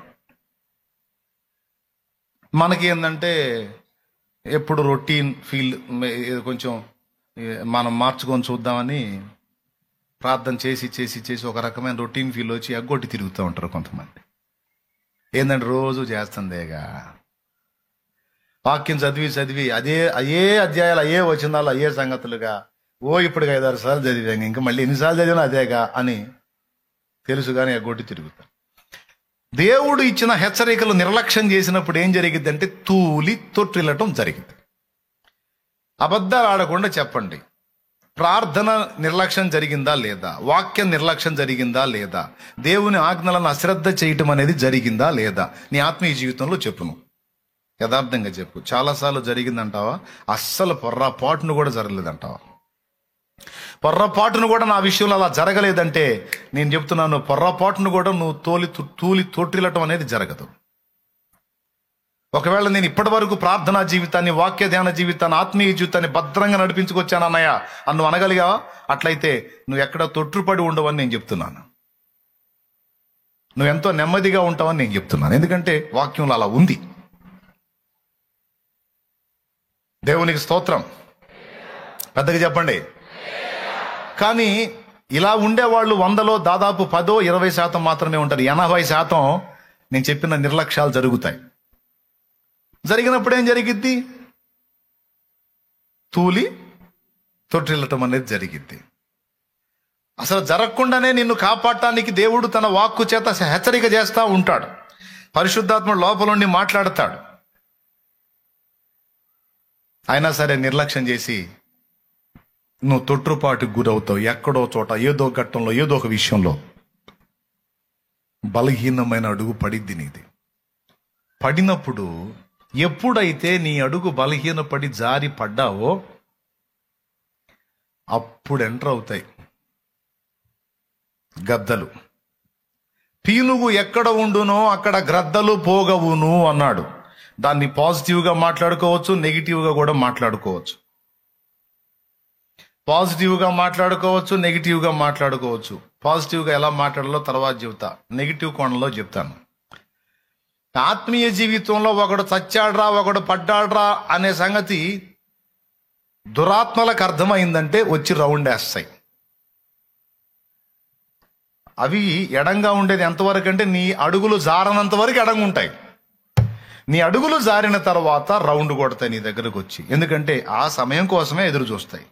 మనకి ఏంటంటే ఎప్పుడు రొటీన్ ఫీల్, కొంచెం మనం మార్చుకొని చూద్దామని ప్రార్థన చేసి ఒక రకమైన రొటీన్ ఫీల్ వచ్చి ఎగ్గొట్టి తిరుగుతూ ఉంటారు కొంతమంది. ఏంటంటే రోజు చేస్తుందేగా, వాక్యం చదివి అదే అధ్యాయాలు, అయ్యే వచనాలు, అయ్యే సంగతులుగా, ఇప్పటికి 5-6 సార్లు చదివాங்க, ఇంకా మళ్ళీ ఎన్నిసార్లు చదివినా అదేగా అని తెలుసు కానీ ఎగ్గొట్టి తిరుగుతారు. దేవుడు ఇచ్చిన హెచ్చరికలు నిర్లక్ష్యం చేసినప్పుడు ఏం జరిగిద్దంటే తూలి తొట్టిల్లటం జరిగింది. అబద్ధాలు ఆడకుండా చెప్పండి. ప్రార్థన నిర్లక్ష్యం జరిగిందా లేదా, వాక్యం నిర్లక్ష్యం జరిగిందా లేదా, దేవుని ఆజ్ఞలను అశ్రద్ధ చేయటం అనేది జరిగిందా లేదా, నీ ఆత్మీయ జీవితంలో చెప్పును, యథార్థంగా చెప్పు. చాలాసార్లు జరిగిందంటావా? అస్సలు పొర్రపాటును కూడా జరగలేదంటావా? పొర్రపాటును కూడా నా విషయంలో అలా జరగలేదంటే నేను చెప్తున్నాను, పొర్రపాటును కూడా నువ్వు తూలి తొట్టిల్లటం అనేది జరగదు. ఒకవేళ నేను ఇప్పటి వరకు ప్రార్థనా జీవితాన్ని, వాక్య ధ్యాన జీవితాన్ని, ఆత్మీయ జీవితాన్ని భద్రంగా నడిపించుకొచ్చాను అన్నయ్య అని నువ్వు అనగలిగావా? అట్లయితే నువ్వు ఎక్కడ తొట్టుపడి ఉండవని నేను చెప్తున్నాను. నువ్వు ఎంతో నెమ్మదిగా ఉంటావని నేను చెప్తున్నాను. ఎందుకంటే వాక్యంలో అలా ఉంది. దేవునికి స్తోత్రం. పెద్దగా చెప్పండి. కానీ ఇలా ఉండేవాళ్ళు 100లో దాదాపు 10-20% మాత్రమే ఉంటారు. 80% నేను చెప్పిన నిర్లక్ష్యాలు జరుగుతాయి. జరిగినప్పుడు ఏం జరిగిద్ది? తూలి తొట్టిల్లటం అనేది జరిగిద్ది. అసలు జరగకుండానే నిన్ను కాపాడటానికి దేవుడు తన వాక్కు చేత హెచ్చరిక చేస్తూ ఉంటాడు. పరిశుద్ధాత్మ లోపల నుండి మాట్లాడతాడు. అయినా సరే నిర్లక్ష్యం చేసి నువ్వు తొట్టుపాటుకు గురవుతావు. ఎక్కడో చోట, ఏదో ఘట్టంలో, ఏదో ఒక విషయంలో బలహీనమైన అడుగు పడిద్ది నీది. పడినప్పుడు ఎప్పుడైతే నీ అడుగు బలహీనపడి జారి పడ్డావో అప్పుడు ఎంటర్ అవుతాయి గద్దలు. పీనుగు ఎక్కడ ఉండునో అక్కడ గ్రద్దలు పోగవును అన్నాడు. దాన్ని పాజిటివ్గా మాట్లాడుకోవచ్చు, నెగిటివ్గా కూడా మాట్లాడుకోవచ్చు. పాజిటివ్గా మాట్లాడుకోవచ్చు, నెగిటివ్గా మాట్లాడుకోవచ్చు. పాజిటివ్గా ఎలా మాట్లాడాలో తర్వాత చెబుతా, నెగిటివ్ కోణంలో చెప్తాను. ఆత్మీయ జీవితంలో ఒకడు చచ్చాడ్రా, ఒకడు పడ్డాడ్రా అనే సంగతి దురాత్మలకు అర్థమైందంటే వచ్చి రౌండ్ వేస్తాయి. అవి ఎడంగా ఉండేది ఎంతవరకు అంటే నీ అడుగులు జారనంత వరకు ఎడంగా ఉంటాయి. నీ అడుగులు జారిన తర్వాత రౌండ్ కొడతాయి నీ దగ్గరకు వచ్చి. ఎందుకంటే ఆ సమయం కోసమే ఎదురు చూస్తాయి,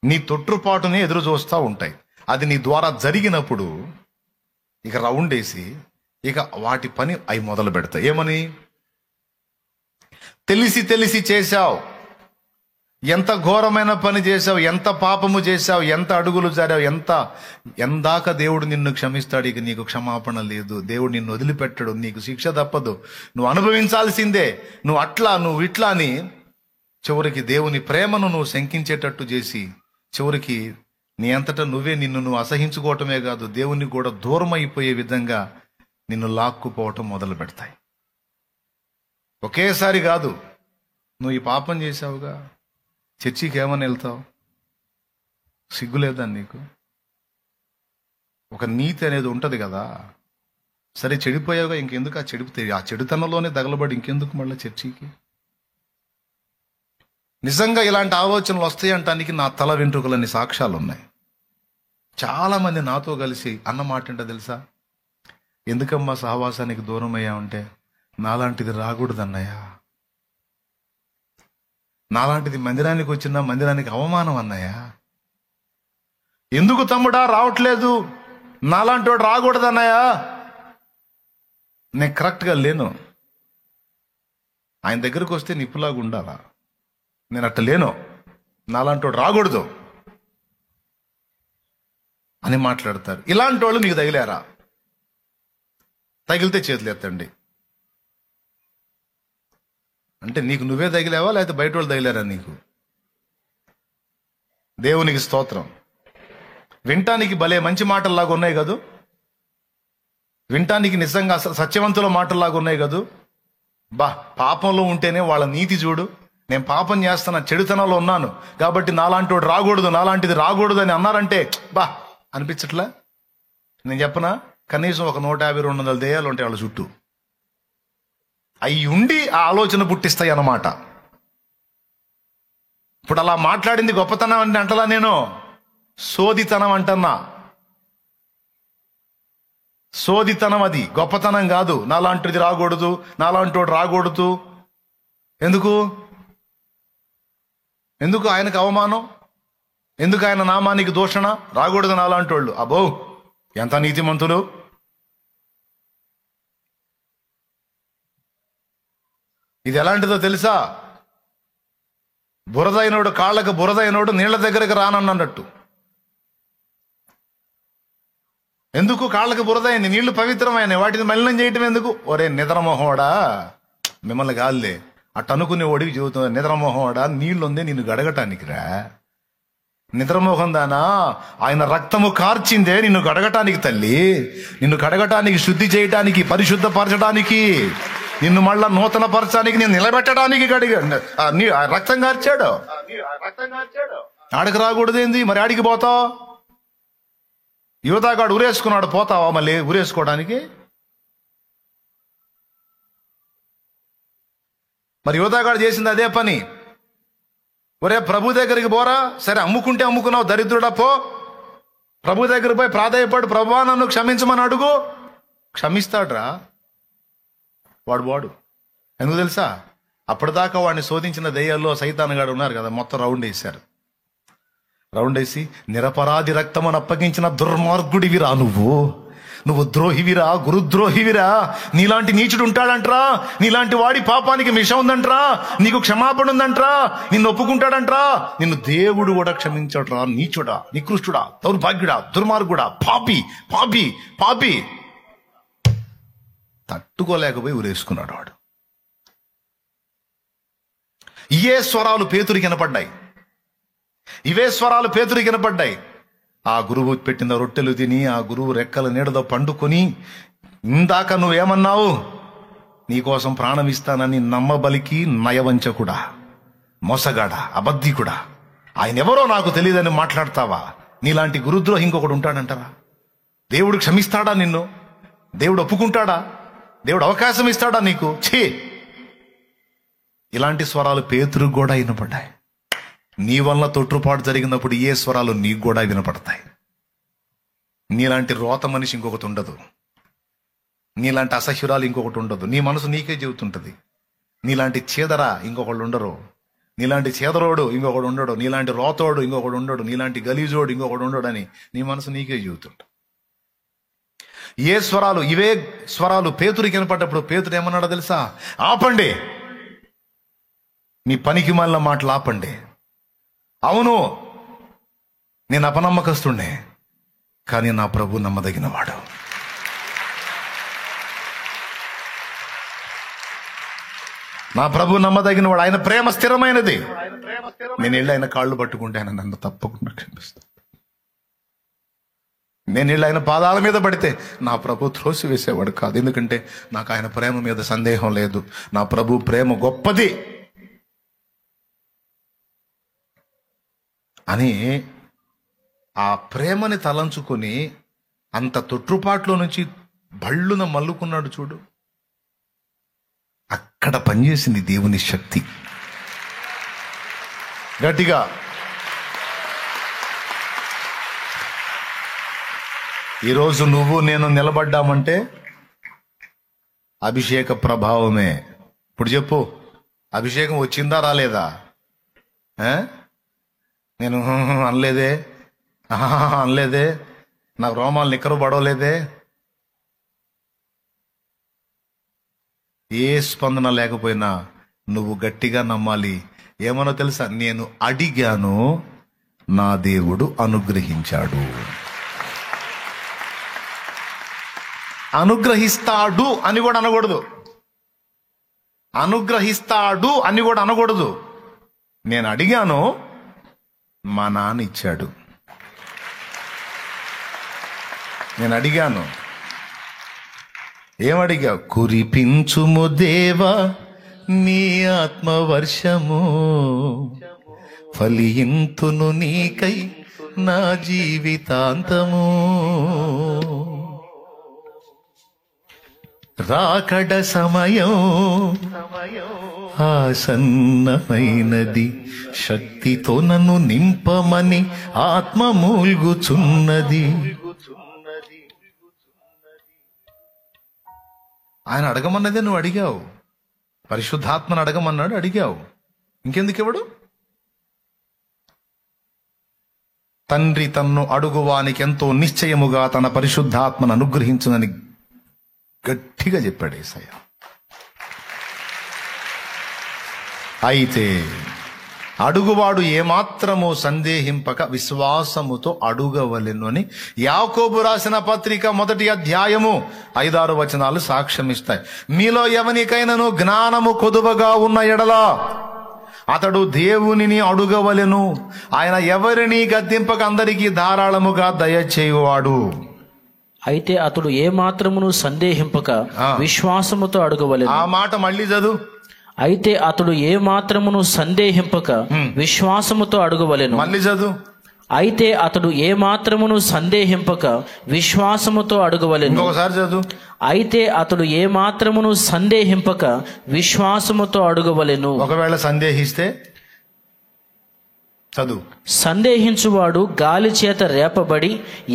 నీ తొట్టుపాటుని ఎదురు చూస్తూ ఉంటాయి. అది నీ ద్వారా జరిగినప్పుడు ఇక రౌండ్ వేసి ఇక వాటి పని అవి మొదలు పెడతాయి. ఏమని? తెలిసి చేశావు, ఎంత ఘోరమైన పని చేశావు, ఎంత పాపము చేశావు, ఎంత అడుగులు జారావు, ఎందాక దేవుడు నిన్ను క్షమిస్తాడు. ఇక నీకు క్షమాపణ లేదు, దేవుడు నిన్ను వదిలిపెట్టడు, నీకు శిక్ష తప్పదు, నువ్వు అనుభవించాల్సిందే, నువ్వు అట్లా నువ్వు ఇట్లా అని చివరికి దేవుని ప్రేమను నువ్వు శంకించేటట్టు చేసి చివరికి నీ అంతటా నువ్వే నిన్ను నువ్వు అసహించుకోవటమే కాదు, దేవునికి కూడా దూరం అయిపోయే విధంగా నిన్ను లాక్కుపోవటం మొదలు పెడతాయి. ఒకేసారి కాదు, నువ్వు ఈ పాపం చేశావుగా, చర్చికి ఏమని వెళ్తావు? సిగ్గులేదా నీకు? ఒక నీతి అనేది ఉంటుంది కదా. సరే చెడిపోయావుగా, ఇంకెందుకు ఆ చెడుతనంలోనే తగలబడి ఇంకెందుకు మళ్ళీ చర్చికి? నిజంగా ఇలాంటి ఆలోచనలు వస్తాయి అంటానికి నా తల వెంట్రుకలన్నీ సాక్ష్యాలు ఉన్నాయి. చాలామంది నాతో కలిసి అన్న మాట ఏంటో తెలుసా? ఎందుకమ్మా సహవాసానికి దూరం అయ్యావంటే, నాలాంటిది రాకూడదు అన్నయ్య, నాలాంటిది మందిరానికి వచ్చినా మందిరానికి అవమానం అన్నయ్య, ఎందుకు తమ్ముడా రావట్లేదు, నాలాంటి వాడు రాకూడదు అన్నయ్య. నేను కరెక్ట్గా లేను, ఆయన దగ్గరకు వస్తే నిప్పులాగా ఉండాలా, నేను అట్ట లేను, నాలాంటి వాడు రాకూడదు అని మాట్లాడతారు. ఇలాంటి వాళ్ళు నీకు తగిలారా? తగిలితే చేతులు ఎత్తండి. అంటే నీకు నువ్వే తగిలావా లేకపోతే బయట వాళ్ళు తగిలారా నీకు? దేవునికి స్తోత్రం. వినటానికి భలే మంచి మాటల్లాగా ఉన్నాయి కదూ, వినటానికి నిజంగా సత్యవంతుల మాటల్లాగా ఉన్నాయి కదూ. పాపంలో ఉంటేనే వాళ్ళ నీతి చూడు, నేను పాపం చేస్తున్నా, చెడుతనంలో ఉన్నాను కాబట్టి నాలాంటి వాడు రాకూడదు, నాలాంటిది రాకూడదు అని అన్నారంటే అనిపించట్లా? నేను చెప్పనా, కనీసం ఒక 150-200 దెయ్యాలు ఉంటాయి వాళ్ళ చుట్టూ. అవి ఉండి ఆ ఆలోచన పుట్టిస్తాయి అన్నమాట. ఇప్పుడు అలా మాట్లాడింది గొప్పతనం అంటే అంటలా, నేను సోదితనం అంటన్నా. సోదితనం, అది గొప్పతనం కాదు. నాలాంటిది రాకూడదు, నాలాంటోడు రాకూడదు. ఎందుకు ఆయనకు అవమానం? ఎందుకు ఆయన నామానికి దూషణ? రాకూడదు నాలాంటోళ్ళు. అబ్బో ఎంత నీతిమంతులు! ఇది ఎలాంటిదో తెలుసా? బురదైనోడు, కాళ్ళకు బురదైనోడు నీళ్ల దగ్గరకు రానన్నట్టు. ఎందుకు కాళ్ళకు బురదైంది? నీళ్లు పవిత్రమైన వాటిని మలినం చేయటం ఎందుకు? ఒరే నిద్రమోహోడా, మిమ్మల్ని కాదులే, అట్టు అనుకునే ఓడికి చెబుతుంది. నిద్రమోహోడా, నీళ్లుందే నిన్ను గడగటానికి రా. నిద్రమోహం దానా, ఆయన రక్తము కార్చిందే నిన్ను గడగటానికి తల్లి. నిన్ను కడగటానికి, శుద్ధి చేయటానికి, పరిశుద్ధపరచడానికి, నిన్ను మళ్ళా నూతన పరచడానికి, నేను నిలబెట్టడానికి రక్తం కార్చాడు. ఆడికి రాకూడదేంది? మరి ఆడికి పోతావు? యోధాగాడు ఊరేసుకున్నాడు, పోతావా మళ్ళీ ఊరేసుకోవడానికి? మరి యోధాగాడు చేసింది అదే పని. ఒరే ప్రభు దగ్గరికి పోరా. సరే అమ్ముకుంటే అమ్ముకున్నావు, దరిద్రుడా, పో ప్రభు దగ్గర పోయి ప్రాధాయపడు. ప్రభువా నన్ను క్షమించమని అడుగు, క్షమిస్తాడ్రా వాడు. ఎందుకు తెలుసా? అప్పటిదాకా వాడిని శోధించిన దెయ్యాల్లో సైతానుగాడు ఉన్నారు కదా, మొత్తం రౌండ్ వేశారు. రౌండ్ వేసి, నిరపరాధి రక్తమని అప్పగించిన దుర్మార్గుడివిరా నువ్వు ద్రోహివిరా, గురుద్రోహివిరా, నీలాంటి నీచుడు ఉంటాడంట్రా, నీలాంటి వాడి పాపానికి మిష ఉందంట్రా, నీకు క్షమాపణ ఉందంట్రా, నిన్ను ఒప్పుకుంటాడంట్రా, నిన్ను దేవుడు కూడా క్షమించడ్రా, నీచుడా, నికృష్టుడా, దౌర్భాగ్యుడా, దుర్మార్గుడా, పాపి పాపి పాపి. తట్టుకోలేకపోయి ఊరేసుకున్నాడు వాడు. ఇవే స్వరాలు పేతురికి వినపడ్డాయి. ఆ గురువు పెట్టిన రొట్టెలు తిని, ఆ గురువు రెక్కల నీడతో పండుకొని, ఇందాక నువ్వేమన్నావు? నీకోసం ప్రాణం ఇస్తానని నమ్మబలికి నయవంచకుడా, మోసగాడా, అబద్ధికుడా, ఆయన ఎవరో నాకు తెలియదని మాట్లాడతావా? నీలాంటి గురుద్రోహి ఇంకొకడు ఉంటాడంటారా? దేవుడు క్షమిస్తాడా నిన్ను? దేవుడు ఒప్పుకుంటాడా? దేవుడు అవకాశం ఇస్తాడా నీకు? ఛీ! ఇలాంటి స్వరాలు పేతురుకు కూడా వినపడ్డాయి. నీ వల్ల తొట్టుపాటు జరిగినప్పుడు ఏ స్వరాలు నీకు కూడా వినపడతాయి. నీలాంటి రోత మనిషి ఇంకొకటి ఉండదు, నీలాంటి అసహ్యురాలు ఇంకొకటి ఉండదు. నీ మనసు నీకే చెబుతుంటది. నీలాంటి చీదర ఇంకొకళ్ళు ఉండరు, నీలాంటి చీదరోడు ఇంకొకడు ఉండడు, నీలాంటి రోతోడు ఇంకొకడు ఉండడు, నీలాంటి గలీజోడు ఇంకొకడు ఉండడు అని నీ మనసు నీకే చెబుతుంట. ఏ స్వరాలు? ఇవే స్వరాలు పేతురికి వినపడ్డప్పుడు పేతురు ఏమన్నాడో తెలుసా? ఆపండి, మీ పనికి మాలిన మాటలు ఆపండి. అవును, నేను అపనమ్మకస్తుండే, కానీ నా ప్రభు నమ్మదగినవాడు. నా ప్రభు నమ్మదగినవాడు. ఆయన ప్రేమ స్థిరమైనది. నేను వెళ్ళి ఆయన కాళ్ళు పట్టుకుంటే ఆయన నన్ను తప్పకుండా క్షమిస్తాను. నేను వెళ్ళి ఆయన పాదాల మీద పడితే నా ప్రభు త్రోసి వేసేవాడు కాదు. ఎందుకంటే నాకు ఆయన ప్రేమ మీద సందేహం లేదు. నా ప్రభు ప్రేమ గొప్పది అని ఆ ప్రేమని తలంచుకొని అంత తొట్టుపాట్లో నుంచి బళ్ళున మల్లుకున్నాడు చూడు. అక్కడ పనిచేసింది దేవుని శక్తి. గట్టిగా ఈరోజు నువ్వు నేను నిలబడ్డామంటే అభిషేక ప్రభావమే. ఇప్పుడు చెప్పు, అభిషేకం వచ్చిందా రాలేదా? నేను అనలేదే, నాకు రోమాలు నిక్కరు పడవలేదే. ఏ స్పందన లేకపోయినా నువ్వు గట్టిగా నమ్మాలి. ఏమనో తెలుసా? నేను అడిగాను, నా దేవుడు అనుగ్రహించాడు. అనుగ్రహిస్తాడు అని కూడా అనకూడదు. అనుగ్రహిస్తాడు అని కూడా అనకూడదు. నేను అడిగాను, మా నాన్న ఇచ్చాడు. నేను అడిగాను. ఏమడిగా? కురిపించుము దేవా నీ ఆత్మవర్షము, ఫలింతును నీకై నా జీవితాంతము. రాకడ సమయం ఆసన్నమైనది, శక్తితో నన్ను నింపమని ఆత్మ మూల్గుచున్నది. ఆయన అడగమన్నదే నువ్వు అడిగావు. పరిశుద్ధాత్మను అడగమన్నాడు, అడిగావు. ఇంకెందుకు ఇవ్వడు? తండ్రి తన్ను అడుగువానికి ఎంతో నిశ్చయముగా తన పరిశుద్ధాత్మను అనుగ్రహించునని గట్టిగా చెప్పాడు యేసయ్య. అయితే అడుగువాడు ఏమాత్రము సందేహింపక విశ్వాసముతో అడుగవలెను అని యాకోబు రాసిన పత్రిక 1వ అధ్యాయము 5-6 వచనాలు సాక్ష్యమిస్తాయి. మీలో ఎవనికైనాను జ్ఞానము కొదువగా ఉన్న ఎడలా అతడు దేవునిని అడుగవలెను, ఆయన ఎవరిని గద్దింపక అందరికీ ధారాళముగా దయచేయువాడు. అయితే అతడు ఏ మాత్రమును సందేహింపక విశ్వాసముతో అడుగవలెను. ఆ మాట మళ్ళీ చదువు. అయితే అతడు ఏ మాత్రమును సందేహింపక విశ్వాసముతో అడుగవలెను. మళ్ళీ చదువు. అయితే అతడు ఏ మాత్రమును సందేహింపక విశ్వాసముతో అడుగవలెను. ఇంకొకసారి చదువు. అయితే అతడు ఏ మాత్రమును సందేహింపక విశ్వాసముతో అడుగవలెను. ఒకవేళ సందేహిస్తే చదువు. సందేహించువాడు గాలి చేత రేపబడి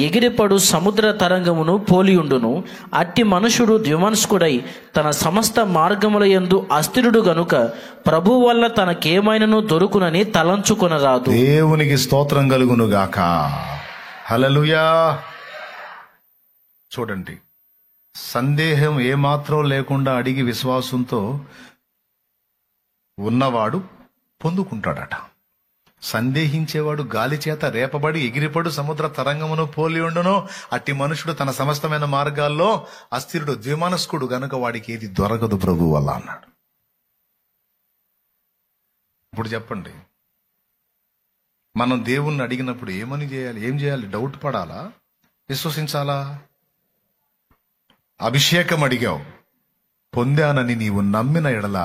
ఎగిరిపడు సముద్ర తరంగమును పోలియుండును. అట్టి మనుషుడు ద్విమనస్కుడై తన సమస్త మార్గముల యందు అస్థిరుడు గనుక ప్రభు వల్ల తనకేమైనను దొరుకునని తలంచుకొనరాదు. దేవునికి స్తోత్రం కలుగును గాక. హల్లెలూయా. చూడండి, సందేహం ఏమాత్రం లేకుండా అడిగి విశ్వాసంతో ఉన్నవాడు పొందుకుంటాడట. సందేహించేవాడు గాలి చేత రేపబడి ఎగిరిపడు సముద్ర తరంగమును పోలి ఉండును. అట్టి మనుషుడు తన సమస్తమైన మార్గాల్లో అస్థిరుడు ద్విమనస్కుడు గనుక వాడికి ఏది దొరకదు ప్రభు వల్ల అన్నాడు. ఇప్పుడు చెప్పండి, మనం దేవుణ్ణి అడిగినప్పుడు ఏమని చేయాలి? ఏం చేయాలి? డౌట్ పడాలా? విశ్వసించాలా? అభిషేకం అడిగావు, పొందానని నీవు నమ్మిన ఎడల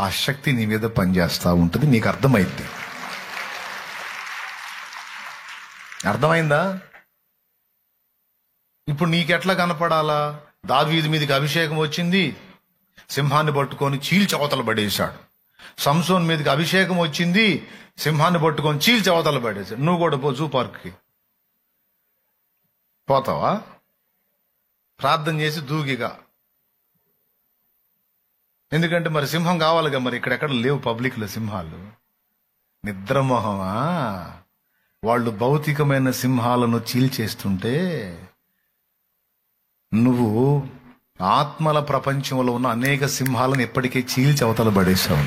ఆ శక్తి నీ మీద పనిచేస్తా ఉంటుంది. నీకు అర్థమైంది. అర్థమైందా? ఇప్పుడు నీకెట్లా కనపడాలా? దావీదు మీదకి అభిషేకం వచ్చింది, సింహాన్ని పట్టుకొని చీల్చవతల పడేశాడు. సంసోన్ మీదకి అభిషేకం వచ్చింది, సింహాన్ని పట్టుకొని చీల్చవతల పడేశాడు. నువ్వు కూడా పో, జూ పార్క్కి పోతావా? ప్రార్థన చేసి దూగిగా. ఎందుకంటే మరి సింహం కావాలిగా. మరి ఇక్కడెక్కడ లేవు పబ్లిక్లో సింహాలు. నిద్రమోహమా? వాళ్ళు భౌతికమైన సింహాలను చీల్చేస్తుంటే నువ్వు ఆత్మల ప్రపంచంలో ఉన్న అనేక సింహాలను ఎప్పటికే చీల్చి అవతల పడేశావు.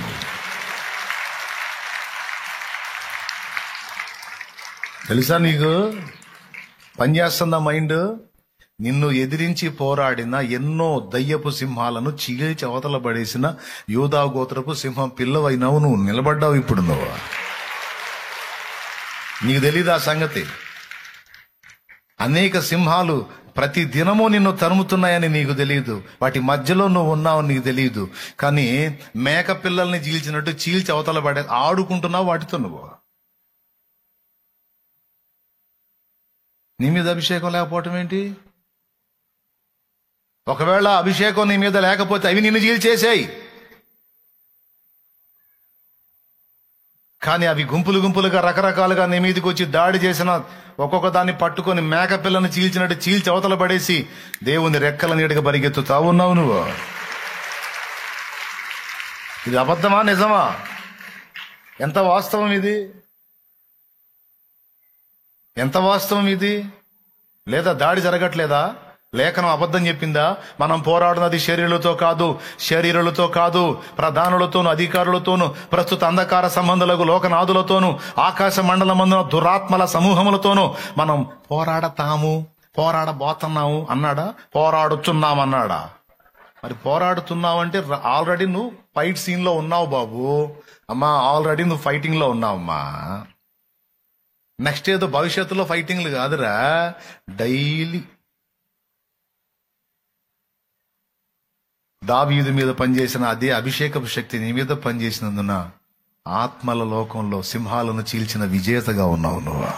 తెలుసా? నీకు పనిచేస్తుందా మైండ్? నిన్ను ఎదిరించి పోరాడిన ఎన్నో దయ్యపు సింహాలను చీల్చి అవతల పడేసిన యూదా గోత్రపు సింహం పిల్లవైనావు. నువ్వు నిలబడ్డావు. ఇప్పుడు నువ్వు, నీకు తెలీదు ఆ సంగతి. అనేక సింహాలు ప్రతి దినము నిన్ను తరుముతున్నాయని నీకు తెలియదు. వాటి మధ్యలో నువ్వు ఉన్నావు, నీకు తెలియదు. కానీ మేక పిల్లల్ని చీల్చినట్టు చీల్చి అవతల పడే ఆడుకుంటున్నావు వాటితో. నువ్వు నీ మీద అభిషేకం లేకపోవటం ఏంటి? ఒకవేళ అభిషేకం నీ మీద లేకపోతే అవి నిన్ను చీల్చేసాయి. కానీ అవి గుంపులు గుంపులుగా రకరకాలుగా నీ మీదకి వచ్చి దాడి చేసిన ఒక్కొక్క దాన్ని పట్టుకొని మేక పిల్లను చీల్చినట్టు చీల్చి అవతల పడేసి దేవుని రెక్కల నీడగా పరిగెత్తుతా ఉన్నావు నువ్వు. ఇది అబద్ధమా నిజమా? ఎంత వాస్తవం ఇది? ఎంత వాస్తవం ఇది? లేదా దాడి జరగట్లేదా? లేఖనం అబద్ధం చెప్పిందా? మనం పోరాడున్నది శరీరులతో కాదు, ప్రధానులతోనూ అధికారులతోనూ ప్రస్తుత అంధకార సంబంధులకు లోకనాథులతోనూ ఆకాశ మండలమందున దురాత్మల సమూహములతోనూ మనం పోరాడబోతున్నాము అన్నాడా? పోరాడుచున్నామన్నాడా? మరి పోరాడుతున్నావంటే ఆల్రెడీ నువ్వు ఫైట్ సీన్ లో ఉన్నావు బాబు. అమ్మా, ఆల్రెడీ నువ్వు ఫైటింగ్ లో ఉన్నావమ్మా. నెక్స్ట్ ఏదో భవిష్యత్తులో ఫైటింగ్లు కాదురా, డైలీ. దావీదు మీద పనిచేసిన అదే అభిషేకపు శక్తి నీ మీద పనిచేసినందున ఆత్మల లోకంలో సింహాలను చీల్చిన విజేతగా ఉన్నావు నువ్వు.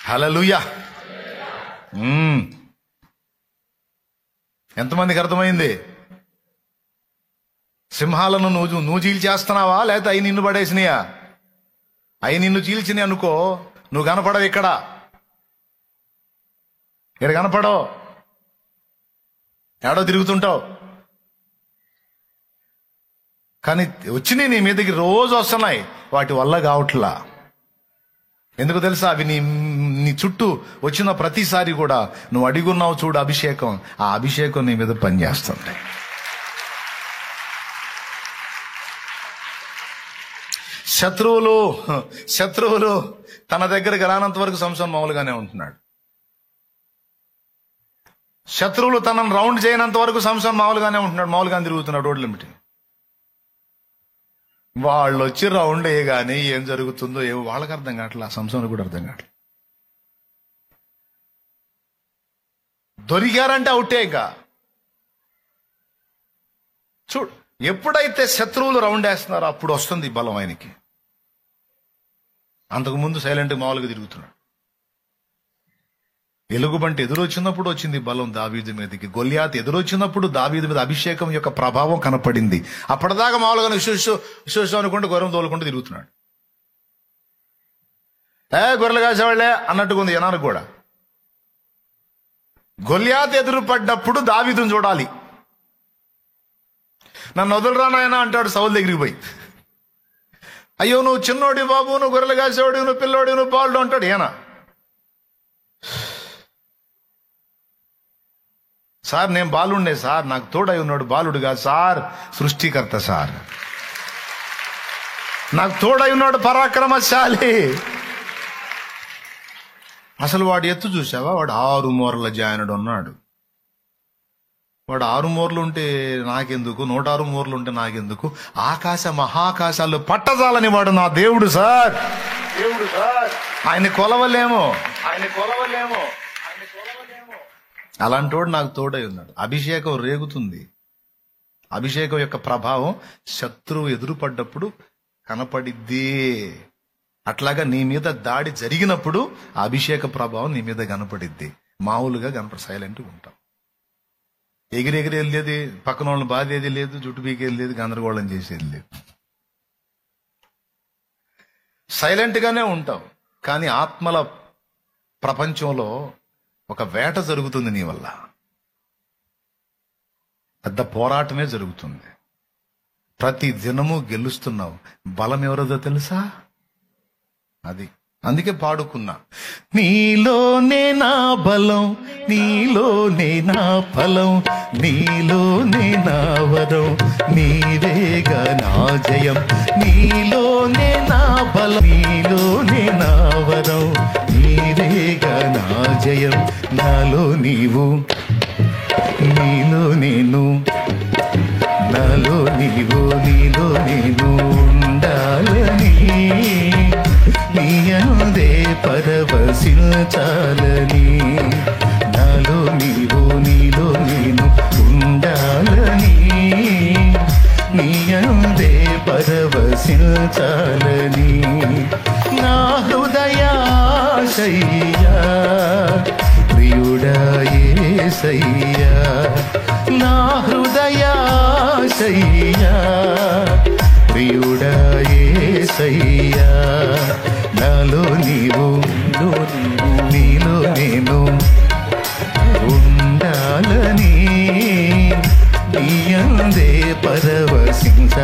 హల్లెలూయా. ఎంతమందికి అర్థమైంది? సింహాలను నువ్వు చీల్చేస్తున్నావా, లేకపోతే అవి నిన్ను పడేసినాయా? అవి నిన్ను చీల్చినాయి అనుకో, నువ్వు కనపడవు. ఇక్కడ కనపడవు. ఏడో తిరుగుతుంటావు. కానీ వచ్చినాయి నీ మీదకి, రోజు వస్తున్నాయి, వాటి వల్ల కావట్లా. ఎందుకు తెలుసా? అవి నీ చుట్టూ వచ్చిన ప్రతిసారి కూడా నువ్వు అడిగున్నావు చూడు అభిషేకం, ఆ అభిషేకం నీ మీద పనిచేస్తుంది. శత్రువులు తన దగ్గరికి రానంత వరకు సంసోను మామూలుగానే ఉంటున్నాడు. శత్రువులు తనను రౌండ్ చేయనంత వరకు సంసోను మామూలుగానే ఉంటున్నాడు, మామూలుగానే తిరుగుతున్నాడు రోడ్ల మిటి. వాళ్ళు వచ్చి రౌండ్ వేయగానే ఏం జరుగుతుందో ఏమో వాళ్ళకి అర్థం కావట్లా, సంసోను కూడా అర్థం కావట్లా. దొరికారంటే అవుటే. ఇంకా చూడు, ఎప్పుడైతే శత్రువులు రౌండ్ వేస్తున్నారో అప్పుడు వస్తుంది బలం ఆయనకి. అంతకుముందు సైలెంట్ మామూలుగా తిరుగుతున్నాడు. ఎలుగుబంటి ఎదురొచ్చినప్పుడు వచ్చింది బలం దావీదు మీదకి. గొల్యాత్ ఎదురొచ్చినప్పుడు దావీదు మీద అభిషేకం యొక్క ప్రభావం కనపడింది. అప్పటిదాకా మామూలుగా విశ్వాసం అనుకుంటూ గొర్రెం తోలుకుంటూ తిరుగుతున్నాడు. గొర్రెలు కాసేవాళ్లే అన్నట్టుకుంది జనానికి కూడా. గొల్యాత్ ఎదురు పడ్డప్పుడు దావీదుని చూడాలి. నన్ను వదలరా నాయనా అంటాడు సౌలు దగ్గరికి పోయి. అయ్యో నువ్వు చిన్నోడి బాబు, నువ్వు గొర్రెలు కాసేవాడు, నువ్వు పిల్లోడి, నువ్వు బాలుడు అంటాడు. ఏనా సార్, నేను బాలుండే సార్, నాకు తోడై ఉన్నాడు బాలుడు కాదు సార్, సృష్టికర్త సార్, నాకు తోడై ఉన్నాడు పరాక్రమశాలి. అసలు వాడు ఎత్తు చూసావా? వాడు 6 మూరల జాయనుడు ఉన్నాడు. వాడు 6 మూరలు ఉంటే నాకెందుకు, 106 మూరలు ఉంటే నాకెందుకు? ఆకాశ మహాకాశాలు పట్టజాలని వాడు నా దేవుడు సార్, దేవుడు సార్. ఆయన కొలవలేమో. అలాంటి వాడు నాకు తోడై ఉన్నాడు. అభిషేకం రేగుతుంది. అభిషేకం యొక్క ప్రభావం శత్రువు ఎదురుపడ్డప్పుడు కనపడిద్ది. అట్లాగా నీ మీద దాడి జరిగినప్పుడు ఆ అభిషేక ప్రభావం నీ మీద కనపడిద్ది. మామూలుగా సైలెంట్గా ఉంటాం. ఎగిరెగిరి వెళ్ళేది, పక్కన వాళ్ళని బాధేది లేదు, జుట్టు పీకి వెళ్ళేది, గందరగోళం చేసేది లేదు. సైలెంట్ గానే ఉంటాం. కానీ ఆత్మల ప్రపంచంలో ఒక వేట జరుగుతుంది నీ వల్ల. పెద్ద పోరాటమే జరుగుతుంది. ప్రతి దినము గెలుస్తున్నావు. బలం ఎవరిదో తెలుసా? అది అందుకే పాడుకున్నా, నీలోనే నా బలం, నీలోనే నా ఫలం, నీలోనే నా వరం, నీవేగా నా జయం. నీలోనే నా బలం, నీలోనే నా వరం, నీవేగా నా జయం. నాలో నీవు, నీలో నేను, నాలో నీవు, నీలో నేను ఉండాలని, నీ అందే పరవశించాలని. నాలో నీవు, నీలో నేను ఉండాలని, నీ అందే పరవశించాలని. నా హృదయాశయ్యా ప్రియుడా యేసయ్యా, నా హృదయాశయ్యా ప్రియుడా యేసయ్యా. నాలో నీవు, నీలో నేను ఉండాలని, నీ అందే పరవశించాలని.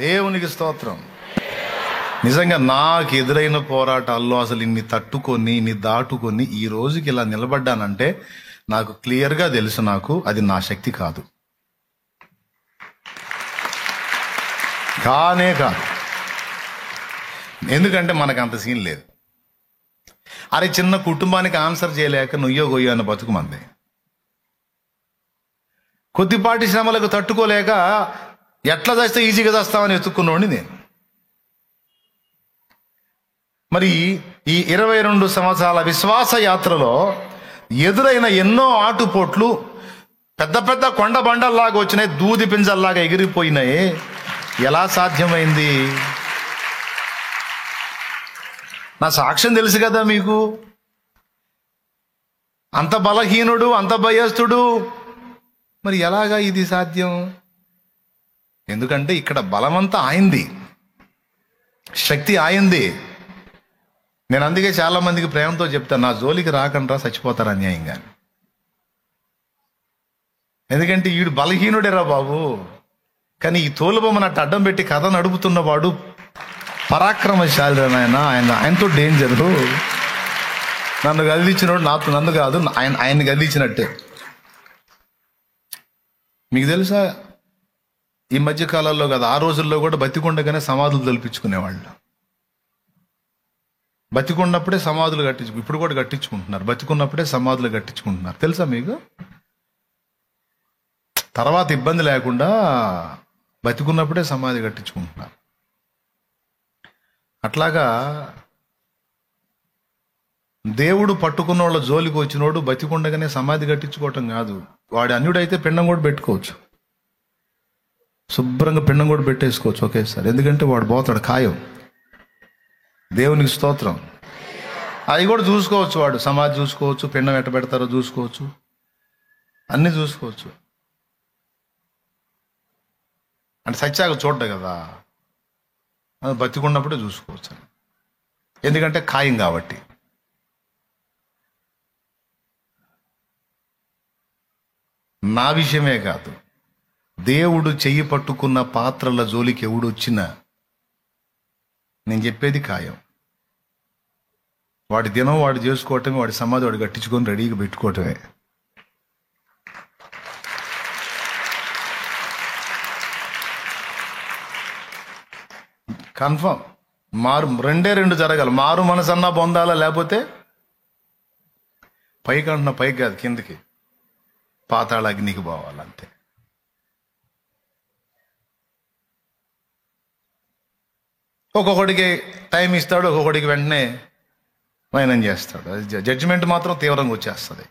దేవునికి స్తోత్రం. నిజంగా నాకు ఎదురైన పోరాటాల్లో అసలు ఇన్ని తట్టుకొని, ఇన్ని దాటుకొని ఈ రోజుకి ఇలా నిలబడ్డానంటే నాకు క్లియర్గా తెలుసు, నాకు అది నా శక్తి కాదు, కానే కాదు. ఎందుకంటే మనకు అంత సీన్ లేదు. అరే చిన్న కుటుంబానికి ఆన్సర్ చేయలేక నుయ్యో గొయ్యో అన్న బతుకు మంది. కొద్దిపాటి శ్రమలకు తట్టుకోలేక ఎట్లా చేస్తే ఈజీగా చేస్తామని ఎత్తుక్కున్నోడిని నేను. మరి ఈ 22 సంవత్సరాల విశ్వాస యాత్రలో ఎదురైన ఎన్నో ఆటుపోట్లు, పెద్ద పెద్ద కొండ బండల్లాగా వచ్చినాయి, దూది పింజల్లాగా ఎగిరిపోయినాయి. ఎలా సాధ్యమైంది? నా సాక్ష్యం తెలుసు కదా మీకు. అంత బలహీనుడు, అంత భయస్థుడు, మరి ఎలాగా ఇది సాధ్యం? ఎందుకంటే ఇక్కడ బలమంతా ఆయింది, శక్తి ఆయింది. నేను అందుకే చాలా మందికి ప్రేమతో చెప్తాను, నా జోలికి రాకండ్రా, చచ్చిపోతారు అన్యాయంగా. ఎందుకంటే వీడు బలహీనుడేరా బాబు, కానీ ఈ తోలుబొమ్మను అట్ట అడ్డం పెట్టి కథ నడుపుతున్నవాడు పరాక్రమశాలి. ఆయనతో డేంజరు. నన్ను గదిలిచ్చినోడు నన్ను కాదు, ఆయన్ని గదిలిచ్చినట్టే. మీకు తెలుసా, ఈ మధ్య కాలాల్లో కాదు, ఆ రోజుల్లో కూడా బతికుండగానే సమాధులు తొలిపించుకునేవాళ్ళు. బతికున్నప్పుడే సమాధులు ఇప్పుడు కూడా కట్టించుకుంటున్నారు. బతికున్నప్పుడే సమాధులు కట్టించుకుంటున్నారు. తెలుసా మీకు? తర్వాత ఇబ్బంది లేకుండా బతికున్నప్పుడే సమాధి కట్టించుకుంటున్నారు. అట్లాగా దేవుడు పట్టుకున్న వాళ్ళ జోలికి వచ్చినోడు బతికుండగానే సమాధి కట్టించుకోవటం కాదు. వాడి అన్యుడైతే పిండం కూడా పెట్టుకోవచ్చు, శుభ్రంగా పిండం కూడా పెట్టేసుకోవచ్చు ఒకేసారి. ఎందుకంటే వాడు పోతాడు ఖాయం. దేవునికి స్తోత్రం. అవి కూడా చూసుకోవచ్చు, వాడు సమాధి చూసుకోవచ్చు, పిండం ఎట్ట పెడతారో చూసుకోవచ్చు, అన్నీ చూసుకోవచ్చు. అంటే సత్యాగా చూడ్డ కదా, బతికున్నప్పుడే చూసుకోవచ్చు. ఎందుకంటే ఖాయం కాబట్టి. నా విషయమే కాదు, దేవుడు చెయ్యి పట్టుకున్న పాత్రల జోలికి ఎవడు వచ్చినా నేను చెప్పేది ఖాయం. వాడి దినం వాడు చేసుకోవటమే, వాడి సమాధి వాడు కట్టించుకొని రెడీగా పెట్టుకోవటమే. కన్ఫర్మ్. రెండే జరగాలి. మారు మనసు అన్నా పొందాలా, లేకపోతే పైకి అంటున్నా, పైకి కాదు కిందకి, పాతాళ అగ్నికి పోవాలంతే. ఒక్కొక్కడికి టైం ఇస్తాడు, ఒక్కొక్కడికి వెంటనే మైనం చేస్తాడు. జడ్జిమెంట్ మాత్రం తీవ్రంగా వచ్చేస్తుంది.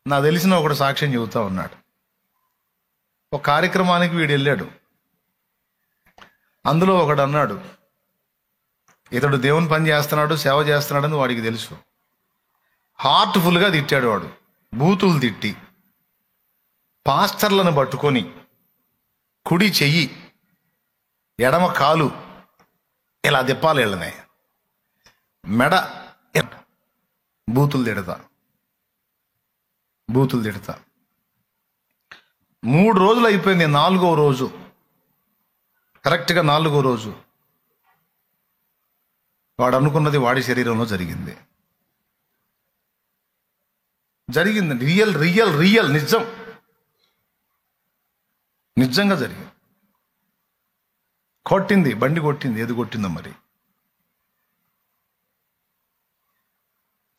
నాకు తెలిసిన ఒకడు సాక్ష్యం చెబుతా ఉన్నాడు. ఒక కార్యక్రమానికి వీడు వెళ్ళాడు. అందులో ఒకడు అన్నాడు, ఇతడు దేవుని పని చేస్తున్నాడు, సేవ చేస్తున్నాడని వాడికి తెలుసు. హార్ట్ఫుల్గా తిట్టాడు వాడు, బూతులు తిట్టి. పాస్టర్లను పట్టుకొని కుడి చెయ్యి ఎడమ కాలు ఇలా తిప్పాలి, వెళ్ళనే మెడ బూతులు తిడతా 3 రోజులు అయిపోయింది. 4వ రోజు, కరెక్ట్గా 4వ రోజు వాడు అనుకున్నది వాడి శరీరంలో జరిగింది. రియల్ నిజంగా జరిగింది. కొట్టింది, బండి కొట్టింది. ఏది కొట్టిందో మరి.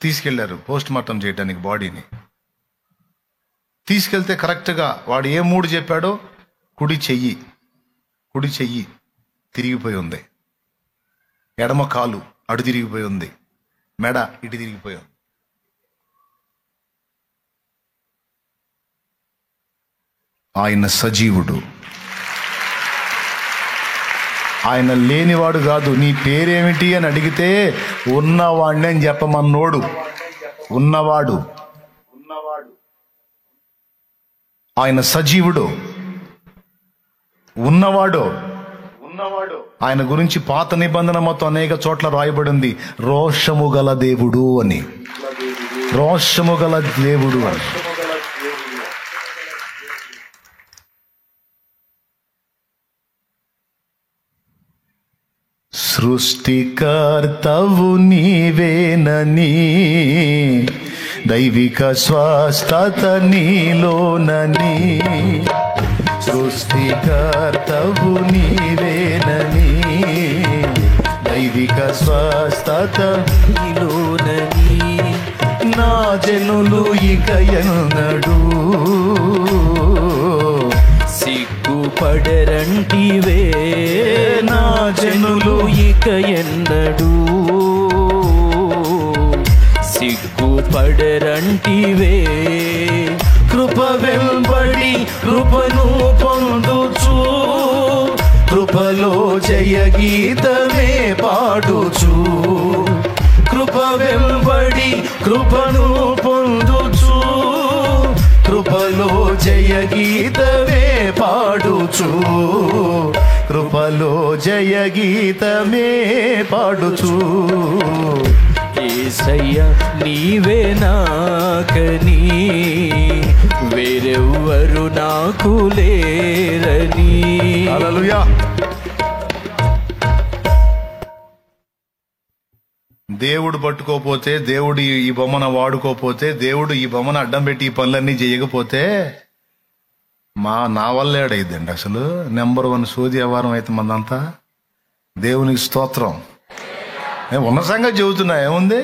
తీసుకెళ్లారు పోస్ట్ మార్టం చేయడానికి బాడీని. తీసుకెళ్తే కరెక్ట్గా వాడు ఏ 3 చెప్పాడో, కుడి చెయ్యి తిరిగిపోయి ఉంది, ఎడమ కాలు అటు తిరిగిపోయి ఉంది, మెడ ఇటు తిరిగిపోయి ఉంది. ఆయన సజీవుడు, ఆయన లేనివాడు కాదు. నీ పేరేమిటి అని అడిగితే ఉన్నవాడిని అని చెప్పమన్నోడు. ఉన్నవాడు ఆయన సజీవుడు, ఉన్నవాడు. ఆయన గురించి పాత నిబంధన మొత్తం అనేక చోట్ల రాయబడింది, రోషము గల దేవుడు అని. రోషము గల దేవుడు అని. సృష్టికర్తవు నీవేనని, దైవిక స్వస్థత నీలోనని. సృష్టికర్తవు నీవేనని, దైవిక స్వస్థత నీలోనని. నా జనులు ఇక ఎన్నడూ సిగ్గుపడరంటివే, నా జనులు ఇక ఎన్నడూ సిగ్గుపడరంటివే. కృప వెంబడి కృపను పొందుచు, కృపలో జయ గీతమే పాడుచు. కృప వెంబడి కృపను పొందుచు, కృపలో జయ గీతమే పాడుచు. కృపలో జయ గీతమే పాడుచు, యేసయ్య నీవే నాకని వేరెవ్వరు నాకు లేరని. హల్లెలూయా. దేవుడు పట్టుకోపోతే, దేవుడు ఈ బొమ్మను వాడుకోపోతే, దేవుడు ఈ బొమ్మను అడ్డం పెట్టి ఈ పనులన్నీ చేయకపోతే నా వల్ల ఏడైందండి. అసలు నెంబర్ 1 సోది వ్యవహారం అయితే మందంతా. దేవునికి స్తోత్రం. ఉన్న సంగతి చెబుతున్నా, ఏముంది,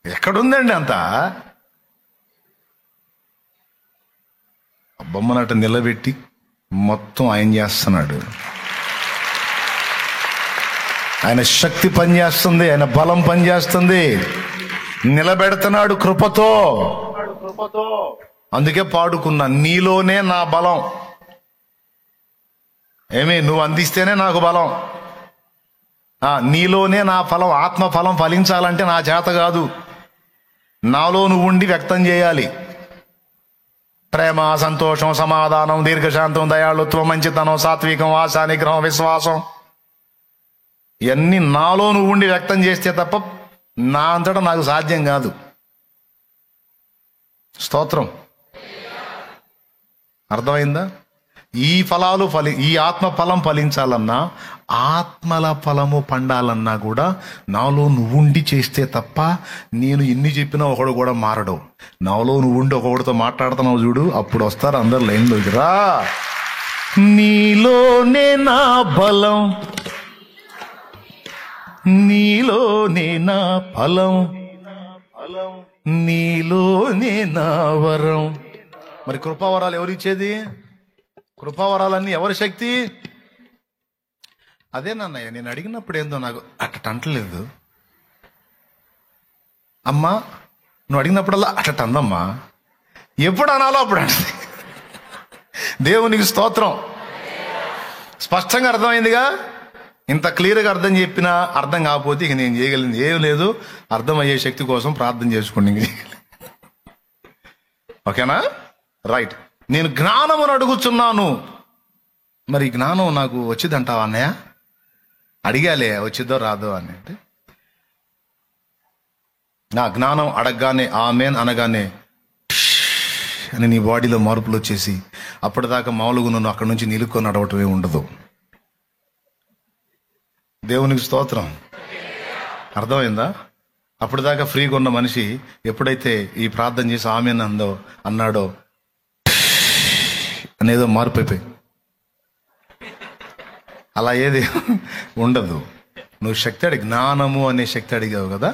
ఎక్కడుందండి అంతా? బొమ్మనట నిలబెట్టి మొత్తం ఆయన చేస్తున్నాడు. ఆయన శక్తి పనిచేస్తుంది, ఆయన బలం పనిచేస్తుంది, నిలబెడుతున్నాడు కృపతో. అందుకే పాడుకున్నా, నీలోనే నా బలం. ఏమి, నువ్వు అందిస్తేనే నాకు బలం. నీలోనే నా ఫలం, ఆత్మ ఫలం ఫలించాలంటే నా చేత కాదు, నాలో నువ్వు ఉండి వ్యక్తం చేయాలి. ప్రేమ, సంతోషం, సమాధానం, దీర్ఘశాంతం, దయాళుత్వం, మంచితనం, సాత్వికం, ఆశ, నిగ్రహం, విశ్వాసం, ఇవన్నీ నాలో నువ్వు ఉండి వ్యక్తం చేస్తే తప్ప నా అంతటా నాకు సాధ్యం కాదు. స్తోత్రం. అర్థమైందా? ఈ ఫలాలు ఈ ఆత్మ ఫలం ఫలించాలన్నా, ఆత్మల ఫలము పండాలన్నా కూడా నాలో నువ్వుండి చేస్తే తప్ప, నేను ఎన్ని చెప్పినా ఒకడు కూడా మారడు. నాలో నువ్వుండి ఒకడితో మాట్లాడుతున్నావు చూడు, అప్పుడు వస్తారు అందరు లైన్లోకి. రా, నీలోనే నా బలం, నీలోనే నా ఫలం, నీలోనే నా వరం. మరి కృపావరాలు ఎవరిచ్చేది? కృపావరాలన్నీ ఎవరి శక్తి? అదే నాన్నయ్య, నేను అడిగినప్పుడు ఏందో నాకు అట్ట అంటలేదు. అమ్మా, నువ్వు అడిగినప్పుడల్లా అట్ట అందమ్మా, ఎప్పుడు అనాలో అప్పుడు అంటది. దేవునికి స్తోత్రం. స్పష్టంగా అర్థమైందిగా. ఇంత క్లియర్గా అర్థం చెప్పినా అర్థం కాకపోతే ఇక నేను చేయగలిగింది ఏం లేదు. అర్థమయ్యే శక్తి కోసం ప్రార్థన చేసుకోండి. ఓకేనా? రైట్. నేను జ్ఞానమును అడుగుచున్నాను. మరి జ్ఞానం నాకు వచ్చిందంటావా అన్నయ్య? అడిగాలే, వచ్చిద్దో రాదో అని. అంటే నా జ్ఞానం అడగగానే, ఆమెన్ అనగానే అని నీ బాడీలో మార్పులు వచ్చేసి అప్పటిదాకా మామూలుగా నువ్వు అక్కడి నుంచి నిలుక్కొని నడవటమే ఉండదు. దేవునికి స్తోత్రం. అర్థమైందా? అప్పటిదాకా ఫ్రీగా ఉన్న మనిషి ఎప్పుడైతే ఈ ప్రార్థన చేసి ఆమెన్ అన్నాడో అనేదో మార్పు అయిపోయి అలా ఏది ఉండదు. నువ్వు శక్తి అడిగి, జ్ఞానము అనే శక్తి అడిగావు కదా,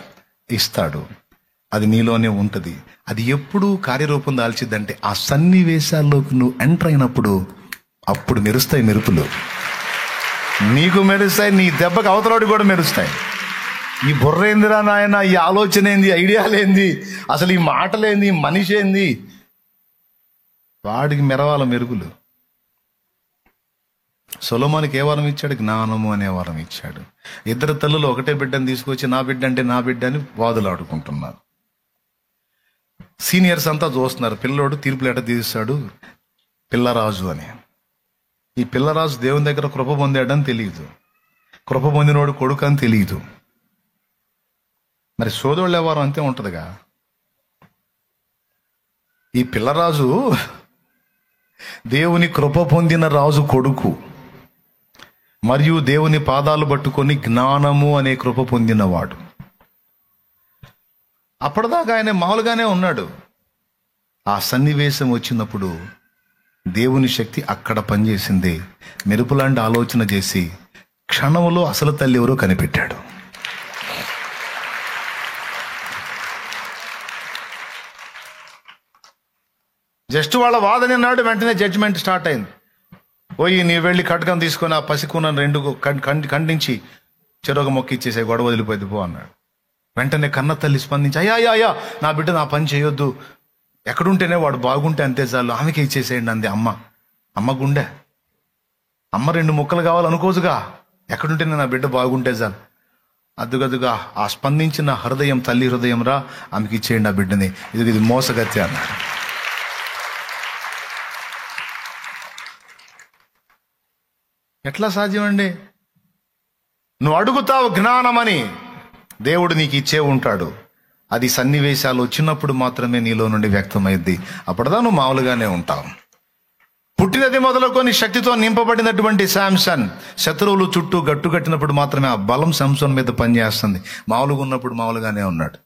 ఇస్తాడు. అది నీలోనే ఉంటుంది. అది ఎప్పుడు కార్యరూపం దాల్చిద్దంటే ఆ సన్నివేశాల్లోకి నువ్వు ఎంటర్ అయినప్పుడు అప్పుడు మెరుస్తాయి మెరుపులు. నీకు మెరుస్తాయి, నీ దెబ్బకి అవతలోడి కూడా మెరుస్తాయి. ఈ బుర్ర ఏందిరా నాయన, ఈ ఆలోచన ఏంది, ఐడియాలేంది, అసలు ఈ మాటలేంది, ఈ మనిషి ఏంది, వాడికి మెరవాల మెరుగులు. సొలొమోనుకి ఏ వరం ఇచ్చాడు? జ్ఞానము అనే వరం ఇచ్చాడు. ఇద్దరు తల్లులు ఒకటే బిడ్డను తీసుకొచ్చి నా బిడ్డ అంటే నా బిడ్డ అని వాదులాడుకుంటున్నారు. సీనియర్స్ అంతా చూస్తున్నారు, పిల్లోడు తీర్పులు ఎట తీస్తాడు, పిల్లరాజు అని. ఈ పిల్లరాజు దేవుని దగ్గర కృప పొందాడని తెలియదు, కృప పొందినోడు కొడుకు అని తెలియదు. మరి సోదరులు ఎవరు అంతే ఉంటుందిగా. ఈ పిల్లరాజు దేవుని కృప పొందిన రాజు కొడుకు, మరియు దేవుని పాదాలు పట్టుకొని జ్ఞానము అనే కృప పొందినవాడు. అప్పటిదాకా ఆయన మామూలుగానే ఉన్నాడు. ఆ సన్నివేశం వచ్చినప్పుడు దేవుని శక్తి అక్కడ పనిచేసింది. మెరుపులాంటి ఆలోచన చేసి క్షణంలో అసలు తల్లి ఎవరో కనిపెట్టాడు. జస్ట్ వాళ్ళ వాదన నాడు వెంటనే జడ్జిమెంట్ స్టార్ట్ అయింది. పోయి నీ వెళ్ళి కటకం తీసుకొని ఆ పసికూనను రెండు ఖండించి చెరొక మొక్క ఇచ్చేసే, గొడవ వదిలిపోయింది పో అన్నాడు. వెంటనే కన్న తల్లి స్పందించి, అయ్యా నా బిడ్డ నా పని చేయొద్దు, ఎక్కడుంటేనే వాడు బాగుంటే అంతే చాలు, ఆమెకే ఇచ్చేసేయండి అంది అమ్మ. అమ్మ గుండె, అమ్మ 2 ముక్కలు కావాలనుకోదుగా, ఎక్కడుంటేనే నా బిడ్డ బాగుంటే చాలు. అద్దుగదుగా ఆ స్పందించిన హృదయం, తల్లి హృదయం రా, ఆమెకి ఇచ్చేయండి ఆ బిడ్డని, ఇది మోసగత్య అన్నాడు. ఎట్లా సాధ్యం అండి? నువ్వు అడుగుతావు జ్ఞానమని, దేవుడు నీకు ఇచ్చే ఉంటాడు. అది సన్నివేశాలు వచ్చినప్పుడు మాత్రమే నీలో నుండి వ్యక్తమైద్ది. అప్పటిదా నువ్వు మామూలుగానే ఉంటావు. పుట్టినది మొదలుకొని శక్తితో నింపబడినటువంటి శాంసన్ శత్రువులు చుట్టూ గట్టు కట్టినప్పుడు మాత్రమే ఆ బలం శాంసన్ మీద పనిచేస్తుంది. మామూలుగా ఉన్నప్పుడు మామూలుగానే ఉన్నాడు.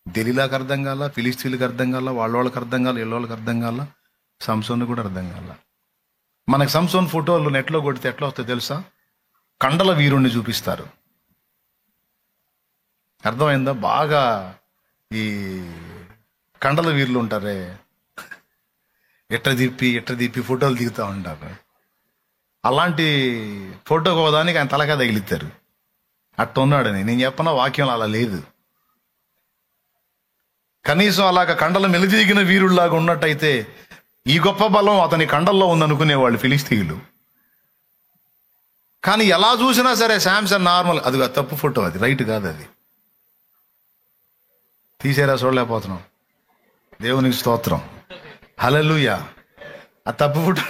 దెలీలాకు అర్థం కాల, ఫిలిస్తీన్లకు అర్థం కాల, వాళ్ళకి అర్థం కాల, వీళ్ళకి అర్థం కాల, సంసోన్ కూడా అర్థం కాల. మనకు సంసోన్ ఫోటోలు నెట్లో కొడితే ఎట్లా వస్తాయి తెలుసా? కండల వీరుణ్ణి చూపిస్తారు. అర్థమైందా? బాగా ఈ కండల వీరులు ఉంటారే, ఎట్ట తిప్పి ఫోటోలు దిగుతూ ఉంటారు. అలాంటి ఫోటో కోదానికి ఆయన తలగా తగిలిస్తారు. అట్ట ఉన్నాడని నేను చెప్పిన వాక్యం అలా లేదు. కనీసం అలాగ కండలు మెలిదిగిన వీరుల్లాగా ఉన్నట్టయితే ఈ గొప్ప బలం అతని కండల్లో ఉందనుకునేవాళ్ళు ఫిలిస్తీయులు. కానీ ఎలా చూసినా సరే శాంసన్ నార్మల్. అది తప్పు ఫోటో, అది రైట్ కాదు. అది తీసేరా, చూడలేకపోతున్నాం. దేవునికి స్తోత్రం, హల్లెలూయా. ఆ తప్పు ఫోటో.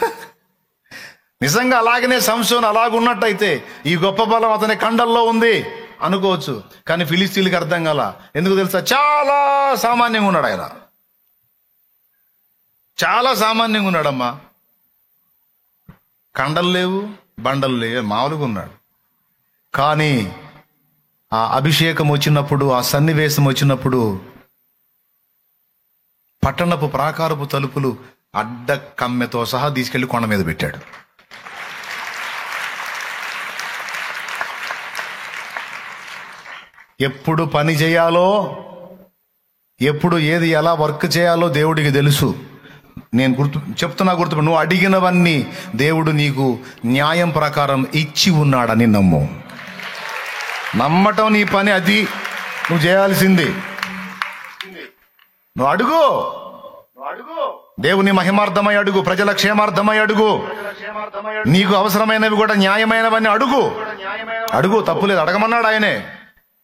నిజంగా అలాగనే సంసోన్ అలాగున్నట్టయితే ఈ గొప్ప బలం అతని కండల్లో ఉంది అనుకోవచ్చు. కానీ ఫిలిస్తీన్లకు అర్థం కాల. ఎందుకు తెలుసా? చాలా సామాన్యంగా ఉన్నాడు ఆయన. చాలా సామాన్యంగా ఉన్నాడమ్మా. కండలు లేవు, బండలు లేవు, మామూలుగా ఉన్నాడు. కానీ ఆ అభిషేకం వచ్చినప్పుడు, ఆ సన్నివేశం వచ్చినప్పుడు పట్టణపు ప్రాకారపు తలుపులు అడ్డ కమ్మెతో సహా తీసుకెళ్లి కొండ మీద పెట్టాడు. ఎప్పుడు పని చేయాలో, ఎప్పుడు ఏది ఎలా వర్క్ చేయాలో దేవుడికి తెలుసు. నేను చెప్తున్నా, నువ్వు అడిగినవన్నీ దేవుడు నీకు న్యాయం ప్రకారం ఇచ్చి ఉన్నాడని నమ్ము. నమ్మటం నీ పని, అది నువ్వు చేయాల్సింది. నువ్వు అడుగు, దేవుని మహిమార్థమై అడుగు, ప్రజల క్షేమార్థమై అడుగు, నీకు అవసరమైనవి కూడా న్యాయమైనవన్నీ అడుగు. తప్పులేదు, అడగమన్నాడు ఆయనే.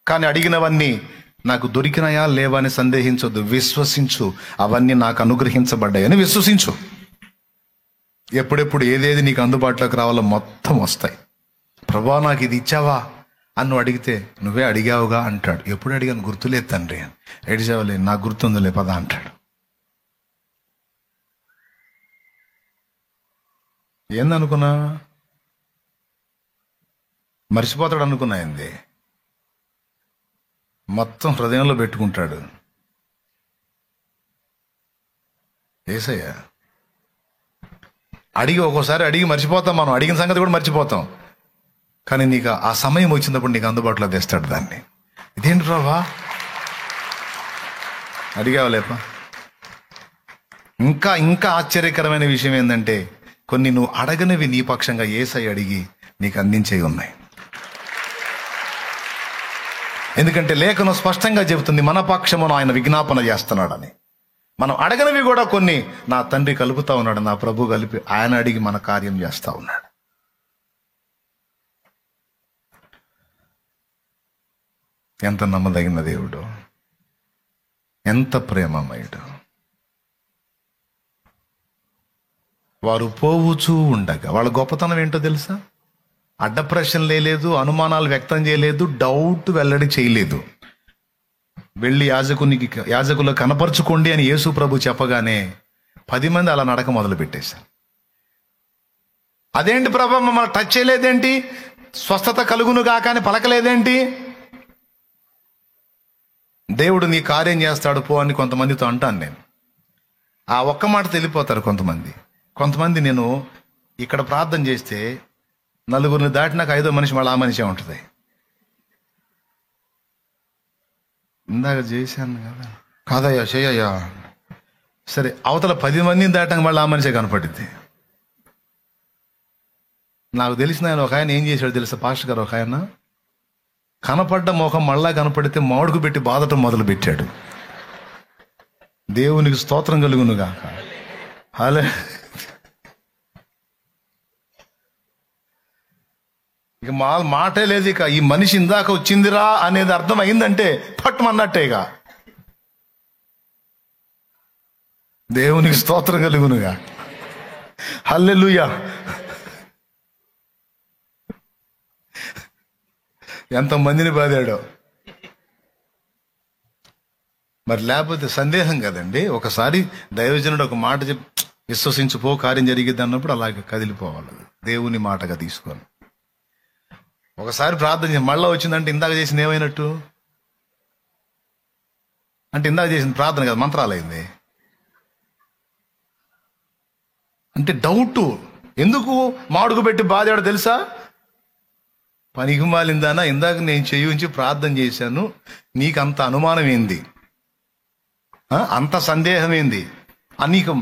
కానీ అడిగినవన్నీ నాకు దొరికినాయా లేవా అని సందేహించొద్దు. విశ్వసించు, అవన్నీ నాకు అనుగ్రహించబడ్డాయని విశ్వసించు. ఎప్పుడెప్పుడు ఏదేది నీకు అందుబాటులోకి రావాలో మొత్తం వస్తాయి. ప్రభువా నాకు ఇది ఇచ్చావా అని నువ్వు అడిగితే, నువ్వే అడిగావుగా అంటాడు. ఎప్పుడు అడిగాను? గుర్తులేదు తండ్రి అని. ఏడిచావులే, నాకు గుర్తుందిలే పదా అంటాడు. ఏందనుకున్నా? మర్చిపోతాడు అనుకున్నా. ఏంది? మొత్తం హృదయంలో పెట్టుకుంటాడు. యేసయ్య ఒక్కోసారి అడిగి మర్చిపోతాం. మనం అడిగిన సంగతి కూడా మర్చిపోతాం. కానీ నీకు ఆ సమయం వచ్చినప్పుడు నీకు అందుబాటులో తెస్తాడు దాన్ని. ఇదేంటి రావా అడిగావలేపా. ఇంకా ఇంకా ఆశ్చర్యకరమైన విషయం ఏంటంటే, కొన్ని నువ్వు అడగనివి నీ పక్షంగా యేసయ్య అడిగి నీకు అందించేవి ఉన్నాయి. ఎందుకంటే లేఖనం స్పష్టంగా చెబుతుంది, మన పక్షమును ఆయన విజ్ఞాపన చేస్తున్నాడని. మనం అడగనివి కూడా కొన్ని నా తండ్రి కలుపుతా ఉన్నాడు, నా ప్రభు కలిపి ఆయన అడిగి మన కార్యం చేస్తా ఉన్నాడు. ఎంత నమ్మదగిన దేవుడు, ఎంత ప్రేమమయుడు. వారు పోవుచూ ఉండగా, వాళ్ళ గొప్పతనం ఏంటో తెలుసా? అడ్డ ప్రశ్నలు లేదు, అనుమానాలు వ్యక్తం చేయలేదు, డౌట్ వెల్లడి చేయలేదు. వెళ్ళి యాజకులు కనపరుచుకోండి అని యేసు ప్రభు చెప్పగానే 10 మంది అలా నడక మొదలు పెట్టేశారు. అదేంటి ప్రభు, మమ్మల్ని టచ్ చేయలేదేంటి? స్వస్థత కలుగును గాక అని పలకలేదేంటి? దేవుడు నీ కార్యం చేస్తాడు పో అని కొంతమందితో అంటాను నేను. ఆ ఒక్క మాట తెలిపోతారు కొంతమంది. నేను ఇక్కడ ప్రార్థన చేస్తే నలుగురిని దాటినాక 5వ మనిషి మళ్ళీ ఆ మనిషే ఉంటుంది. ఇందాక చేశాను కదా, కాదయ్యా చేయయ్యా, సరే అవతల 10 మందిని దాటాక మళ్ళీ ఆ మనిషే కనపడింది. నాకు తెలిసిన ఆయన ఒక ఆయన ఏం చేశాడు తెలుసా పాస్టర్ గారు? ఒక ఆయన కనపడ్డ మోహం మళ్ళా కనపడితే మామిడికి పెట్టి బాధటం మొదలు పెట్టాడు. దేవునికి స్తోత్రం కలుగునుగా. హల్లే. ఇక మాటే లేదు. ఇక ఈ మనిషి ఇందాక వచ్చిందిరా అనేది అర్థం అయిందంటే పట్టుమన్నట్టేగా. దేవునికి స్తోత్రం కలుగునుగా. హల్లెలూయా. ఎంతమందిని బాధాడో. మరి లేకపోతే సందేహం కదండి. ఒకసారి దైవజనుడు ఒక మాట చెప్పి విశ్వసించిపో కార్యం జరిగిద్ది అన్నప్పుడు అలాగే కదిలిపోవాలి, దేవుని మాటగా తీసుకొని. ఒకసారి ప్రార్థన చేసి మళ్ళీ వచ్చిందంటే ఇందాక చేసింది ఏమైనట్టు? అంటే ఇందాక చేసిన ప్రార్థన కదా మంత్రాలైంది. అంటే డౌట్. ఎందుకు మాడుగు పెట్టి బాధాడో తెలుసా? పనికి మాలిందానా, ఇందాక నేను చెయ్యి ఉంచి ప్రార్థన చేశాను, నీకు అంత అనుమానం ఏంది, అంత సందేహం ఏంది నీకు?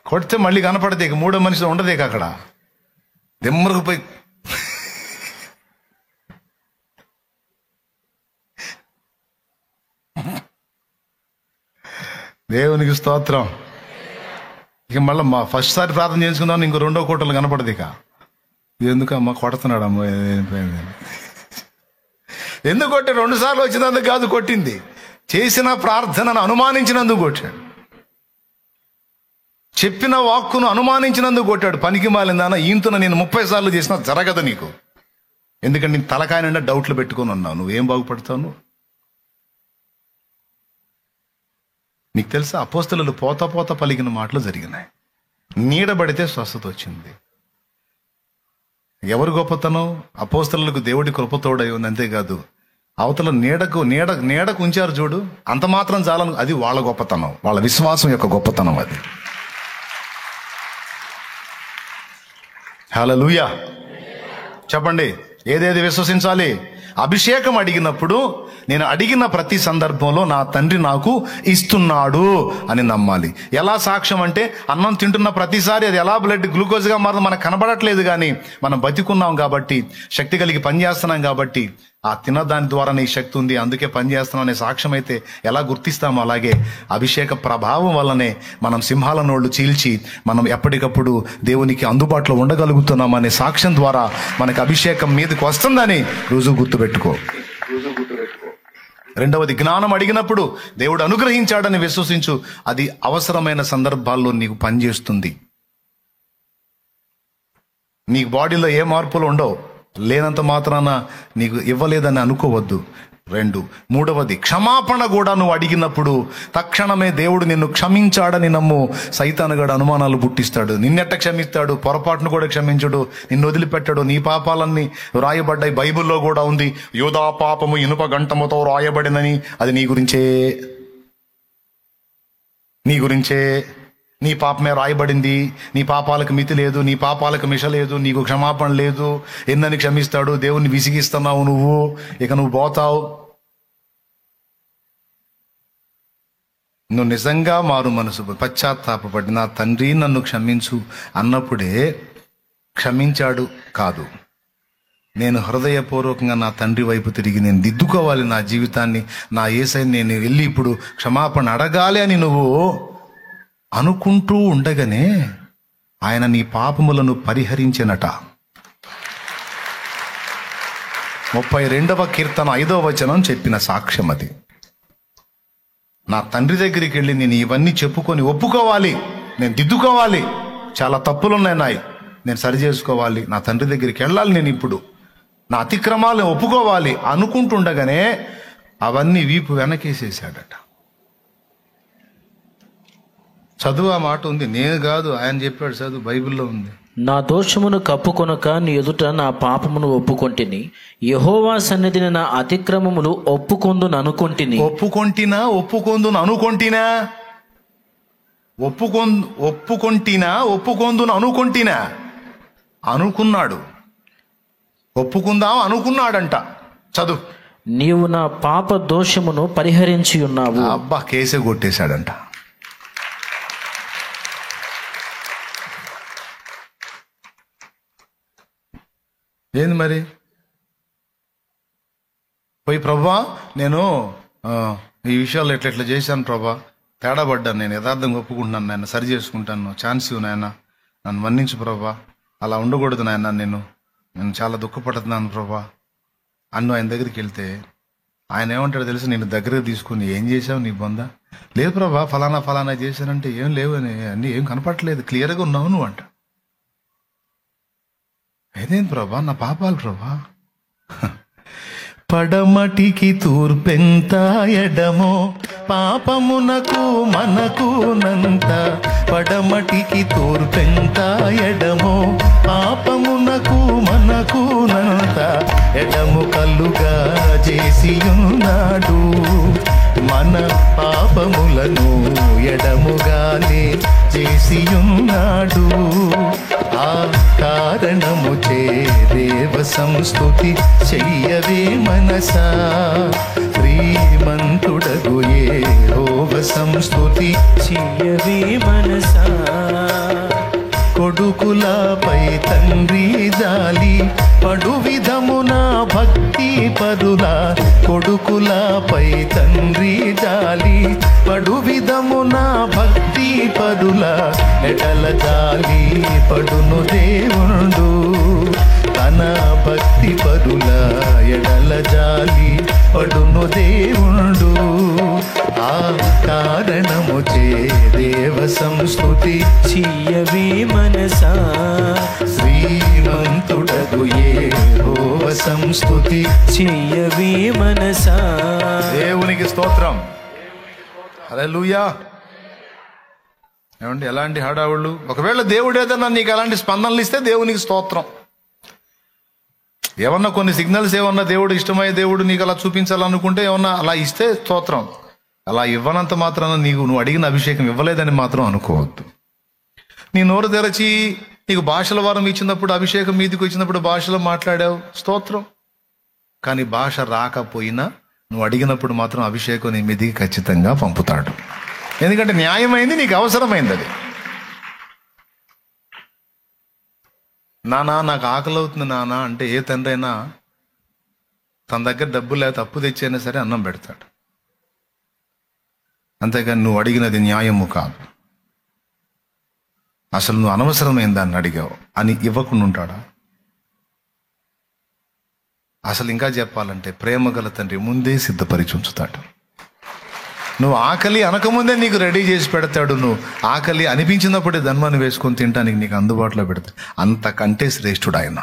కొడితే మళ్ళీ కనపడితే ఇక మూడో మనిషి ఉండదే అక్కడ. దెమ్మరకు పోయి దేవునికి స్తోత్రం. ఇక మళ్ళీ మా ఫస్ట్ సారి ప్రార్థన చేసుకుందాం, ఇంకో రెండో కోటలు కనపడదు. ఇక ఎందుకమ్మా కొడుతున్నాడు అమ్మ, ఎందుకు కొట్టే? 2 సార్లు వచ్చినందుకు కాదు కొట్టింది, చేసిన ప్రార్థనను అనుమానించినందుకు కొట్టాడు, చెప్పిన వాక్కును అనుమానించినందుకు కొట్టాడు. పనికి మాలిందానా, ఈంతున నేను 30 సార్లు చేసినా జరగదు నీకు, ఎందుకంటే నేను తలకాయ నిండా డౌట్లు పెట్టుకొని ఉన్నావు, నువ్వేం బాగుపడతావు? నీకు తెలుసా, అపోస్తలులు పోత పోత పలికిన మాటలు జరిగినాయి. నీడబడితే స్వస్థత వచ్చింది. ఎవరు గొప్పతనం? అపోస్తలులకు దేవుడి కృపతోడై ఉంది. అంతేకాదు, అవతల నీడకు ఉంచారు చూడు, అంత మాత్రం చాలను. అది వాళ్ళ గొప్పతనం, వాళ్ళ విశ్వాసం యొక్క గొప్పతనం అది. హల్లెలూయా చెప్పండి. ఏదేది విశ్వసించాలి? అభిషేకం అడిగినప్పుడు నేను అడిగిన ప్రతి సందర్భంలో నా తండ్రి నాకు ఇస్తున్నాడు అని నమ్మాలి. ఎలా సాక్ష్యం అంటే, అన్నం తింటున్న ప్రతిసారి అది ఎలా బ్లడ్ గ్లూకోజ్గా మారదు మనకు కనబడట్లేదు, కానీ మనం బతికున్నాం కాబట్టి, శక్తి కలిగి పనిచేస్తున్నాం కాబట్టి, ఆ తినదాని ద్వారా నీ శక్తి ఉంది అందుకే పనిచేస్తున్నాం అనే సాక్ష్యం అయితే ఎలా గుర్తిస్తామో, అలాగే అభిషేక ప్రభావం వల్లనే మనం సింహాల నోళ్లు చీల్చి మనం ఎప్పటికప్పుడు దేవునికి అందుబాటులో ఉండగలుగుతున్నాం అనే సాక్ష్యం ద్వారా మనకు అభిషేకం మీదకి వస్తుందని రుజువు గుర్తుపెట్టుకో. రెండవది, జ్ఞానం అడిగినప్పుడు దేవుడు అనుగ్రహించాడని విశ్వసించు. అది అవసరమైన సందర్భాల్లో నీకు పనిచేస్తుంది. నీకు బాడీలో ఏ మార్పులు ఉండవు, లేనంత మాత్రాన నీకు ఇవ్వలేదని అనుకోవద్దు. 2, మూడవది, క్షమాపణ కూడా నువ్వు అడిగినప్పుడు తక్షణమే దేవుడు నిన్ను క్షమించాడని నమ్ము. సైతానుగాడు అనుమానాలు పుట్టిస్తాడు. నిన్నెట్ట క్షమిస్తాడు? పొరపాటును కూడా క్షమించడు, నిన్ను వదిలిపెట్టాడు. నీ పాపాలన్నీ రాయబడ్డాయి, బైబిల్లో కూడా ఉంది. యూదా పాపము ఇనుప గంటముతో రాయబడినని. అది నీ గురించే నీ పాపమే రాయబడింది. నీ పాపాలకు మితి లేదు, నీ పాపాలకు మిష లేదు, నీకు క్షమాపణ లేదు. ఎన్నని క్షమిస్తాడు? దేవుణ్ణి విసిగిస్తున్నావు నువ్వు, ఇక నువ్వు పోతావు. నువ్వు నిజంగా మారు మనసు పశ్చాత్తాపపడి నా తండ్రి నన్ను క్షమించు అన్నప్పుడే క్షమించాడు కాదు, నేను హృదయపూర్వకంగా నా తండ్రి వైపు తిరిగి నేను దిద్దుకోవాలి నా జీవితాన్ని, నా యేసయ్యని నేను వెళ్ళి ఇప్పుడు క్షమాపణ అడగాలి అని నువ్వు అనుకుంటూ ఉండగానే ఆయన నీ పాపములను పరిహరించినట. 32వ కీర్తన 5వ వచనం చెప్పిన సాక్ష్యం అది. నా తండ్రి దగ్గరికి వెళ్ళి నేను ఇవన్నీ చెప్పుకొని ఒప్పుకోవాలి, నేను దిద్దుకోవాలి, చాలా తప్పులున్నాయి నాయి, నేను సరి చేసుకోవాలి, నా తండ్రి దగ్గరికి వెళ్ళాలి, నేను ఇప్పుడు నా అతిక్రమాలను ఒప్పుకోవాలి అనుకుంటుండగానే అవన్నీ వీపు వెనకేసేసాడట. చదువు, ఆ మాట ఉంది, నేను కాదు ఆయన చెప్పాడు, చదువు, బైబిల్లో ఉంది. నా దోషమును కప్పుకొనక నీ ఎదుట నా పాపమును ఒప్పుకొంటిని, యెహోవా సన్నిధిని నా అతిక్రమములు ఒప్పుకొందును అనుకొంటిని. అనుకున్నాడు, ఒప్పుకుందాం అనుకున్నాడంట. చదువు. నీవు నా పాప దోషమును పరిహరించి ఉన్నావు. అబ్బా, కేసే కొట్టేశాడంట. ఏంది మరి? పోయి ప్రభా నేను ఈ విషయాలు ఎట్లా చేశాను ప్రభా, తేడా పడ్డాను, నేను యథార్థంగా ఒప్పుకుంటున్నాను నాయన, సరి చేసుకుంటాను, ఛాన్స్ ఇవ్వు నాయన, నన్ను మన్నించు ప్రభా, అలా ఉండకూడదు నాయన, నేను చాలా దుఃఖపడుతున్నాను ప్రభా అన్ను ఆయన దగ్గరికి వెళ్తే ఆయన ఏమంటాడు తెలుసు? నేను దగ్గరకు తీసుకుని ఏం చేశావు నీ బొంద? లేదు ప్రభా ఫలానా చేశానంటే ఏం లేవు అని, అన్నీ ఏం కనపడట్లేదు, క్లియర్గా ఉన్నావు నువ్వు అంట. ఏదేంటి ప్రభా, నా పాపాలు ప్రభా, పడమటికి తూర్పెంత ఎడమో పాపమునకు మనకు నంత. పడమటికి తూర్పెంత ఎడమో పాపమునకు మనకు నంత. ఎడము కల్లుగా చేసి ఉన్నాడు మన పాపములను ఎడముగానే చేసి ఉన్నాడు. ఆ కారణము చే దేవ సంస్తుతి చెయ్యవే మనసా. శ్రీమంతుడగు యెహోవ సంస్తుతి చెయ్యవే మనసా. కొడుకులపై తండ్రి జాలి పడు విధమున భక్తి పరుల. కొడుకులపై తండ్రి జాలి పడు విధమున భక్తి పరుల. ఎడల జాలి పడును దేవుడు తన భక్తి పరుల. ఎడల జాలి పడును దేవుడు. ఆ కారణము చే దేవ సంస్తుతి చెయ్యవే మనసా. శ్రీమంతుడగు యెహోవ సంస్తుతి చెయ్యవే మనసా. దేవునికి స్తోత్రం. హల్లెలూయా. ఏమండి ఎలాంటి హడావుళ్ళు. ఒకవేళ దేవుడు ఏదన్నా నీకు అలాంటి స్పందనలు ఇస్తే దేవునికి స్తోత్రం. ఏమన్నా కొన్ని సిగ్నల్స్ ఏమన్నా దేవుడు ఇష్టమయ్యే దేవుడు నీకు అలా చూపించాలనుకుంటే ఏమన్నా అలా ఇస్తే స్తోత్రం. అలా ఇవ్వనంత మాత్రాన నువ్వు అడిగిన అభిషేకం ఇవ్వలేదని మాత్రం అనుకోవద్దు. నీ నోరు తెరచి నీకు భాషల వరం ఇచ్చినప్పుడు, అభిషేకం మీదకి వచ్చినప్పుడు భాషలో మాట్లాడావు, స్తోత్రం. కానీ భాష రాకపోయినా నువ్వు అడిగినప్పుడు మాత్రం అభిషేకం నీ మీదికి ఖచ్చితంగా పంపుతాడు. ఎందుకంటే న్యాయమైంది, నీకు అవసరమైంది అది. నానా నాకు ఆకలి అవుతుంది నానా అంటే ఏ తండ్రి అయినా తన దగ్గర డబ్బు లేకపోతే అప్పు తెచ్చైనా సరే అన్నం పెడతాడు. అంతేగాని నువ్వు అడిగినది న్యాయము కాదు, అసలు నువ్వు అనవసరమైన దాన్ని అడిగావు అని ఇవ్వకుండా ఉంటాడా? అసలు ఇంకా చెప్పాలంటే ప్రేమ గల తండ్రి ముందే సిద్ధపరిచి ఉంచుతాడు. నువ్వు ఆకలి అనకముందే నీకు రెడీ చేసి పెడతాడు. నువ్వు ఆకలి అనిపించినప్పుడే ధన్మాన్ని వేసుకొని తినడానికి నీకు అందుబాటులో పెడతాడు. అంతకంటే శ్రేష్ఠుడు ఆయన.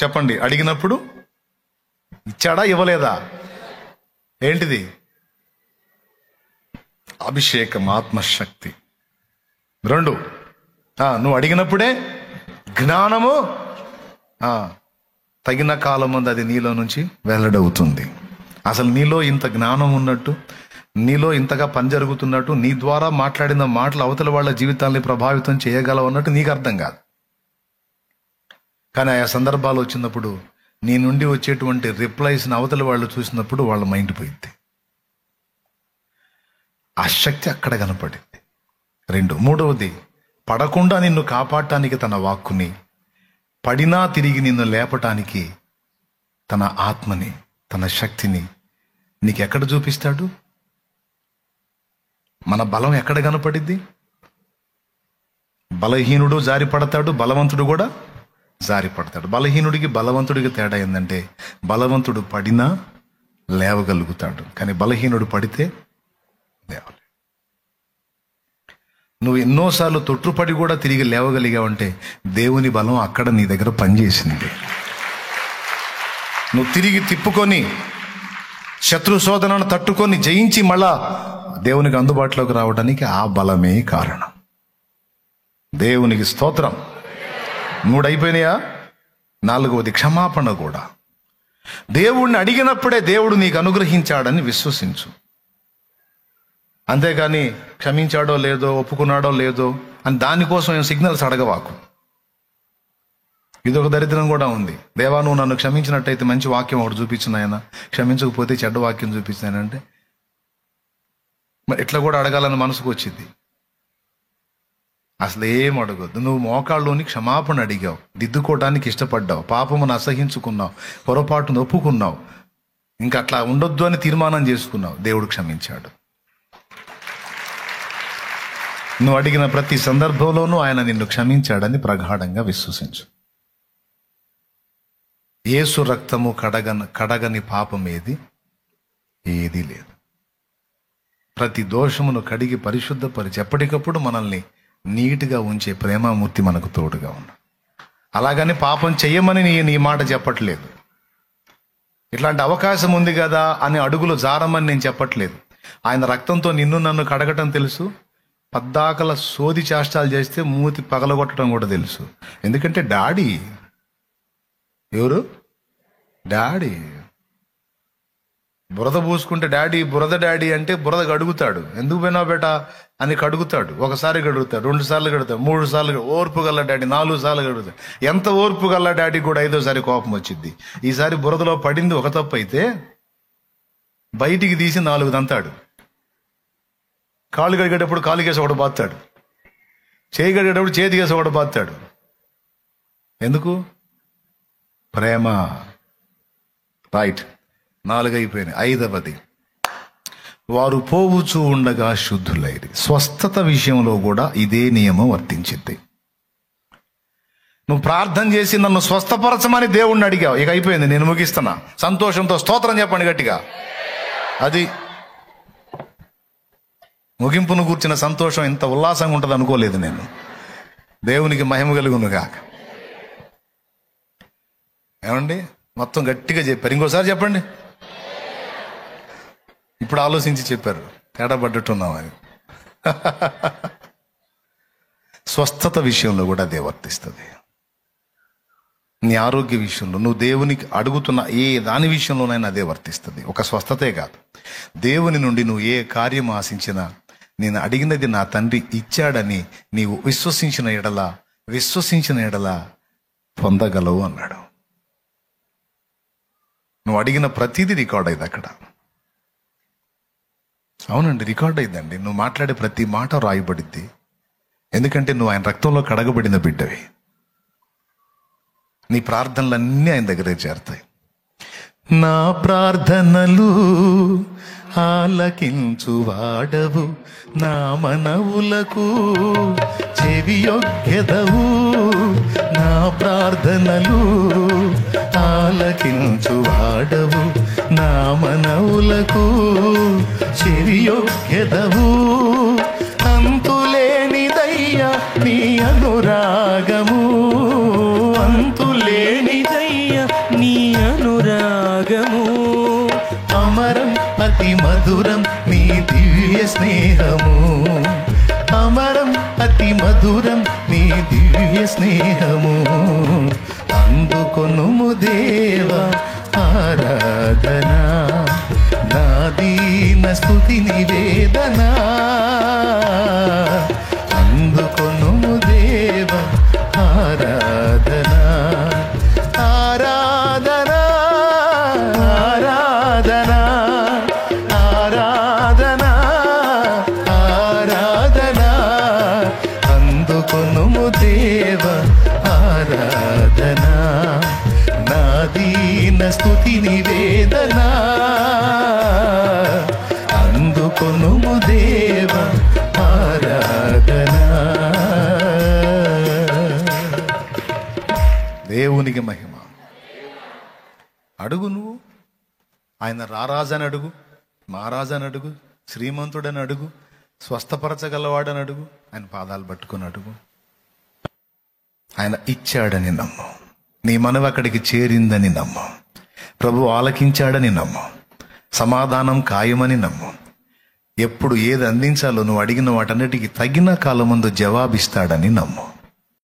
చెప్పండి, అడిగినప్పుడు ఇచ్చాడా ఇవ్వలేదా? ఏంటిది? అభిషేకం, ఆత్మశక్తి. 2, నువ్వు అడిగినప్పుడే జ్ఞానము తగిన కాలం ముందు అది నీలో నుంచి వెల్లడవుతుంది. అసలు నీలో ఇంత జ్ఞానం ఉన్నట్టు, నీలో ఇంతగా పని జరుగుతున్నట్టు, నీ ద్వారా మాట్లాడిన మాటలు అవతల వాళ్ళ జీవితాన్ని ప్రభావితం చేయగలవు అన్నట్టు నీకు అర్థం కాదు. కానీ ఆయా సందర్భాలు వచ్చినప్పుడు నీ నుండి వచ్చేటువంటి రిప్లైస్ని అవతల వాళ్ళు చూసినప్పుడు వాళ్ళ మైండ్ పోయింది. ఆ శక్తి అక్కడ కనపడింది. 2, 3వది పడకుండా నిన్ను కాపాడటానికి తన వాక్కుని, పడినా తిరిగి నిన్ను లేపటానికి తన ఆత్మని, తన శక్తిని నీకెక్కడ చూపిస్తాడు? మన బలం ఎక్కడ కనపడిద్ది? బలహీనుడు జారిపడతాడు, బలవంతుడు కూడా జారిపడతాడు. బలహీనుడికి బలవంతుడికి తేడా ఏంటంటే బలవంతుడు పడినా లేవగలుగుతాడు, కానీ బలహీనుడు పడితే లేవలేడు. నువ్వు ఎన్నోసార్లు తొట్టుపడి కూడా తిరిగి లేవగలిగావంటే దేవుని బలం అక్కడ నీ దగ్గర పనిచేసింది. నువ్వు తిరిగి తిప్పుకొని శత్రు శోధనను తట్టుకొని జయించి మళ్ళా దేవునికి అందుబాటులోకి రావడానికి ఆ బలమే కారణం. దేవునికి స్తోత్రం. 3 అయిపోయినాయా? 4వది క్షమాపణ కూడా. దేవుణ్ణి అడిగినప్పుడే దేవుడు నీకు అనుగ్రహించాడని విశ్వసించు. అంతేగాని క్షమించాడో లేదో, ఒప్పుకున్నాడో లేదో అని దానికోసం ఏం సిగ్నల్స్ అడగవాకు. ఇదొక దరిద్రం కూడా ఉంది. దేవా నువ్వు నన్ను క్షమించినట్టయితే మంచి వాక్యం ఒకటి చూపించిన ఆయన, క్షమించకపోతే చెడ్డ వాక్యం చూపించానంటే మరి ఇట్లా కూడా అడగాలని మనసుకు వచ్చింది. అసలు ఏం అడగొద్దు. నువ్వు మోకాళ్ళలోని క్షమాపణ అడిగావు, దిద్దుకోవడానికి ఇష్టపడ్డావు, పాపమును అసహించుకున్నావు, పొరపాటును ఒప్పుకున్నావు, ఇంకా అట్లా ఉండొద్దు అని తీర్మానం చేసుకున్నావు. దేవుడు క్షమించాడు. నువ్వు అడిగిన ప్రతి సందర్భంలోనూ ఆయన నిన్ను క్షమించాడని ప్రగాఢంగా విశ్వసించు. యేసు రక్తము కడగని పాపం ఏదీ లేదు. ప్రతి దోషమును కడిగి పరిశుద్ధపరిచి ఎప్పటికప్పుడు మనల్ని నీట్గా ఉంచే ప్రేమామూర్తి మనకు తోడుగా ఉన్నాడు. అలాగని పాపం చెయ్యమని నీ మాట చెప్పట్లేదు. ఇట్లాంటి అవకాశం ఉంది కదా అని అడుగులు జారమని నేను చెప్పట్లేదు. ఆయన రక్తంతో నిన్ను నన్ను కడగటం తెలుసు. పద్దాకల సోది చేష్టాలు చేస్తే మూతి పగలగొట్టడం కూడా తెలుసు. ఎందుకంటే డాడీ. ఎవరు? డాడీ. బురద పూసుకుంటే డాడీ, బురద డాడీ అంటే బురద గడుగుతాడు. ఎందుకు పోయినావు బేటా అని కడుగుతాడు. ఒకసారి గడుగుతాడు, 2 సార్లు గడుగుతాడు, 3 సార్లు. ఓర్పు గల్ల డాడీ 4 సార్లు గడుగుతాడు. ఎంత ఓర్పు గల్ల డాడీ కూడా 5వ కోపం వచ్చింది. ఈసారి బురదలో పడింది ఒక తప్పు అయితే బయటికి తీసి 4 దంతాడు. కాళ్ళు కడిగేటప్పుడు కాలు కేసి ఒకటి బాస్తాడు, చేయి కడిగేటప్పుడు చేతి కేసి ఒకటి బాస్తాడు. ఎందుకు? ప్రేమ. రైట్, 4 అయిపోయినాయి. 5వది, వారు పోవుచూ ఉండగా శుద్ధులైరి. స్వస్థత విషయంలో కూడా ఇదే నియమం వర్తించింది. నువ్వు ప్రార్థన చేసి నన్ను స్వస్థపరచమని దేవుణ్ణి అడిగావు. ఇక అయిపోయింది, నేను ముగిస్తున్నా. సంతోషంతో స్తోత్రం చెప్పండి గట్టిగా. అది ముగింపును కూర్చిన సంతోషం ఇంత ఉల్లాసంగా ఉంటుంది అనుకోలేదు నేను. దేవునికి మహిమ కలుగును గాక. ఏమండి, మొత్తం గట్టిగా చెప్పారు. ఇంకోసారి చెప్పండి. ఇప్పుడు ఆలోచించి చెప్పారు, తేడా పడ్డట్టున్నామని. స్వస్థత విషయంలో కూడా అదే వర్తిస్తుంది. నీ ఆరోగ్య విషయంలో నువ్వు దేవునికి అడుగుతున్న ఏ దాని విషయంలోనైనా అదే వర్తిస్తుంది. ఒక స్వస్థతే కాదు, దేవుని నుండి నువ్వు ఏ కార్యం ఆశించినా నేను అడిగినది నా తండ్రి ఇచ్చాడని నీవు విశ్వసించిన ఎడల పొందగలవు అన్నాడు. నువ్వు అడిగిన ప్రతిదీ రికార్డ్ అయింది అక్కడ. అవునండి, రికార్డ్ అయిందండి. నువ్వు మాట్లాడే ప్రతి మాట రాయబడిద్ది. ఎందుకంటే నువ్వు ఆయన రక్తంలో కడగబడిన బిడ్డవి. నీ ప్రార్థనలన్నీ ఆయన దగ్గరే చేరతాయి. నా ప్రార్థనలు ఆలకించు వాడవు, నా మనవులకు చెవియొగ్గెదవు. నా ప్రార్థనలు ఆలకించు వాడవు, నా మనవులకు చెవియొగ్గెదవు. అంతులేనిదయ్యా నీ అనురాగము, అంతులేనిదయ్యా నీ అనురాగము. అమరం అతి మధురం నీ దివ్య స్నేహము, అమరం అతి మధురం నీ దివ్య స్నేహము. అందుకొనుము దేవా ఆరాధన, నా దీన స్తుతి నివేదన. అందుకొనుము దేవా ఆరాధన, ఆరాధన, ఆరాధన, ఆరాధన, ఆరాధన. అందుకొనుము దేవా ఆరాధన, నా దీన స్తుతి నివేదన. అందుకొనుము దేవా ఆరాధన. దేవునికి మహిమ. అడుగు, నువ్వు ఆయన రారాజని అడుగు, మహారాజని అడుగు, శ్రీమంతుడని అడుగు, స్వస్థపరచగలవాడని అడుగు, ఆయన పాదాలు పట్టుకుని అడుగు. ఆయన ఇచ్చాడని నమ్ము, నీ మనవి అక్కడికి చేరిందని నమ్ము, ప్రభు ఆలకించాడని నమ్ము, సమాధానం ఖాయమని నమ్ము. ఎప్పుడు ఏది అందించాలో నువ్వు అడిగిన వాటన్నిటికీ తగిన కాలమందు జవాబిస్తాడని నమ్ము.